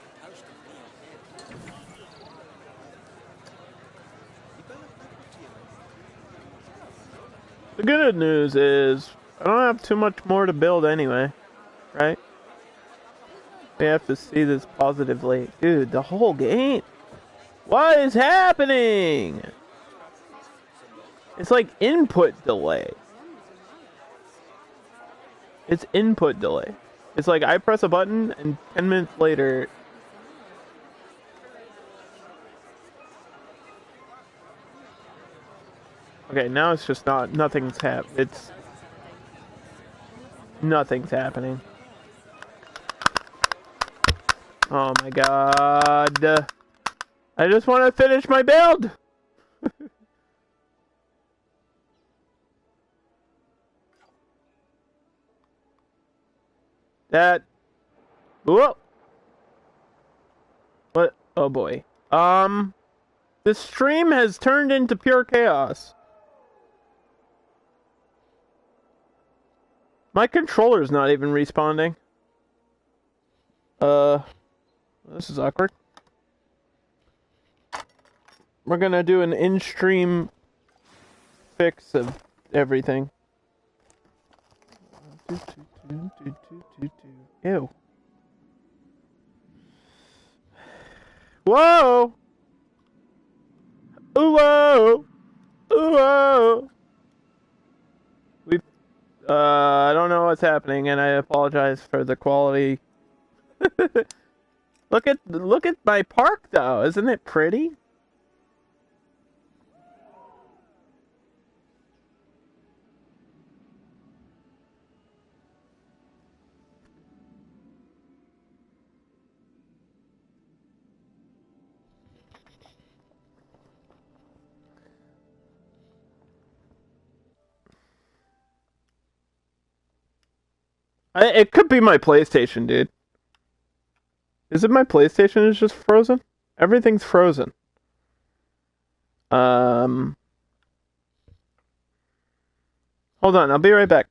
The good news is, I don't have too much more to build anyway, right? We have to see this positively. Dude, the whole game. What is happening? It's like input delay. It's input delay. It's like I press a button and 10 minutes later... Okay, now it's just not... Nothing's happening. Nothing's happening. Oh my god. I just want to finish my build! That... Whoa! What? Oh boy. The stream has turned into pure chaos. My controller's not even responding. This is awkward. We're gonna do an in-stream fix of everything. Ew. Whoa! Whoa! Whoa! I don't know what's happening, and I apologize for the quality. Look at my park, though. Isn't it pretty? It could be my PlayStation, dude. Is it my PlayStation is just frozen? Everything's frozen. Hold on, I'll be right back.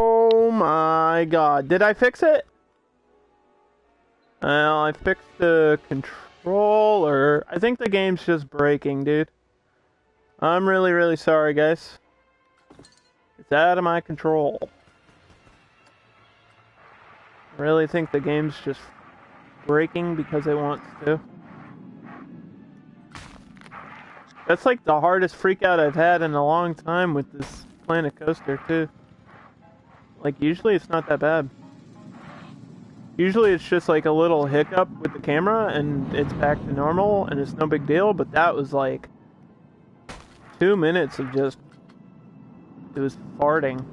Oh god. Did I fix it? Well, I fixed the control. controller. I think the game's just breaking, dude. I'm really, really sorry, guys. It's out of my control. I really think the game's just breaking because it wants to. That's like the hardest freakout I've had in a long time with this Planet Coaster, too. Like, usually it's not that bad. Usually it's just like a little hiccup with the camera and it's back to normal and it's no big deal, but that was like 2 minutes of just, it was farting.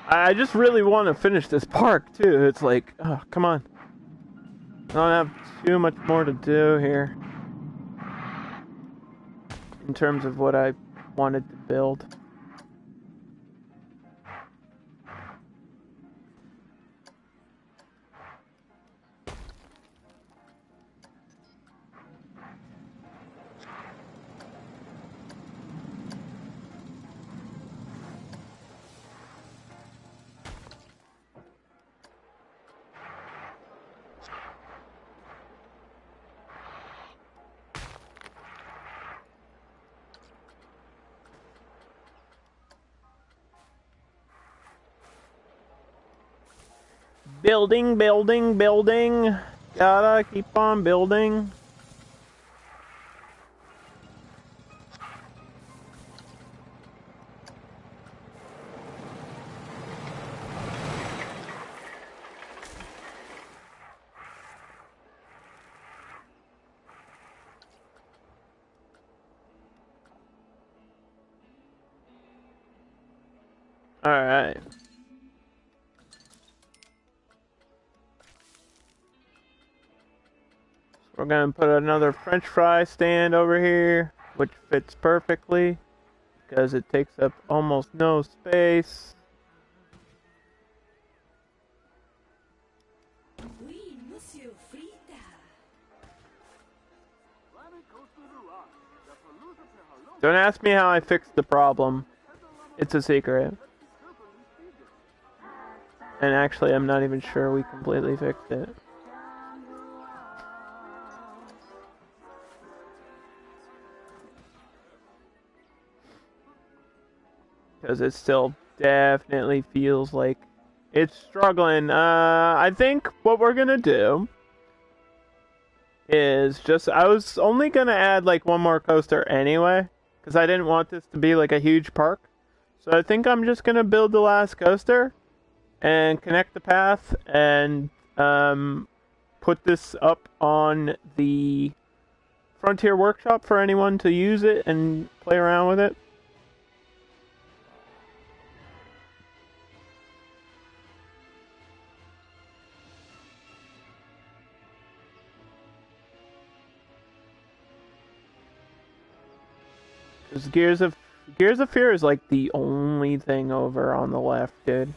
I just really want to finish this park too. It's like, oh, come on. I don't have too much more to do here in terms of what I wanted to build. Building, building, building. Gotta keep on building. Alright. We're gonna put another French fry stand over here, which fits perfectly because it takes up almost no space. Don't ask me how I fixed the problem. It's a secret. And actually, I'm not even sure we completely fixed it. Because it still definitely feels like it's struggling. I think what we're gonna do is just... I was only gonna add like one more coaster anyway, because I didn't want this to be like a huge park. So I think I'm just gonna build the last coaster and connect the path and put this up on the Frontier Workshop for anyone to use it and play around with it. Because Gears of Fear is like the only thing over on the left, dude.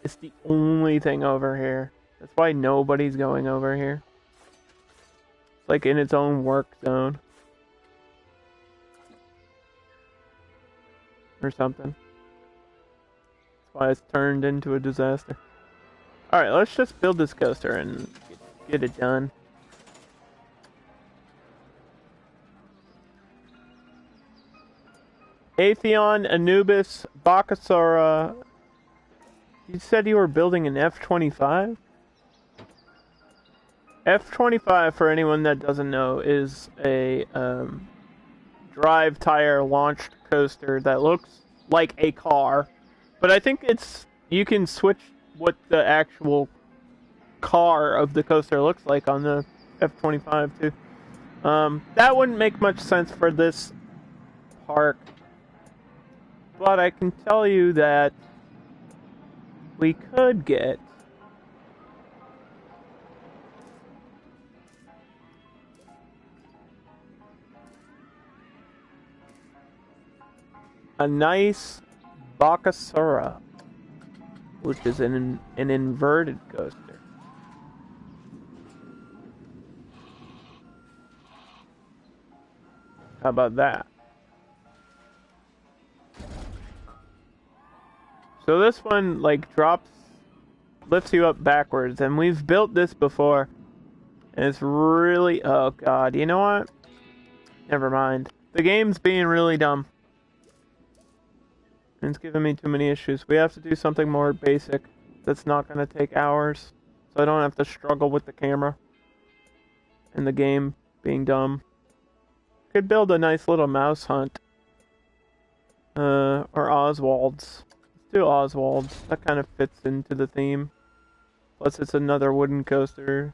It's the only thing over here. That's why nobody's going over here. It's like in its own work zone. Or something. That's why it's turned into a disaster. Alright, let's just build this coaster and get it done. Atheon, Anubis, Bakasura. You said you were building an F-25? F-25, for anyone that doesn't know, is a drive tire launched coaster that looks like a car. But I think it's... you can switch what the actual car of the coaster looks like on the F-25 too. That wouldn't make much sense for this park. But I can tell you that we could get a nice Bakasura, which is an inverted coaster. How about that? So this one, like, lifts you up backwards, and we've built this before. And it's really... Oh, God. You know what? Never mind. The game's being really dumb. And it's giving me too many issues. We have to do something more basic that's not going to take hours. So I don't have to struggle with the camera. And the game being dumb. Could build a nice little mouse hunt. Or Oswald's. Let's do Oswald's. That kind of fits into the theme. Plus it's another wooden coaster.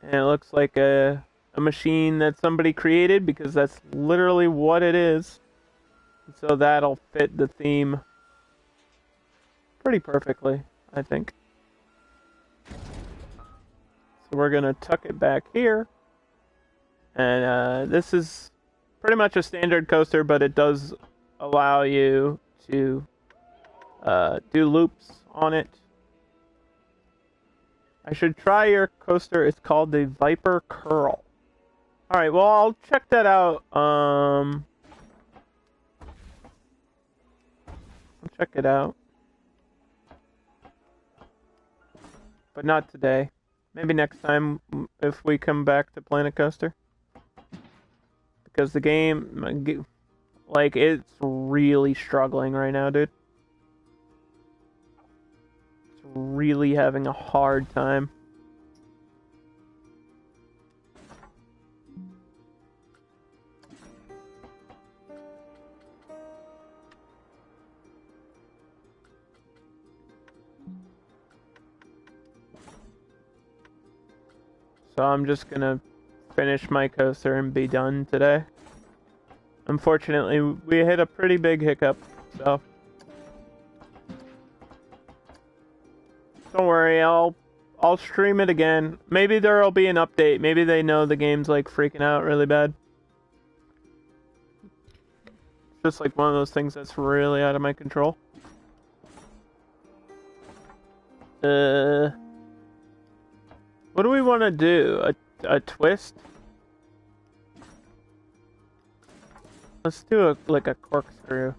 And it looks like a machine that somebody created, because that's literally what it is. So that'll fit the theme pretty perfectly, I think. So we're gonna tuck it back here. And this is pretty much a standard coaster, but it does allow you to do loops on it. I should try your coaster. It's called the Viper Curl. Alright, well, I'll check that out. I'll check it out. But not today. Maybe next time if we come back to Planet Coaster. Because the game, like, it's really struggling right now, dude. It's really having a hard time. So I'm just gonna finish my coaster and be done today. Unfortunately, we hit a pretty big hiccup, so don't worry, I'll stream it again. Maybe there'll be an update. Maybe they know the game's like freaking out really bad. It's just like one of those things that's really out of my control. What do we want to do? A twist? Let's do like a corkscrew or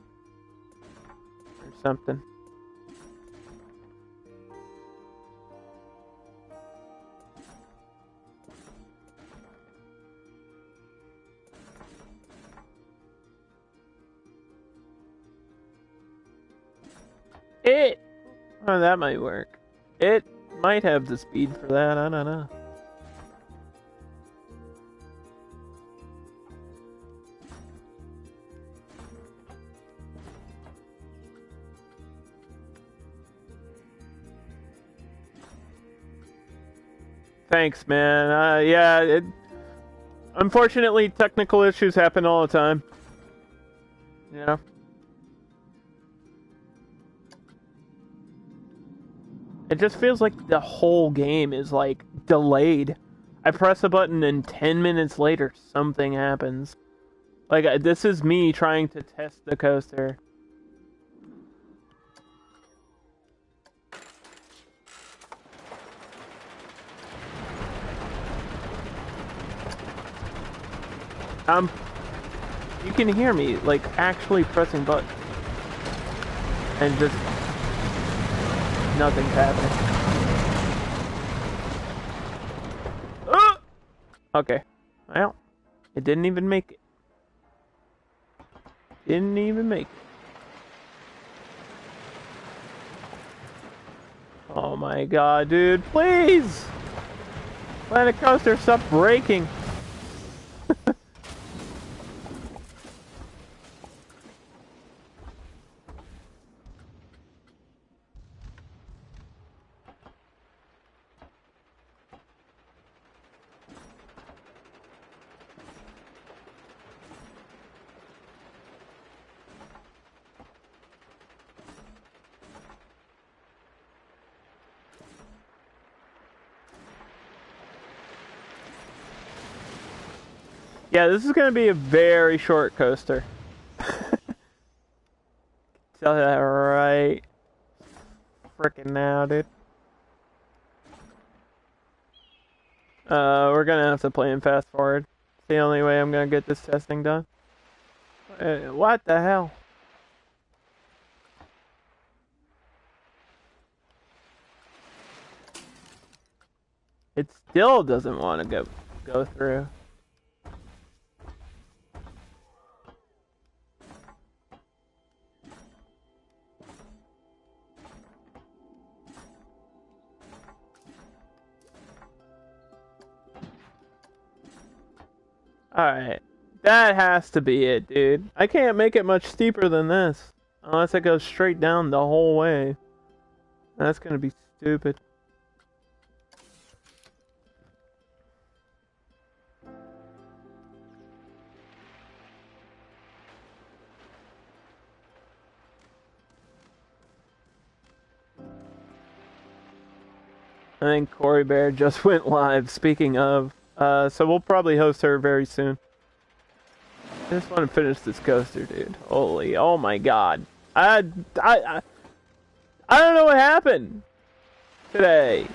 something. Oh, that might work. It might have the speed for that, I don't know. Thanks, man. Yeah, unfortunately, technical issues happen all the time. You know? It just feels like the whole game is, like, delayed. I press a button and 10 minutes later, something happens. Like, this is me trying to test the coaster. You can hear me, like, actually pressing buttons. And just... nothing's happening. Okay. Well, it didn't even make it. Didn't even make it. Oh my god, dude, please! Planet Coaster, stop breaking! Yeah, this is gonna be a very short coaster. Tell you that right frickin' now, dude. We're gonna have to play in fast forward. It's the only way I'm gonna get this testing done. What the hell? It still doesn't want to go through. Alright. That has to be it, dude. I can't make it much steeper than this. Unless it goes straight down the whole way. That's gonna be stupid. I think Corey Bear just went live, speaking of. So we'll probably host her very soon. I just want to finish this coaster, dude. Holy, oh my god. I don't know what happened today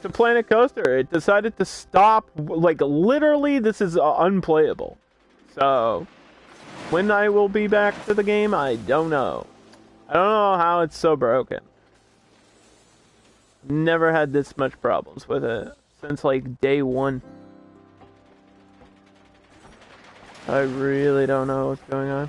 to Planet Coaster. It decided to stop, like, literally, this is unplayable. So, when I will be back to the game, I don't know. I don't know how it's so broken. Never had this much problems with it since, like, day one. I really don't know what's going on.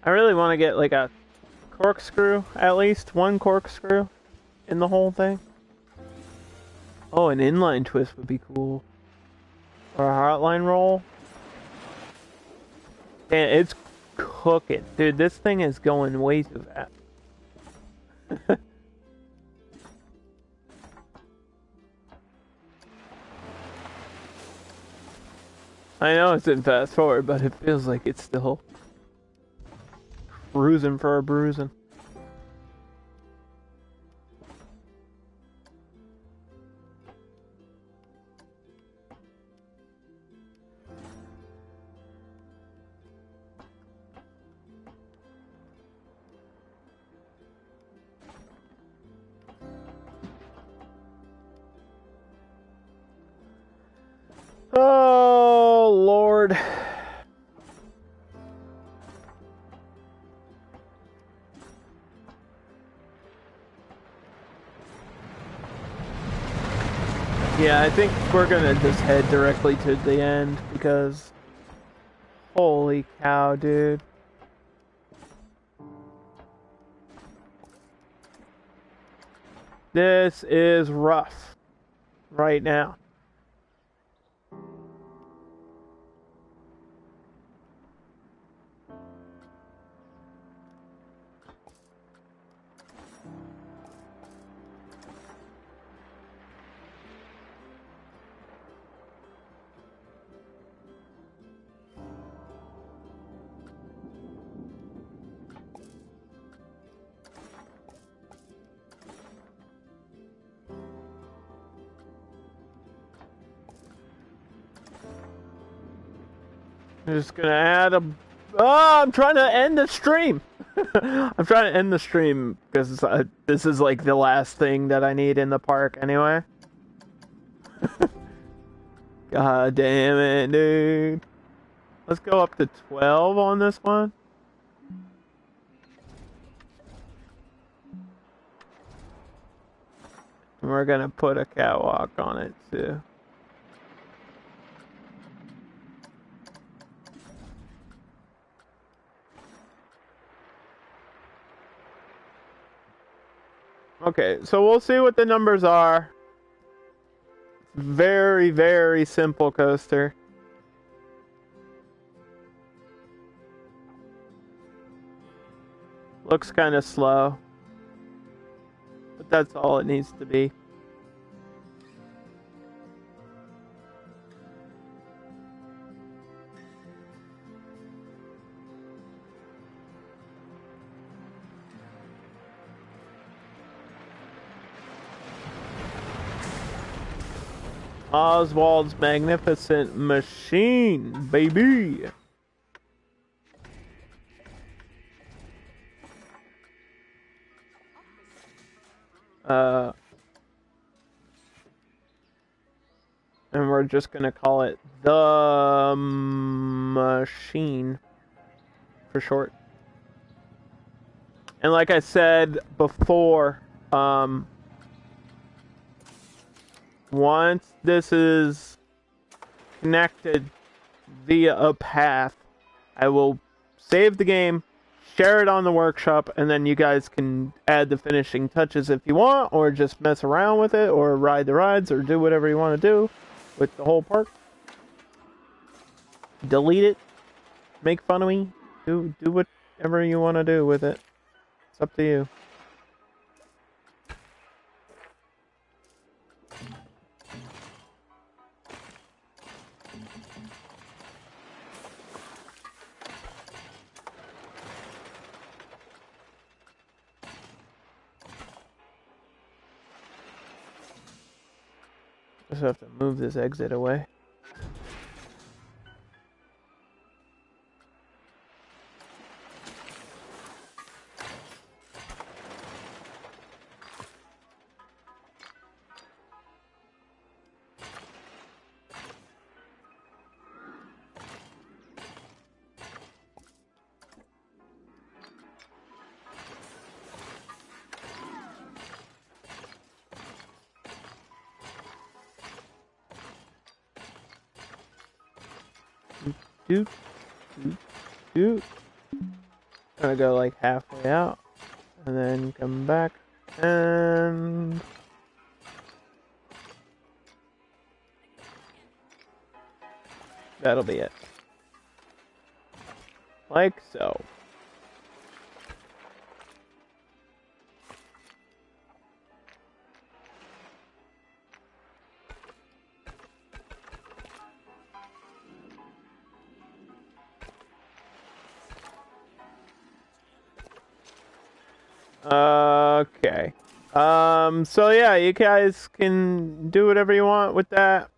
I really want to get like a corkscrew, at least one corkscrew in the whole thing. Oh, an inline twist would be cool. Or a hotline roll. And it's cooking. Dude, this thing is going way too fast. I know it's in fast forward, but it feels like it's still cruising for a bruising. Oh, Lord. Yeah, I think we're gonna just head directly to the end because holy cow, dude. This is rough right now. I'm just gonna add a... Oh, I'm trying to end the stream! I'm trying to end the stream because this is like the last thing that I need in the park anyway. God damn it, dude. Let's go up to 12 on this one. And we're gonna put a catwalk on it too. Okay, so we'll see what the numbers are. Very, very simple coaster. Looks kind of slow. But that's all it needs to be. Oswald's Magnificent Machine, baby. And we're just gonna call it the machine for short. And like I said before, once this is connected via a path, I will save the game, share it on the workshop, and then you guys can add the finishing touches if you want, or just mess around with it, or ride the rides, or do whatever you want to do with the whole park. Delete it, make fun of me, do whatever you want to do with it. It's up to you. Just have to move this exit away. Doot, doot, doot. Gonna go like halfway out, and then come back, and that'll be it. Like so. Okay. So yeah, you guys can do whatever you want with that.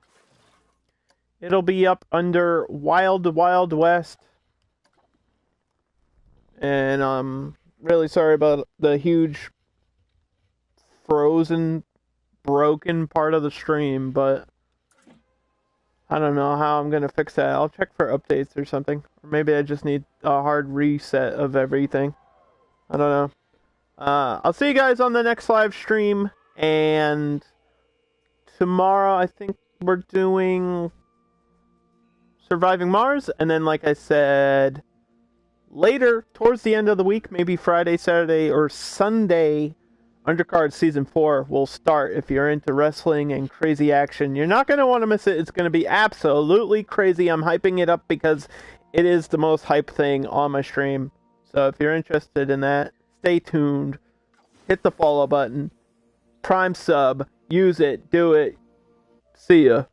It'll be up under Wild Wild West. And really sorry about the huge frozen broken part of the stream, but I don't know how I'm gonna fix that. I'll check for updates or something. Or maybe I just need a hard reset of everything. I don't know. I'll see you guys on the next live stream, and tomorrow I think we're doing Surviving Mars, and then like I said, later, towards the end of the week, maybe Friday, Saturday, or Sunday, Undercard Season 4 will start. If you're into wrestling and crazy action, you're not going to want to miss it. It's going to be absolutely crazy. I'm hyping it up because it is the most hype thing on my stream. So if you're interested in that, stay tuned, hit the follow button, Prime sub, use it, do it, see ya.